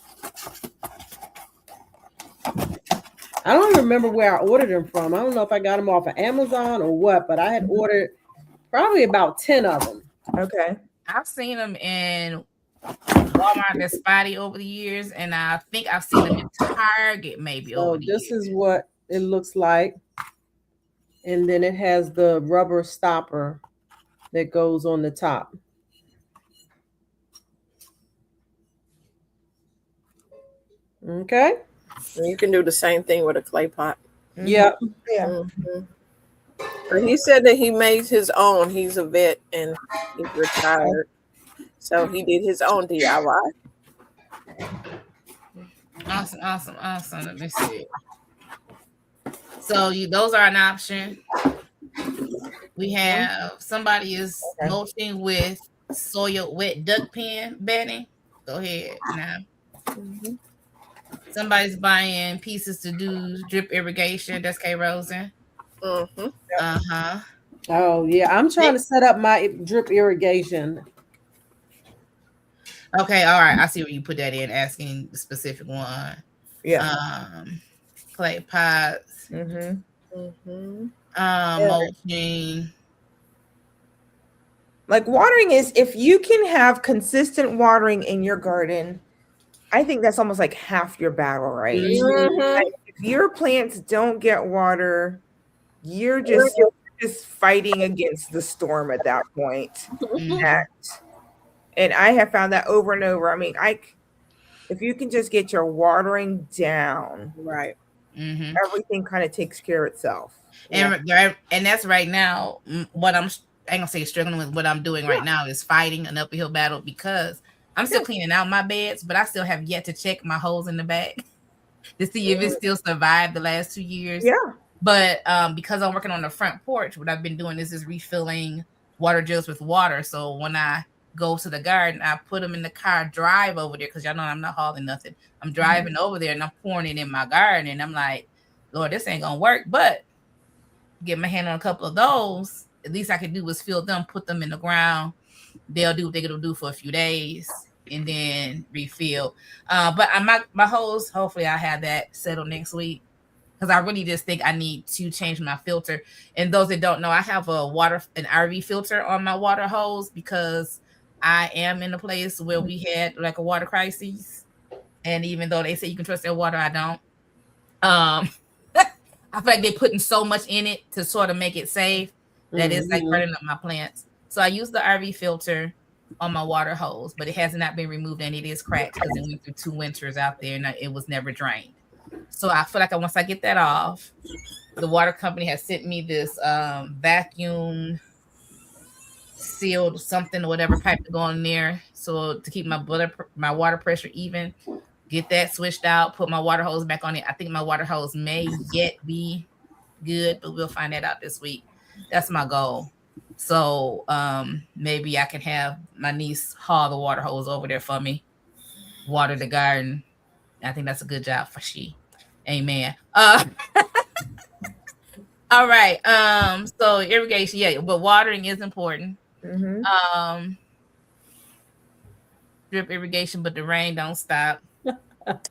S2: I don't even remember where I ordered them from. I don't know if I got them off of Amazon or what, but I had ordered probably about 10 of them.
S4: Okay.
S1: I've seen them in Walmart and Spotty over the years, and I think I've seen them in Target maybe
S2: So
S1: over the
S2: this
S1: years.
S2: is what it looks like. And then it has the rubber stopper that goes on the top. Okay.
S3: And you can do the same thing with a clay pot.
S2: Yep.
S4: Yeah.
S3: Mhm. But he said that he made his own. He's a vet and he's retired. So he did his own DIY.
S1: Awesome. Let me see. So those are an option. We have somebody is mulching with soil wet duck pen bedding. Go ahead now.
S3: Mhm.
S1: Somebody's buying pieces to do drip irrigation. That's K Rosen.
S3: Mhm.
S1: Uh-huh.
S2: Oh, yeah. I'm trying to set up my drip irrigation.
S1: Okay, all right. I see where you put that in, asking the specific one.
S4: Yeah.
S1: Clay pots,
S4: Mm-hmm.
S3: Mhm.
S1: mulching.
S4: Like watering is if you can have consistent watering in your garden, I think that's almost like half your battle, right?
S3: Mhm.
S4: Like, if your plants don't get water, you're just fighting against the storm at that point.
S1: Mhm.
S4: And I have found that over and over. I mean, if you can just get your watering down,
S3: Right.
S1: Mhm.
S4: everything kind of takes care of itself.
S1: And that's right now what I ain't gonna say struggling with. What I'm doing right now is fighting an uphill battle because I'm still cleaning out my beds, but I still have yet to check my holes in the back to see if it still survived the last 2 years.
S4: Yeah.
S1: But because I'm working on the front porch, what I've been doing is refilling water jugs with water. So when I go to the garden, I put them in the car, drive over there because y'all know I'm not hauling nothing. I'm driving over there and I'm pouring it in my garden, and I'm like, Lord, this ain't gonna work. But get my hand on a couple of those. At least I could do was fill them, put them in the ground. They'll do what they're gonna do for a few days, and then refill. But my hose, hopefully I have that settled next week, because I really just think I need to change my filter. And those that don't know, I have an RV filter on my water hose because I am in a place where we had like a water crisis. And even though they say you can trust their water, I don't. I feel like they're putting so much in it to sort of make it safe that it's like burning up my plants. So I use the RV filter on my water hose, but it has not been removed and it is cracked because it went through 2 winters out there and it was never drained. So I feel like once I get that off, the water company has sent me this vacuum sealed something or whatever pipe to go in there, so to keep my water pressure even. Get that switched out, put my water hose back on it. I think my water hose may yet be good, but we'll find that out this week. That's my goal. So maybe I can have my niece haul the water hose over there for me, water the garden. I think that's a good job for she. Amen. All right. So irrigation, yeah, but watering is important. Drip irrigation, but the rain don't stop.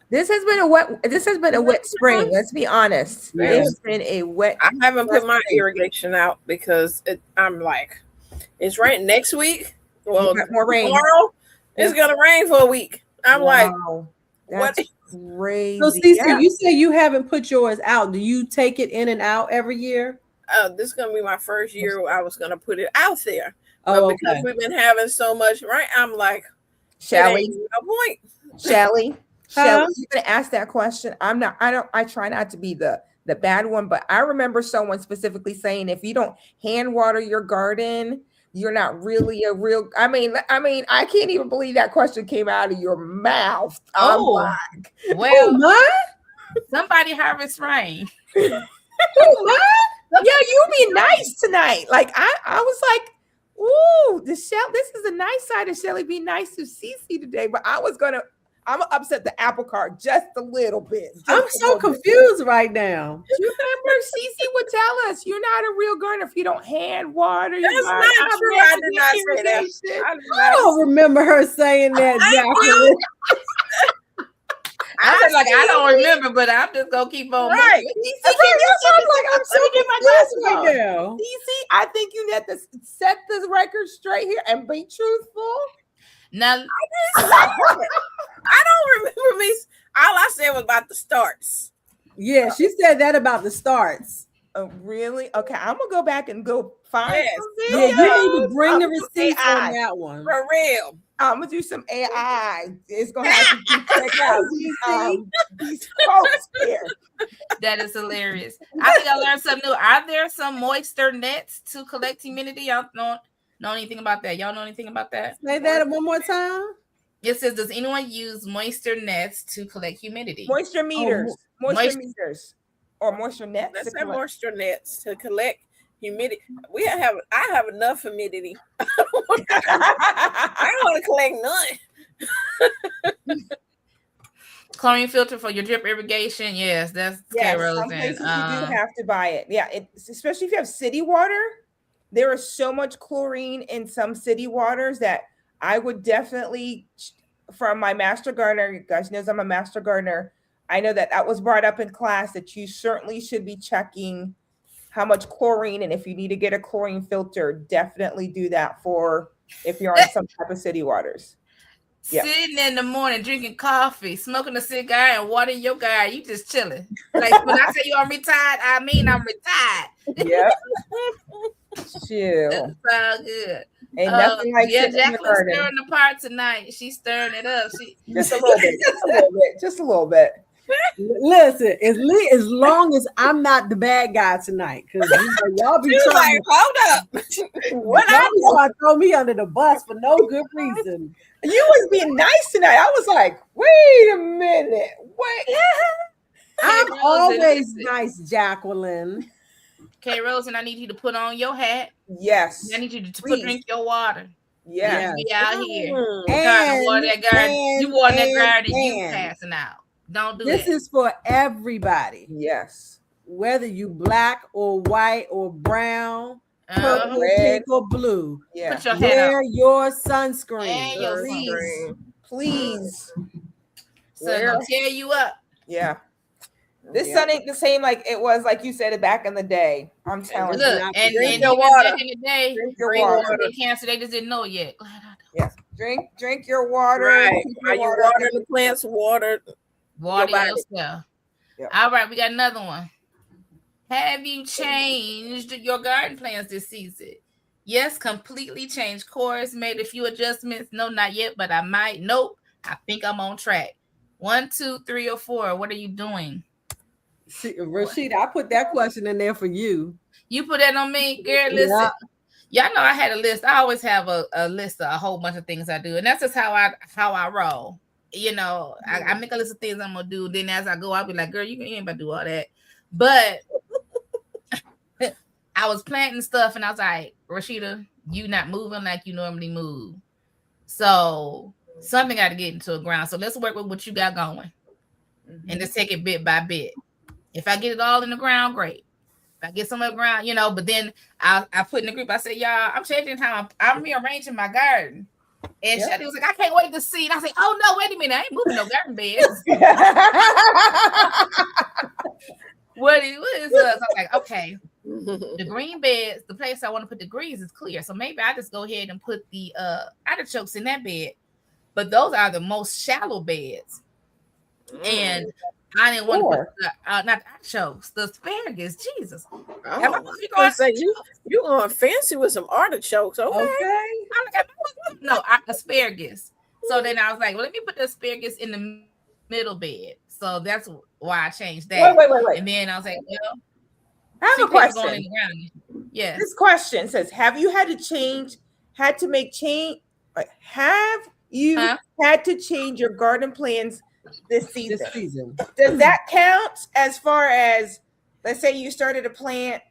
S6: This has been a wet spring. Let's be honest.
S2: Yeah.
S6: It has been a wet.
S3: I haven't put my irrigation out because I'm like, it's raining next week. Well,
S6: You got more rain.
S3: tomorrow it's gonna rain for a week. I'm like,
S6: Wow,
S3: what?
S6: that's crazy.
S2: So, Cece,
S6: Yeah.
S2: you say you haven't put yours out. Do you take it in and out every year?
S3: This is gonna be my first year I was gonna put it out there.
S2: Oh,
S3: But because
S2: okay.
S3: we've been having so much rain, I'm like,
S6: Shelly,
S3: no point.
S6: Shelly,
S2: Huh?
S6: you're gonna ask that question. I try not to be the bad one, but I remember someone specifically saying if you don't hand water your garden, you're not really a real. I mean, I can't even believe that question came out of your mouth. I'm
S1: Oh.
S6: like,
S1: Well,
S2: Oh, my?
S1: somebody harvest rain.
S6: oh my, yeah, you be nice tonight. Like I was like, ooh, this is a nice side of Shelly. Be nice to Cece today, but I'm gonna upset the apple cart just a little bit.
S2: I'm so confused right now.
S6: You remember Cece would tell us you're not a real gardener if you don't hand water. your
S3: That's
S6: garden.
S3: not
S6: I'm
S3: true.
S6: never
S3: I did not
S6: getting
S3: say that.
S6: irrigation.
S3: I did
S2: I
S3: not-
S2: don't remember her saying that, Jacqueline.
S1: I said like I don't remember, but I'm just gonna keep on
S3: Right.
S1: moving.
S6: Cece, I'm so
S2: Let me get my
S6: confused
S2: glasses
S6: right
S2: right
S6: now.
S2: now.
S6: Cece, I think you need to set the record straight here and be truthful.
S1: Now
S3: I don't remember me. All I said was about the starts.
S2: Yeah, she said that about the starts.
S6: Oh, really? Okay, I'm gonna go back and go find
S3: Yes.
S6: some
S2: Yeah, you need to
S6: videos.
S2: bring
S6: I'm
S2: the
S6: gonna do
S2: receipts
S6: AI.
S2: on that one.
S3: For real.
S6: I'm gonna do some AI. It's gonna have to check out these folks here.
S1: that is hilarious. I think I learned something new. Are there some moisture nets to collect humidity? Y'all know anything about that? Y'all know anything about that?
S2: Say that one more time.
S1: It says, does anyone use moisture nets to collect humidity?
S6: Moisture meters, moisture
S1: moist-
S6: meters, or moisture nets.
S3: Let's
S6: to
S3: have
S6: collect.
S3: moisture nets to collect humidity. I have enough humidity. I don't want to collect none.
S1: Chlorine filter for your drip irrigation. Yes, that's
S6: Yes,
S1: K-Rose.
S6: some places you do
S1: And
S6: have to buy it. Yeah, especially if you have city water. There is so much chlorine in some city waters that I would definitely, from my master gardener, you guys knows I'm a master gardener. I know that was brought up in class that you certainly should be checking how much chlorine, and if you need to get a chlorine filter, definitely do that for if you're on some type of city waters. Yeah.
S1: sitting in the morning drinking coffee, smoking a cigar, and watering your garden, you just chilling. Like when I say you're retired, I mean I'm retired.
S6: Yep. Chill.
S1: That sounds good.
S6: Ain't nothing like
S1: Yeah,
S6: sitting in the
S1: Jacqueline's
S6: garden.
S1: stirring the pot tonight. She's stirring it up.
S6: Just a little bit. Just a little bit. Just a little bit.
S2: Listen, as long as I'm not the bad guy tonight, because y'all be
S3: She was
S2: trying
S3: like, hold up.
S6: What
S2: y'all
S6: I
S2: be trying to throw me under the bus for no good reason.
S6: You was being nice tonight. I was like, wait a minute. Wait.
S2: I'm
S1: Rose,
S2: always
S1: listen.
S2: nice, Jacqueline.
S1: K Rose, and I need you to put on your hat.
S6: Yes.
S1: I need you to
S6: Please.
S1: drink your water.
S6: Yes.
S1: You be out here.
S3: Mm.
S1: Trying to water that garden. You water that garden, you
S2: and
S1: passing out. Don't do
S2: this
S1: that.
S2: is for everybody,
S6: Yes.
S2: whether you black or white or brown, purple,
S1: Uh-huh.
S6: Red.
S2: pink, or blue.
S1: Put
S6: Yeah.
S1: your hat up.
S2: Wear your sunscreen.
S1: And your
S2: please.
S3: Sunscreen.
S6: please.
S1: So gonna tear you up.
S6: Yeah. This
S3: Yeah.
S6: sun ain't the same like it was, like you said, back in the day. I'm telling
S1: Look,
S6: you.
S1: and
S3: drink
S1: even
S3: your water.
S1: back in the day,
S6: Drink your
S1: brain
S6: water.
S1: cancer, they just didn't know it yet. Glad I
S6: Yeah. Drink your water.
S3: Right.
S6: Keep
S3: Are
S6: your
S3: you
S6: water.
S3: watering the plants? Water.
S1: Water
S3: body.
S1: yourself.
S6: Yep.
S1: All right, we got another one. Have you changed your garden plans this season? Yes, completely changed course, made a few adjustments. No, not yet, but I might. Nope, I think I'm on track. 1, 2, 3, or 4. What are you doing?
S2: See, Rashida, I put that question in there for you.
S1: You put that on me, girl. Listen, y'all know I had a list. I always have a list of a whole bunch of things I do, and that's just how I roll. You know, I make a list of things I'm gonna do. Then as I go, I'll be like, girl, you ain't about to do all that. But I was planting stuff, and I was like, Rashida, you not moving like you normally move. So something got to get into the ground. So let's work with what you got going, and just take it bit by bit. If I get it all in the ground, great. If I get some of the ground, you know. But then I put in the group. I said, y'all, I'm changing how I'm rearranging my garden. And Shelly was like, I can't wait to see. And I said, oh no, wait a minute, I ain't moving no garden beds. What is us? I'm like, okay, the green beds, the place I want to put the greens is clear. So maybe I just go ahead and put the artichokes in that bed. But those are the most shallow beds. And I didn't want to put not the artichokes, the asparagus. Jesus. Am I supposed to be going?
S3: Say you going fancy with some artichokes, okay?
S1: No, asparagus. So then I was like, well, let me put the asparagus in the middle bed. So that's why I changed that.
S6: Wait.
S1: And then I was like, well,
S6: I have a question.
S1: Going in the ground. Yes.
S6: This question says, have you had to make change? Have you had to change your garden plans this season? Does that count as far as, let's say you started a plant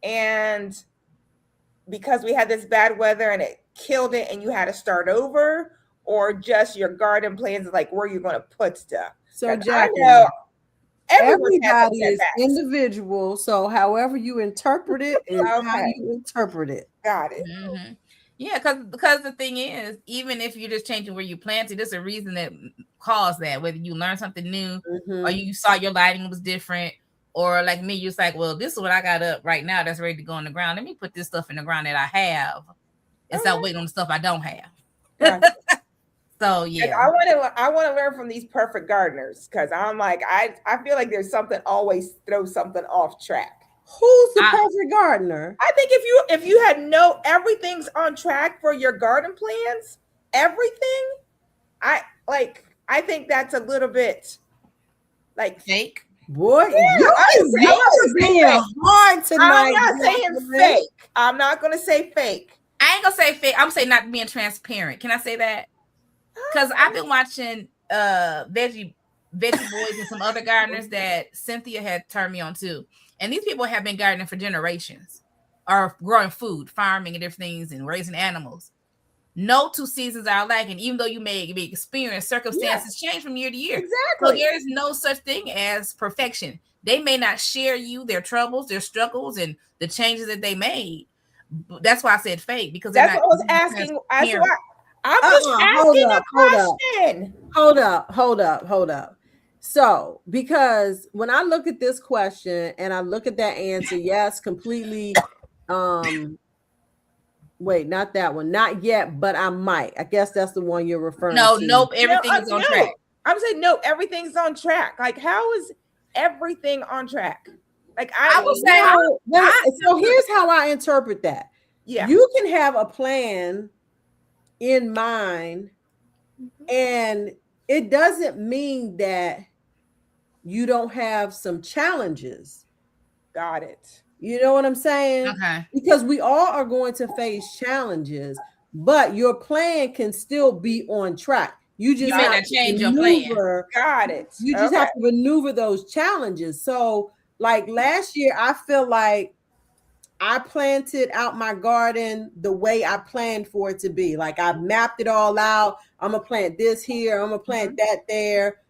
S6: and because we had this bad weather and it killed it and you had to start over, or just your garden plans, like where you're going to put stuff?
S2: So,
S6: Jack, I know
S2: everybody is individual. So, however you interpret it is how you interpret it.
S6: Got it.
S1: Mm-hmm. Yeah, because the thing is, even if you're just changing where you planted, there's a reason that caused that. Whether you learned something new, or you saw your lighting was different, or like me, you're like, well, this is what I got up right now that's ready to go in the ground. Let me put this stuff in the ground that I have instead of waiting on the stuff I don't have. So yeah,
S6: I want to learn from these perfect gardeners, because I'm like, I feel like there's something always throws something off track.
S2: Who's the perfect gardener?
S6: I think if you had everything's on track for your garden plans, everything, I think that's a little bit like
S1: fake.
S2: Boy, you're being hard tonight.
S6: I'm not saying fake. I'm not gonna say fake.
S1: I ain't gonna say fake. I'm saying not being transparent. Can I say that? Because I've been watching Veggie Boys and some other gardeners that Cynthia had turned me on to. And these people have been gardening for generations, or growing food, farming and different things, and raising animals. No 2 seasons are alike, and even though you may experience circumstances change from year to year.
S6: Exactly.
S1: So there is no such thing as perfection. They may not share you their troubles, their struggles, and the changes that they made. That's why I said fake, because
S6: that's what I was asking. I'm just asking a question.
S2: Hold up. So, because when I look at this question and I look at that answer, yes, completely. Wait, not that one, not yet, but I might. I guess that's the one you're referring to.
S1: Nope, everything is on track.
S6: I'm saying no, everything's on track. Like, how is everything on track? Like,
S1: I will say,
S2: so here's how I interpret that.
S6: Yeah,
S2: you can have a plan in mind, and it doesn't mean that you don't have some challenges.
S6: Got it.
S2: You know what I'm saying?
S1: Okay.
S2: Because we all are going to face challenges, but your plan can still be on track. You just have to
S1: change your plan.
S6: Got it.
S2: You just have to maneuver those challenges. So, like last year, I feel like I planted out my garden the way I planned for it to be. Like, I mapped it all out. I'm gonna plant this here. I'm gonna plant that there.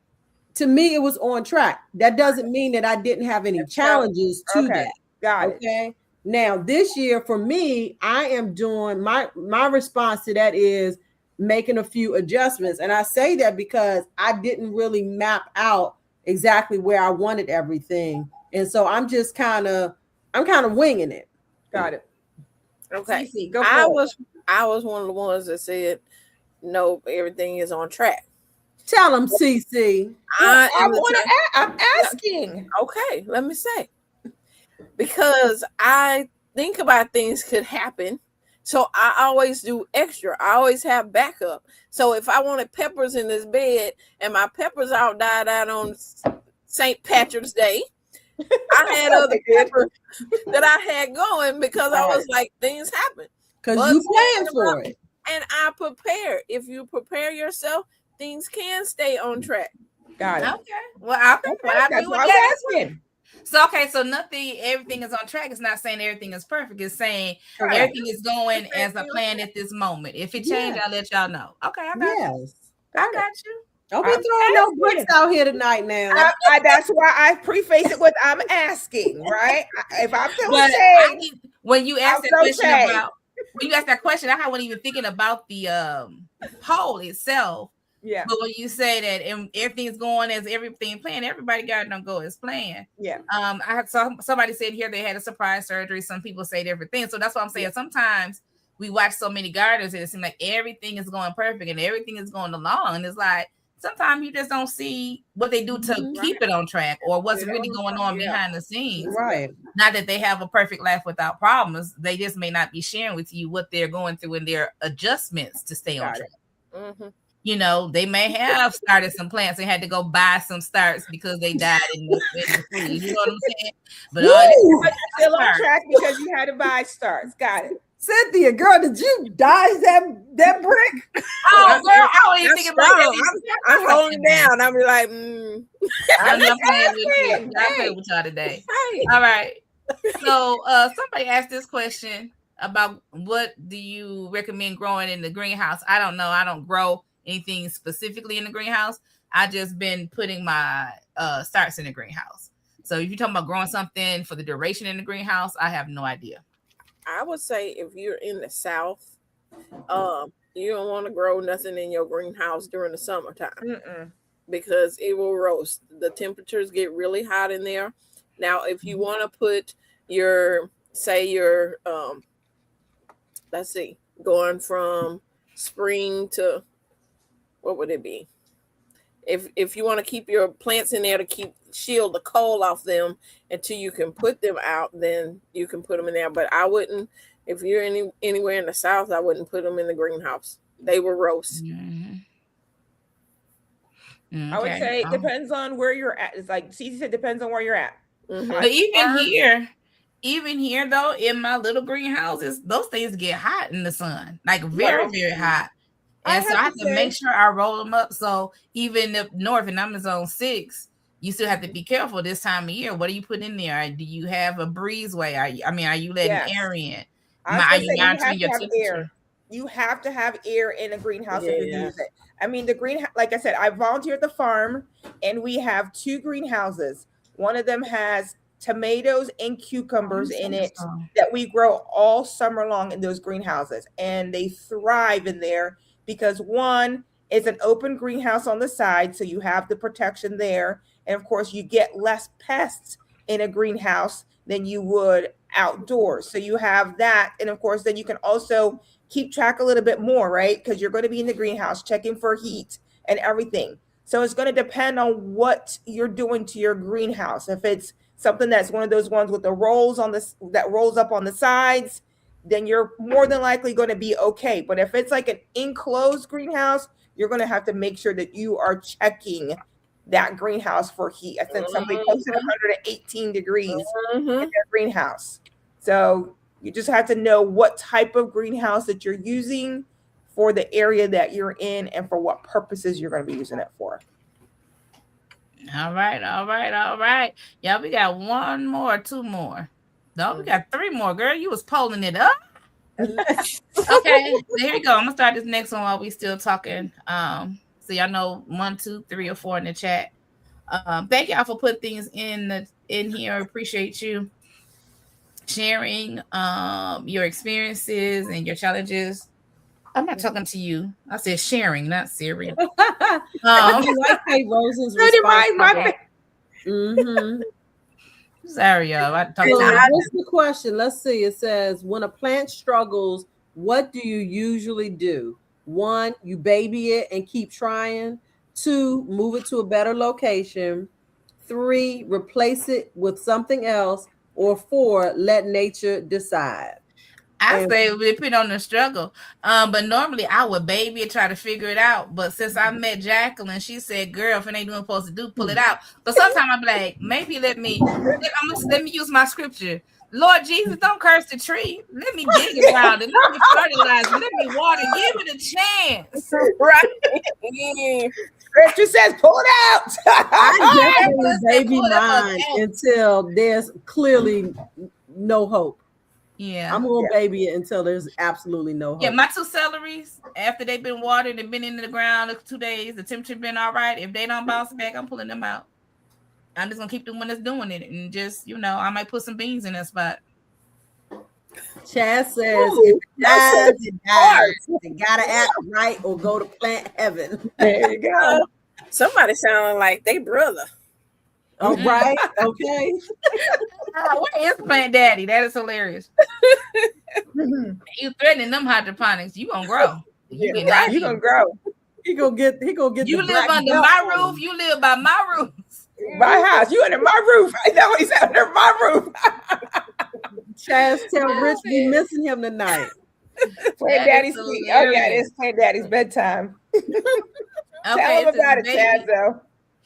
S2: To me, it was on track. That doesn't mean that I didn't have any challenges to that.
S6: Got it.
S2: Okay. Now, this year for me, I am doing my response to that is making a few adjustments. And I say that because I didn't really map out exactly where I wanted everything. And so I'm kind of winging it.
S6: Got it.
S3: Okay.
S6: Cece, go for
S3: I
S6: it.
S3: was one of the ones that said, no, everything is on track.
S2: Tell them, CC.
S6: I'm asking.
S3: Okay, let me say. Because I think about things could happen. So I always do extra. I always have backup. So if I wanted peppers in this bed and my peppers all died out on St. Patrick's Day, I had other peppers that I had going because I was like, things happen.
S2: Because you planned for it.
S3: And I prepare. If you prepare yourself, things can stay on track.
S6: Got it.
S1: Okay. Well, I
S6: That's
S1: agree
S6: what
S1: with
S6: I
S1: that.
S6: was asking.
S1: So everything is on track. It's not saying everything is perfect. It's saying everything is going as I planned at this moment. If it changes, I'll let y'all know. Okay, I got you.
S2: Yes.
S1: I got you.
S2: Don't be throwing no bricks out here tonight now.
S6: That's why I preface it with I'm asking, right? If I'm feeling
S1: But
S6: shade,
S1: when you ask
S6: I'm
S1: that
S6: so
S1: question
S6: shade.
S1: when you ask that question, I wasn't even thinking about the poll itself.
S6: Yeah.
S1: But when you say that everything's going as everything planned, everybody got to go as planned.
S6: Yeah.
S1: I saw somebody said here they had a surprise surgery. Some people say different things. So that's what I'm saying. Sometimes we watch so many gardeners and it seems like everything is going perfect and everything is going along. And it's like sometimes you just don't see what they do to keep it on track or what's really going on behind the scenes.
S2: Right.
S1: Not that they have a perfect life without problems. They just may not be sharing with you what they're going through and their adjustments to stay on track.
S3: Mm-hmm.
S1: You know, they may have started some plants and had to go buy some starts because they died in the freeze. You know what I'm saying? But
S6: you're still on track because you had to buy starts. Got it.
S2: Cynthia, girl, did you dodge that brick?
S1: Oh, girl, I don't even think about that.
S3: I'm holding down. I'm like,
S1: I'm not playing with you. I'm playing with y'all today. All right. So somebody asked this question about what do you recommend growing in the greenhouse? I don't know. I don't grow anything specifically in the greenhouse. I just been putting my starts in the greenhouse. So if you're talking about growing something for the duration in the greenhouse, I have no idea.
S3: I would say if you're in the South, you don't want to grow nothing in your greenhouse during the summertime because it will roast. The temperatures get really hot in there. Now, if you want to put your let's see, going from spring to, what would it be? If you want to keep your plants in there to shield the cold off them until you can put them out, then you can put them in there. But I wouldn't, if you're anywhere in the South, I wouldn't put them in the greenhouse. They will roast.
S1: Mm-hmm. Okay.
S6: I would say it depends on where you're at. It's like Cece said, depends on where you're at.
S3: Mm-hmm.
S1: But even here though, in my little greenhouses, those things get hot in the sun, like very, very hot. And so I have to make sure I roll them up. So even up north, and I'm in zone 6, you still have to be careful this time of year. What do you put in there? Do you have a breezeway? Are you letting air in? Are you monitoring your temperature?
S6: You have to have air in a greenhouse if you use it. I mean, the greenhouse, like I said, I volunteer at the farm and we have 2 greenhouses. One of them has tomatoes and cucumbers in it that we grow all summer long in those greenhouses. And they thrive in there because one is an open greenhouse on the side. So you have the protection there. And of course, you get less pests in a greenhouse than you would outdoors. So you have that. And of course, then you can also keep track a little bit more, right? Because you're going to be in the greenhouse checking for heat and everything. So it's going to depend on what you're doing to your greenhouse. If it's something that's one of those ones with the rolls on this that rolls up on the sides, then you're more than likely going to be okay. But if it's like an enclosed greenhouse, you're going to have to make sure that you are checking that greenhouse for heat. I think somebody posted 118 degrees in their greenhouse. So you just have to know what type of greenhouse that you're using for the area that you're in and for what purposes you're going to be using it for.
S1: All right. Yeah, we got 1 more, 2 more. No, we got 3 more, girl. You was polling it up. Okay, here we go. I'm gonna start this next one while we still talking. So y'all know 1, 2, 3, or 4 in the chat. Thank y'all for putting things in here. Appreciate you sharing your experiences and your challenges I'm not talking to you. I said sharing, not cereal.
S2: I do like Kate Rosen's
S6: Good,
S2: response.
S6: my
S2: Mm-hmm.
S1: Sorry, y'all. I talked
S2: So
S1: to
S2: what's the question? Let's see. It says, when a plant struggles, what do you usually do? 1, you baby it and keep trying. 2, move it to a better location. 3, replace it with something else. Or 4, let nature decide.
S1: I say it depend on the struggle. But normally I would baby and try to figure it out. But since I met Jacqueline, she said, "Girl, if it ain't doing supposed to do, pull it out." But sometimes I'm like, maybe let me use my scripture. Lord Jesus, don't curse the tree. Let me dig around it. Let me fertilize it. Let me water. Give it a chance.
S3: Right. Yeah.
S6: Scripture says, pull it out.
S2: I definitely
S1: Let's
S2: baby
S1: pull it up
S2: mine
S1: again.
S2: until there's clearly no hope.
S1: Yeah.
S2: I'm gonna baby it until there's absolutely no hope.
S1: Yeah, my 2 celeries, after they've been watered and been in the ground 2 days, the temperature been all right. If they don't bounce back, I'm pulling them out. I'm just gonna keep doing that's doing it, and just I might put some beans in that spot.
S2: Chaz says,
S3: Ooh,
S2: if it dies,
S3: that's
S2: it dies. You gotta act right or go to plant heaven.
S6: There you go.
S3: Somebody sounding like they brother.
S2: All right, okay.
S1: Where is Plant Daddy? That is hilarious. You threatening them hydroponics, you gonna grow. You get
S6: Right,
S1: out
S6: you
S1: here.
S6: gonna grow.
S2: He gonna get.
S1: You
S2: the
S1: live
S2: black
S1: under
S2: belt
S1: my
S2: on him.
S1: roof. You live by my rules.
S6: My house. You under my roof. I know he's under my roof.
S2: Chaz, tell
S1: Yeah,
S2: Rich we
S1: man.
S2: missing him tonight.
S6: Plant
S1: That
S6: Daddy's
S1: is
S6: sleep. Oh yeah,
S1: hilarious.
S6: it's Plant Daddy's bedtime. Tell
S1: Okay,
S6: him about it, Chaz, though.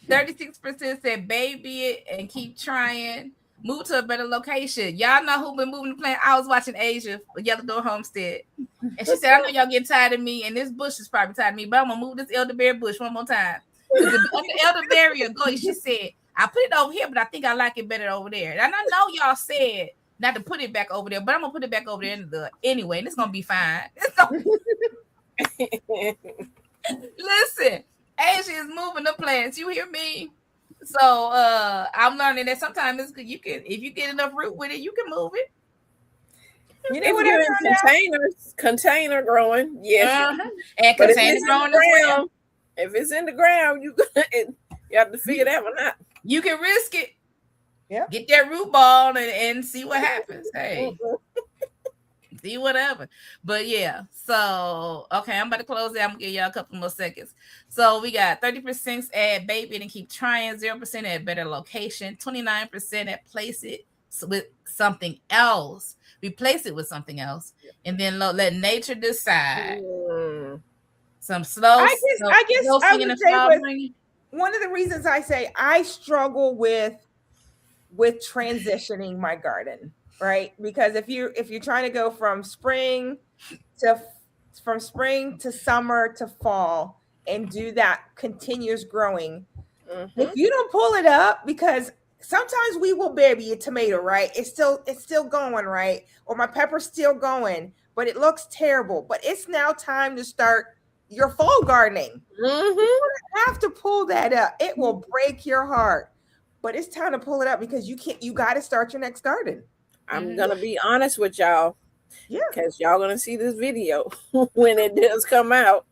S1: 36% said baby it and keep trying. Move to a better location. Y'all know who been moving the plant. I was watching Asia, Yellow Door Homestead. And she said, I know y'all getting tired of me, and this bush is probably tired of me, but I'm gonna move this elderberry bush one more time. Because the elderberry will go. She said, I put it over here, but I think I like it better over there. And I know y'all said not to put it back over there, but I'm gonna put it back over there anyway, and it's gonna be fine. Listen, Asia is moving the plants. You hear me? So I'm learning that sometimes it's good. You can, if you get enough root with it, you can move it.
S6: You know
S3: If
S6: what
S3: you're
S6: I
S3: in
S6: found out?
S3: container growing, yes.
S1: And
S3: But if
S1: container
S3: it's in
S1: growing
S3: the
S1: as well.
S3: ground, if it's in the ground, you have to figure that one out.
S1: You can risk it.
S6: Yeah.
S1: Get that root ball and see what happens. Hey, see whatever. But yeah, so okay, I'm about to close it. I'm gonna give y'all a couple more seconds. So we got 30% add baby and keep trying, 0% at better location, 29% at place it with something else. Replace it with something else, and then let nature decide. Some slow.
S6: I guess
S1: slow
S6: I
S1: singing
S6: would
S1: and
S6: say
S1: slow
S6: with-
S1: bringing.
S6: One of the reasons I say I struggle with transitioning my garden, right? Because if you're trying to go from spring to summer to fall and do that continuous growing, if you don't pull it up, because sometimes we will baby a tomato, right? It's still going, right? Or my pepper's still going, but it looks terrible. But it's now time to start your fall gardening. You have to pull that up. It will break your heart, but it's time to pull it up because you got to start your next garden.
S3: I'm gonna be honest with y'all,
S6: Yeah,
S3: because y'all gonna see this video when it does come out.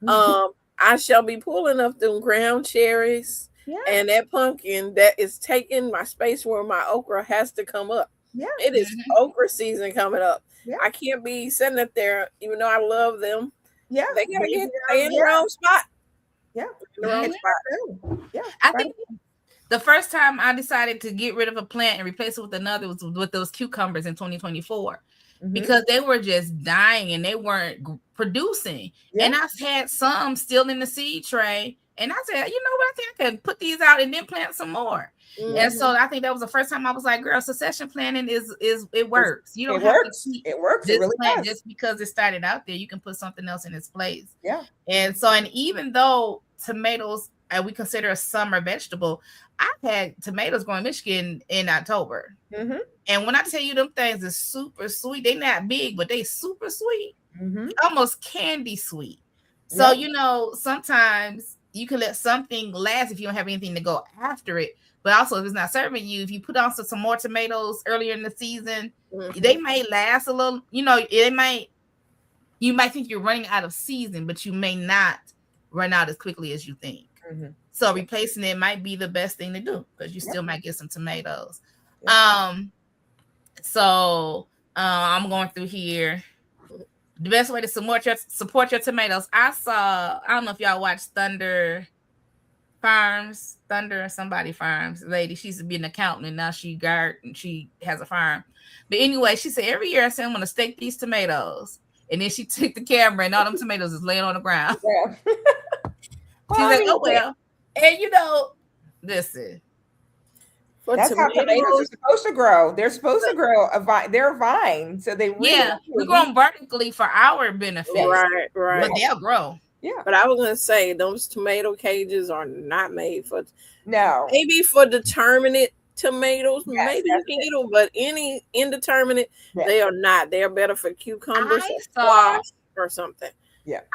S3: I shall be pulling up them ground cherries
S6: yeah,
S3: and that pumpkin that is taking my space where my okra has to come up.
S6: yeah.
S3: It is okra season coming up.
S6: Yeah.
S3: I can't be sitting up there, even though I love them.
S6: Yeah,
S3: They gotta
S6: Baby
S3: get
S6: them,
S3: in the wrong spot.
S6: Yeah.
S3: In the wrong
S1: Mhm.
S3: spot.
S6: Yeah,
S1: I think the first time I decided to get rid of a plant and replace it with another was with those cucumbers in 2024 because they were just dying and they weren't producing.
S6: Yeah.
S1: And I've had some still in the seed tray. And I said, you know what? I think I can put these out and then plant some more. And so I think that was the first time I was like, girl, succession planning is it works. You don't
S6: it
S1: have
S6: works.
S1: to keep
S6: It works. It
S1: this
S6: really
S1: plant
S6: does.
S1: just because it started out there. You can put something else in its place.
S6: Yeah.
S1: And so, and even though tomatoes we consider a summer vegetable, I've had tomatoes growing in Michigan in October.
S6: Mm-hmm.
S1: And when I tell you them things are super sweet, they're not big, but they super sweet,
S6: Mm-hmm.
S1: almost candy sweet. So,
S6: Yeah.
S1: you know, sometimes you can let something last if you don't have anything to go after it. But also, if it's not serving you, if you put on some more tomatoes earlier in the season, they may last a little, you know, it might you might think you're running out of season, but you may not run out as quickly as you think.
S6: Mhm.
S1: So replacing it might be the best thing to do because you still might get some tomatoes.
S6: Yep.
S1: So I'm going through here. The best way to support your tomatoes. I don't know if y'all watch Thunder somebody farms lady. She used to be an accountant and now she has a farm. But anyway, she said every year I said I'm gonna stake these tomatoes. And then she took the camera and all them tomatoes is laying on the ground.
S6: Yeah.
S1: She's like, oh well. And listen.
S3: For
S6: That's how tomatoes are
S3: tomatoes,
S6: supposed to grow. They're supposed to grow a vine. They're a vine, so they really
S1: We grow them vertically for our benefit.
S3: right.
S1: But they'll grow.
S6: Yeah.
S3: But I was gonna say those tomato cages are not made for
S6: No.
S3: maybe for determinate tomatoes.
S6: Yes,
S3: Maybe you
S6: that's
S3: can
S6: it.
S3: get them, but any indeterminate,
S6: Yeah.
S3: they are not. They are better for cucumbers
S1: I
S3: or
S1: saw-
S3: squash or something.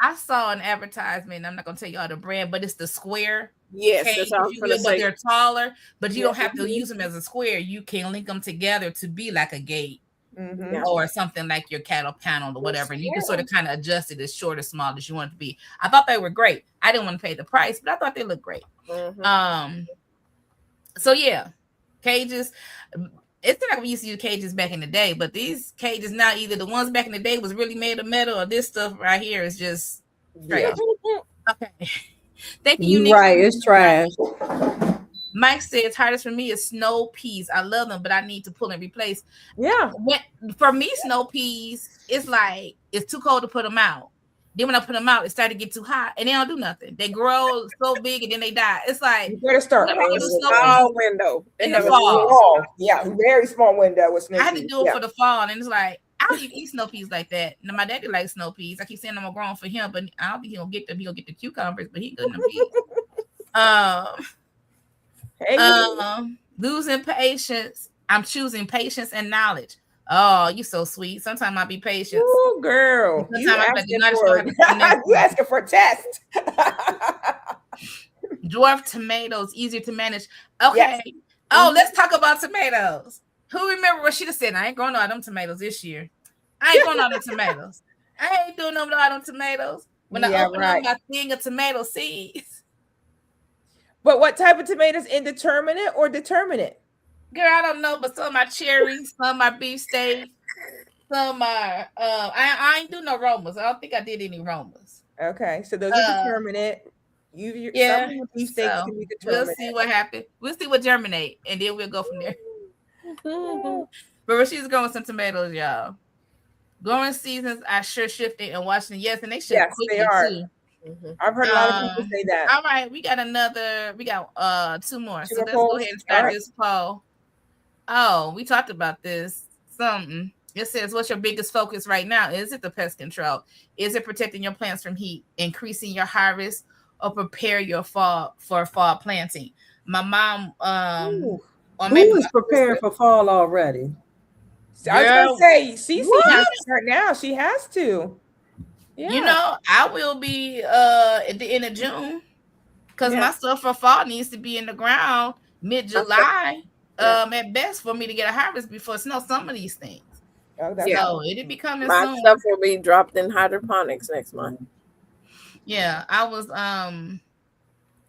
S1: I saw an advertisement. I'm not gonna tell you all the brand, but it's the square
S3: Yes,
S1: cage,
S3: that's what I was
S1: if you
S3: gonna
S1: will, but
S3: say.
S1: they're taller. But you
S6: Yeah.
S1: don't have to use them as a square. You can link them together to be like a gate
S6: Mhm.
S3: Yeah.
S1: or something like your cattle panel or whatever. And you can sort of kind of adjust it as short or small as you want it to be. I thought they were great. I didn't want to pay the price, but I thought they looked great.
S3: Mhm.
S1: So yeah, cages. It's not like we used to use cages back in the day, but these cages now, either the ones back in the day was really made of metal, or this stuff right here is just
S6: Yeah.
S1: trash. Okay. Thank you.
S2: You're right, it's trash.
S1: Mike says hardest for me is snow peas. I love them, but I need to pull and replace.
S6: Yeah.
S1: For me, snow peas, it's like it's too cold to put them out. Then when I put them out, it started to get too hot, and they don't do nothing. They grow so big, and then they die. It's like
S6: You better start
S1: What about
S6: paying
S1: the
S6: for
S1: snow
S6: it.
S3: Small window.
S1: in
S3: They
S1: the
S3: have a
S1: fall.
S6: Small. Yeah, very small window with snow
S1: I had to
S6: peas.
S1: do it
S6: Yeah.
S1: for the fall, and it's like I don't even eat snow peas like that. Now my daddy likes snow peas. I keep saying I'm gonna grow them for him, but I don't think he'll get them. He'll get the cucumbers, but he good in the peas.
S6: Hey,
S1: Losing patience. I'm choosing patience and knowledge. Oh, you so sweet. Sometimes I'll be patient.
S6: ooh, girl.
S1: Sometimes
S6: You
S1: I'm like,
S6: asking
S1: "No, I just
S6: for
S1: don't have to come next
S6: you asking for a test.
S1: Dwarf tomatoes, easier to manage. Okay.
S6: Yes.
S1: Oh, let's talk about tomatoes. Who remember what she just said? I ain't growing all them tomatoes this year. I ain't growing all them tomatoes. I ain't doing no all them tomatoes. When I
S6: Yeah,
S1: open
S6: right.
S1: up my thing of tomato seeds.
S6: But what type of tomatoes? Indeterminate or determinate?
S1: Girl, I don't know, but some are cherries, some are beefsteak, some are I ain't do no Romas. I don't think I did any Romas.
S6: Okay, so those are determinate.
S1: Yeah,
S6: Some beefsteaks
S1: so
S6: can be
S1: we'll
S6: determinate.
S1: see what happens. We'll see what germinate, and then we'll go from there.
S3: Mhm.
S1: But she's growing some tomatoes, y'all. Growing seasons are sure shifting and watching. Yes, and they shift
S6: Yes,
S1: quickly
S6: they are.
S1: too.
S3: Mhm.
S6: I've heard a lot of people say that.
S1: All right, we got two more.
S6: Two
S1: So
S6: more
S1: let's go
S6: polls?
S1: ahead and start
S6: All right.
S1: this poll. Oh, we talked about this. Something. It says, what's your biggest focus right now? Is it the pest control? Is it protecting your plants from heat, increasing your harvest, or prepare your fall planting? My mom,
S2: Ooh.
S1: or maybe
S2: Who is preparing for fall already?
S6: I was
S1: Girl,
S6: gonna say, Cece
S1: what?
S6: has to start now. She has to. Yeah.
S1: you know, I will be at the end of June because
S6: Yeah.
S1: my stuff for fall needs to be in the ground mid-July. At best for me to get a harvest before snow. Some of these things.
S6: Oh, that's
S3: Yeah.
S1: So it'll be coming
S3: My
S1: soon.
S3: stuff will be dropped in hydroponics next month.
S1: Yeah, I was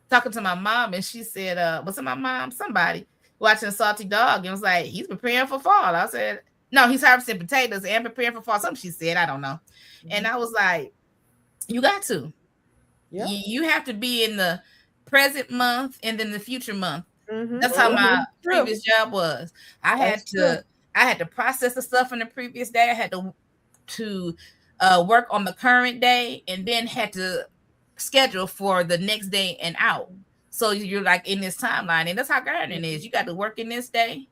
S1: talking to my mom and she said, was it my mom? Somebody watching Salty Dog and was like, he's preparing for fall. I said, no, he's harvesting potatoes and preparing for fall. Something she said, I don't know. And I was like, you got to.
S6: Yeah.
S1: You have to be in the present month and then the future month.
S6: Mhm.
S1: That's how my
S6: True.
S1: previous job was. I had to process the stuff from the previous day. I had to work on the current day and then had to schedule for the next day and out. So you're like in this timeline, and that's how gardening is. You got to work in this day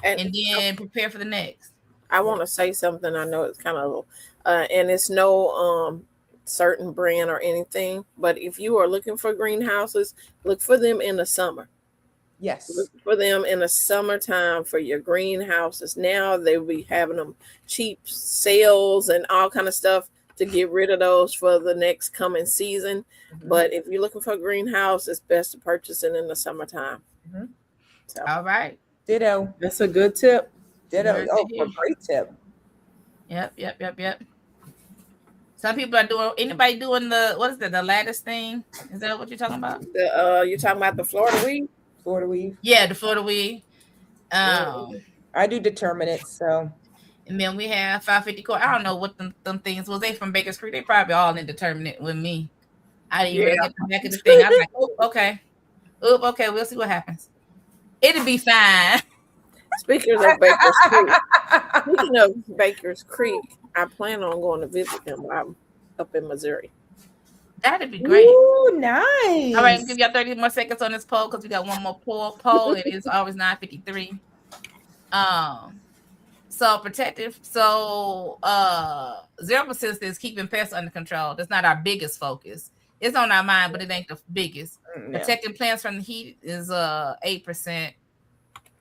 S1: and then prepare for the next.
S3: I want to say something. I know it's kind of, and it's no certain brand or anything, but if you are looking for greenhouses, look for them in the summer.
S6: Yes.
S3: Look for them in the summertime for your greenhouses. Now they'll be having them cheap sales and all kind of stuff to get rid of those for the next coming season.
S6: Mhm.
S3: But if you're looking for a greenhouse, it's best to purchase it in the summertime.
S6: Mhm.
S3: So
S1: All right.
S6: Ditto.
S2: That's a good tip.
S6: Ditto.
S1: Very
S6: Oh,
S1: good.
S6: a great tip.
S1: Yep. Some people are doing. Anybody doing what is that? The lattice thing? Is that what you're talking about?
S3: You're talking about the Florida weed?
S6: Florida weave.
S1: Yeah, the Florida weed.
S6: I do determinate, so
S1: And then we have 550 core. I don't know what them things was. They from Baker's Creek. They probably all indeterminate with me. I didn't even get the back of the thing. I was like, oh, okay. Okay, we'll see what happens. It'll be fine.
S3: Speaking of Baker's Creek, I plan on going to visit them while I'm up in Missouri.
S1: That'd be great.
S6: Ooh, nice.
S1: All right, give y'all 30 more seconds on this poll because we got one more poll. It is always 9:53. So protective. So 0% is keeping pests under control. That's not our biggest focus. It's on our mind, but it ain't the biggest.
S6: Yeah.
S1: Protecting plants from the heat is 8%.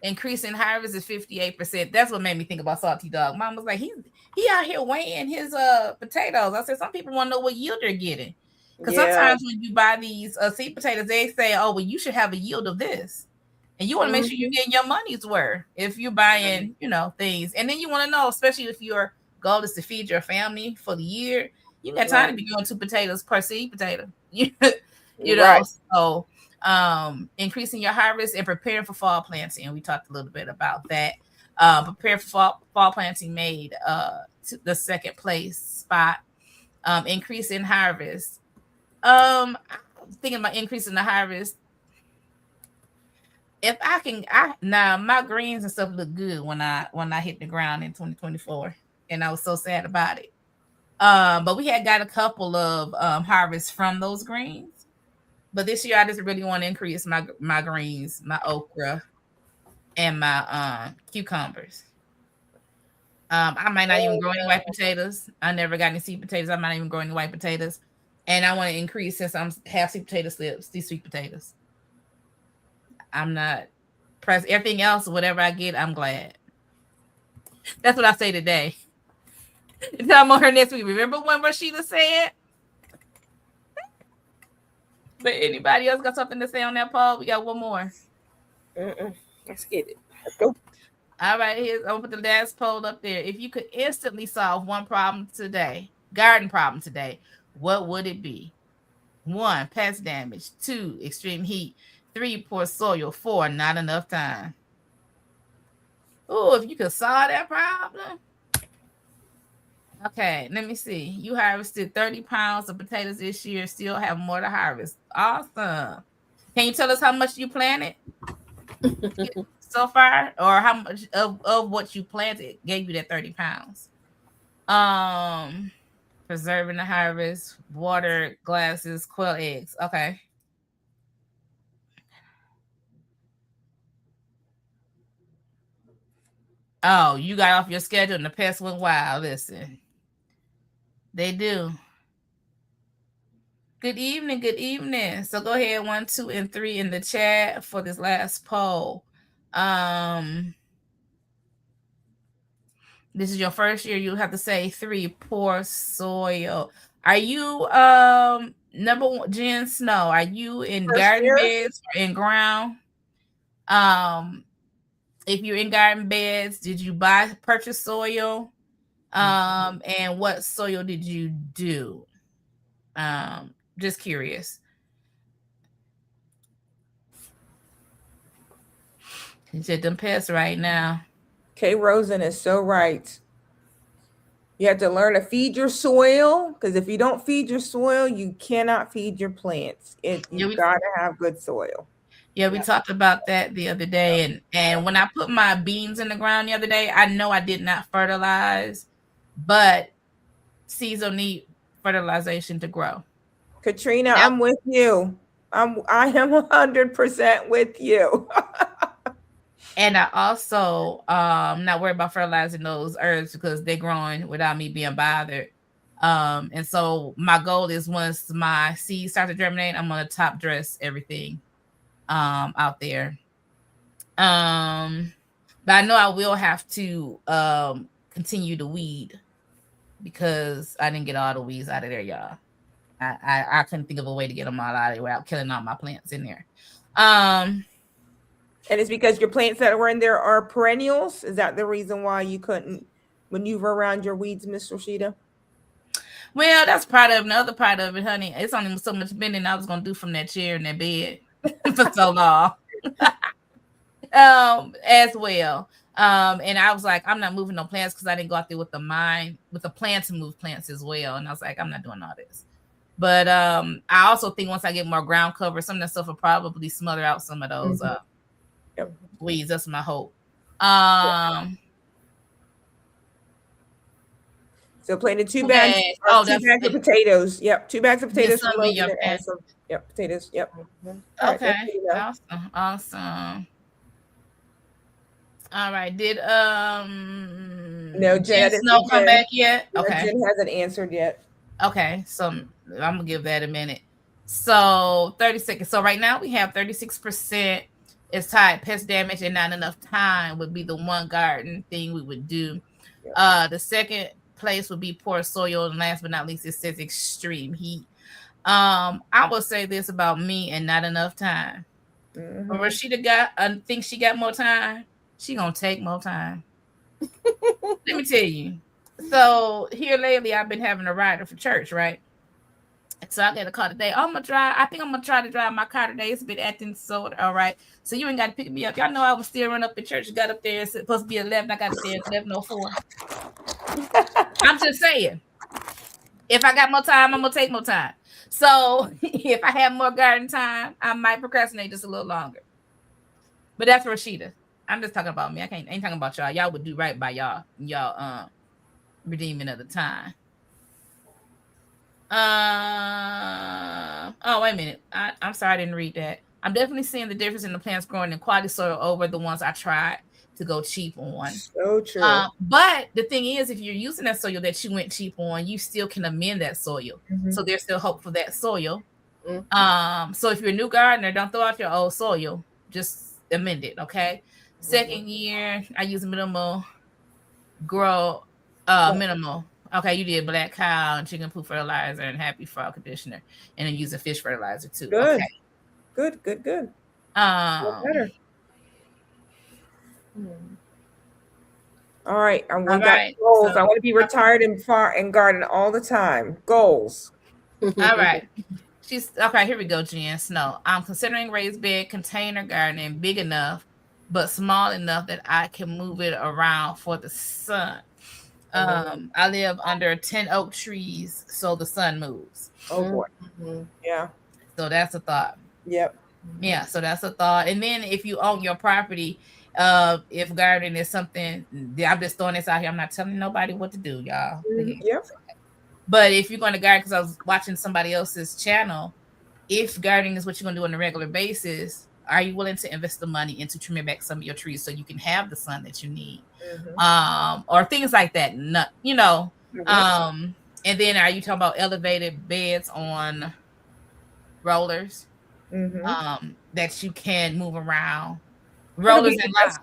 S1: Increasing harvest is 58%. That's what made me think about Salty Dog. Mom was like, he out here weighing his potatoes. I said, some people want to know what yield they're getting. Because sometimes when you buy these seed potatoes, they say, oh, well, you should have a yield of this. And you want to make sure you're getting your money's worth if you're buying, things. And then you want to know, especially if your goal is to feed your family for the year, you got time to be doing 2 potatoes per seed potato. So increasing your harvest and preparing for fall planting. We talked a little bit about that. Prepare for fall planting made the second place spot. Increase in harvest. I'm thinking about increasing the harvest. If I can, now my greens and stuff look good when I hit the ground in 2024, and I was so sad about it. But we had got a couple of harvests from those greens. But this year I just really want to increase my greens, my okra, and my cucumbers. I might not even grow any white potatoes. I never got any sweet potatoes. I might not even grow any white potatoes. And I want to increase, since I'm half sweet potato slips, these sweet potatoes. I'm not pressed. Everything else, whatever I get, I'm glad. That's what I say today. Until I'm on her next week. Remember when Rashida said? But anybody else got something to say on that poll? We got one more.
S3: Let's get it.
S6: Let's go.
S1: All right, I'm gonna put the last poll up there. If you could instantly solve one problem today, garden problem today, what would it be? 1, pest damage. 2, extreme heat. 3, poor soil. 4, not enough time. Oh, if you could solve that problem. Okay, let me see. You harvested 30 pounds of potatoes this year, still have more to harvest. Awesome. Can you tell us how much you planted so far, or how much of what you planted gave you that 30 pounds? Preserving the harvest, water, glasses, quail eggs. Okay. Oh, you got off your schedule and the pests went wild. Listen. They do. Good evening. Good evening. So go ahead, 1, 2, and 3 in the chat for this last poll. This is your first year. You have to say 3, poor soil. Are you number 1, Jen Snow? Are you in garden beds or in ground? If you're in garden beds, did you purchase soil? And what soil did you do? Just curious. You said them pests right now.
S6: Kay Rosen is so right. You have to learn to feed your soil, because if you don't feed your soil, you cannot feed your plants. You gotta have good soil.
S1: Yeah, we talked about that the other day, and when I put my beans in the ground the other day, I know I did not fertilize, but seeds will need fertilization to grow.
S6: Katrina, I'm with you. I am 100% with you.
S1: And I also not worried about fertilizing those herbs because they're growing without me being bothered. And so my goal is, once my seeds start to germinate, I'm gonna top dress everything out there. But I know I will have to continue to weed, because I didn't get all the weeds out of there, y'all. I couldn't think of a way to get them all out of there without killing all my plants in there.
S6: And it's because your plants that were in there are perennials. Is that the reason why you couldn't maneuver around your weeds, Miss Rashida?
S1: Well, that's part of it. The other part of it, honey, it's only so much bending I was gonna do from that chair and that bed for so long. As well. And I was like, I'm not moving no plants because I didn't go out there with the plan to move plants as well. And I was like, I'm not doing all this. But I also think once I get more ground cover, some of that stuff will probably smother out some of those weeds. That's my hope.
S6: So planted 2 bags.
S1: Oh,
S6: 2 bags of potatoes. Yep, 2 bags of potatoes.
S1: Some of your
S6: Yep, potatoes. Yep.
S1: Okay. Awesome. All right. Did
S6: no Jen
S1: Snow come back yet? Okay.
S6: Jen hasn't answered yet.
S1: Okay, so I'm gonna give that a minute. So 30 seconds. So right now we have 36% is tied. Pest damage and not enough time would be the one garden thing we would do. The second place would be poor soil, and last but not least, it says extreme heat. I will say this about me and not enough time. But Rashida thinks she got more time. She gonna take more time. Let me tell you. So here lately, I've been having a rider for church, right? So I got a car today. I think I'm gonna try to drive my car today. It's been acting so all right. So you ain't got to pick me up. Y'all know I was still running up at church. Got up there. It's supposed to be 11. I got up there at 11:04. I'm just saying. If I got more time, I'm gonna take more time. So if I have more garden time, I might procrastinate just a little longer. But that's Rashida. I'm just talking about me. I ain't talking about y'all. Y'all would do right by y'all redeeming of the time. Oh, wait a minute. I'm sorry, I didn't read that. I'm definitely seeing the difference in the plants growing in quality soil over the ones I tried to go cheap on.
S6: So true.
S1: But the thing is, if you're using that soil that you went cheap on, you still can amend that soil. So there's still hope for that soil. So if you're a new gardener, don't throw out your old soil. Just amend it, okay? Second year, I use minimal grow, minimal. Okay, you did black cow and chicken poop fertilizer and happy frog conditioner, and then use a fish fertilizer too.
S6: Good.
S1: Okay.
S6: Good. Better. All right. I want goals. So, I want to be retired and garden all the time. Goals.
S1: All right. She's okay. Here we go, Jen Snow. I'm considering raised bed container gardening big enough, but small enough that I can move it around for the sun. I live under 10 oak trees, so the sun moves.
S6: Oh boy. Yeah.
S1: So that's a thought.
S6: Yep.
S1: Yeah. So that's a thought. And then if you own your property, if gardening is something, I'm just throwing this out here. I'm not telling nobody what to do, y'all.
S6: Yep.
S1: But if you're going to garden, because I was watching somebody else's channel, if gardening is what you're going to do on a regular basis, are you willing to invest the money into trimming back some of your trees so you can have the sun that you need? Or things like that, and then are you talking about elevated beds on rollers that you can move around? Rollers and lines.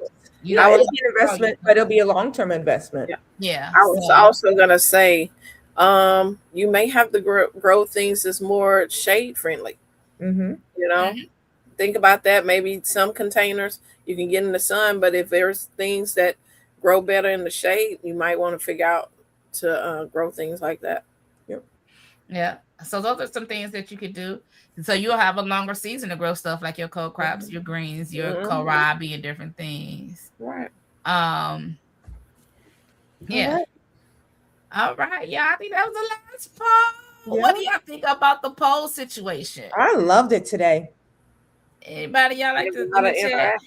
S6: It'll be an investment, but it'll be a long-term investment.
S1: Yeah.
S3: I was also gonna say, you may have to grow things that's more shade friendly. Think about that. Maybe some containers you can get in the sun, but if there's things that grow better in the shade, you might want to figure out to grow things like that.
S1: Yeah. So those are some things that you could do. So you'll have a longer season to grow stuff like your cold crops, your greens, your kohlrabi, and different things.
S3: Right.
S1: Yeah. All right. Yeah, I think that was the last poll. What do y'all think about the poll situation?
S6: I loved it today.
S1: Anybody y'all like to chat?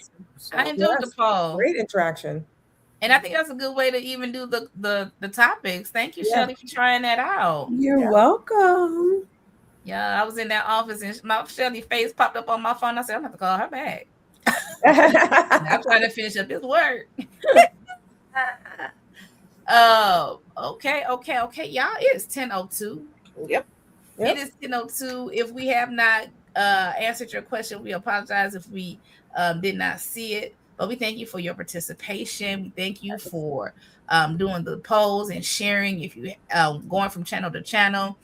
S1: I enjoyed the poll.
S6: Great interaction.
S1: And I think that's a good way to even do the topics. Thank you, Shelly, for trying that out.
S2: You're welcome.
S1: Yeah, I was in that office and my Shelly face popped up on my phone. I said, I'm going to call her back. I'm trying to finish up this work. Okay. Y'all, it's 10:02.
S3: Yep.
S1: It is 10:02. If we have not answered your question, we apologize if we did not see it. But we thank you for your participation. We thank you for doing the polls and sharing. If you going from channel to channel,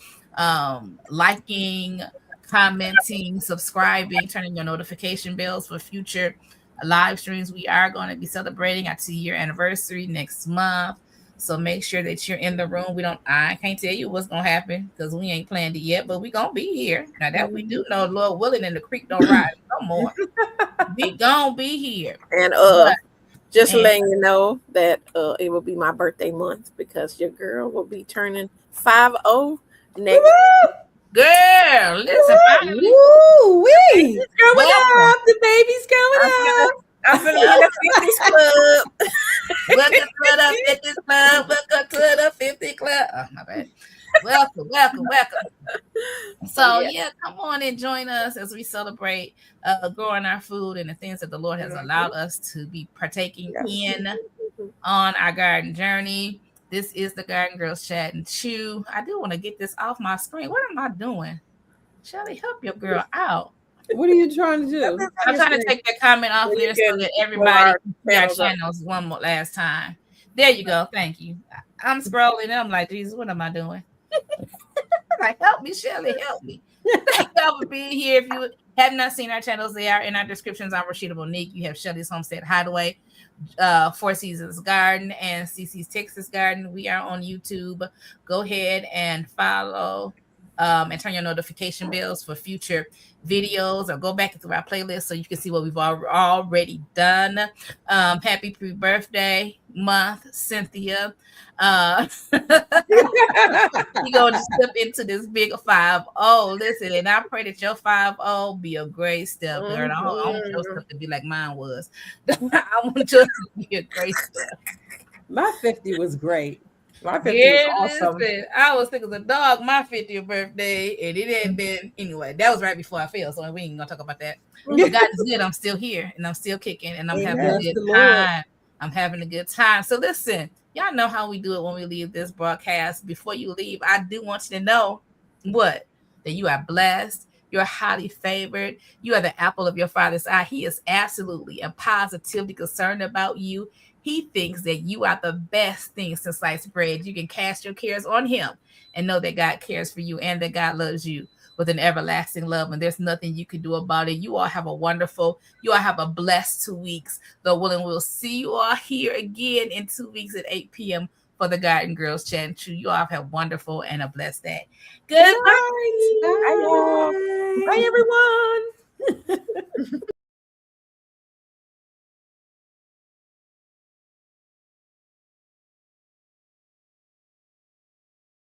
S1: liking, commenting, subscribing, turning your notification bells for future live streams. We are going to be celebrating our 2-year anniversary next month. So make sure that you're in the room. I can't tell you what's gonna happen because we ain't planned it yet, but we gonna be here. Now that we do know, Lord willing, and the creek don't rise no more. We gonna be here.
S3: And just letting you know that it will be my birthday month because your girl will be turning 50 next.
S1: Girl, listen.
S2: Woo wee!
S6: Going up, the baby's going up.
S3: I'm finna be in the 50s club.
S1: Welcome to the 50 Club. Welcome to the 50 Club. Oh, my bad. Welcome. So, yeah, come on and join us as we celebrate growing our food and the things that the Lord has allowed us to be partaking in on our garden journey. This is the Garden Girls Chat and Chew. I do want to get this off my screen. What am I doing? Shelly, help your girl out.
S2: What are you trying to do?
S1: I'm trying to take that comment off there so that everybody can see our channels one more last time. There you go. Thank you. I'm scrolling and I'm like, Jesus, what am I doing? Like, help me, Shelly, help me. Thank y'all for being here. If you have not seen our channels, they are in our descriptions. I'm Rashida Monique. You have Shelly's Homestead Hideaway, Four Seasons Garden, and CC's Texas Garden. We are on YouTube. Go ahead and follow and turn your notification bells for future videos, or go back through our playlist so you can see what we've already done. Happy pre-birthday month, Cynthia. You're going to step into this big 5-0. Listen, and I pray that your 5-0 be a great step, girl. I want your stuff to be like mine was. I want yours to be a great step.
S2: My 50 was great.
S6: My 50 was awesome.
S1: Listen, I was thinking of the dog, my 50th birthday, and it had been, anyway, that was right before I fell, so we ain't gonna talk about that. But God is good. I'm still here, and I'm still kicking, and I'm having a good time. I'm having a good time. So listen, y'all know how we do it when we leave this broadcast. Before you leave, I do want you to know that you are blessed. You're highly favored. You are the apple of your Father's eye. He is absolutely and positively concerned about you. He thinks that you are the best thing since sliced bread. You can cast your cares on him and know that God cares for you and that God loves you with an everlasting love. And there's nothing you can do about it. You all have a blessed 2 weeks. Lord willing, we'll see you all here again in 2 weeks at 8 p.m. for the Garden Girls Chat and Chew. You all have a wonderful and a blessed day. Good night.
S6: Bye, everyone.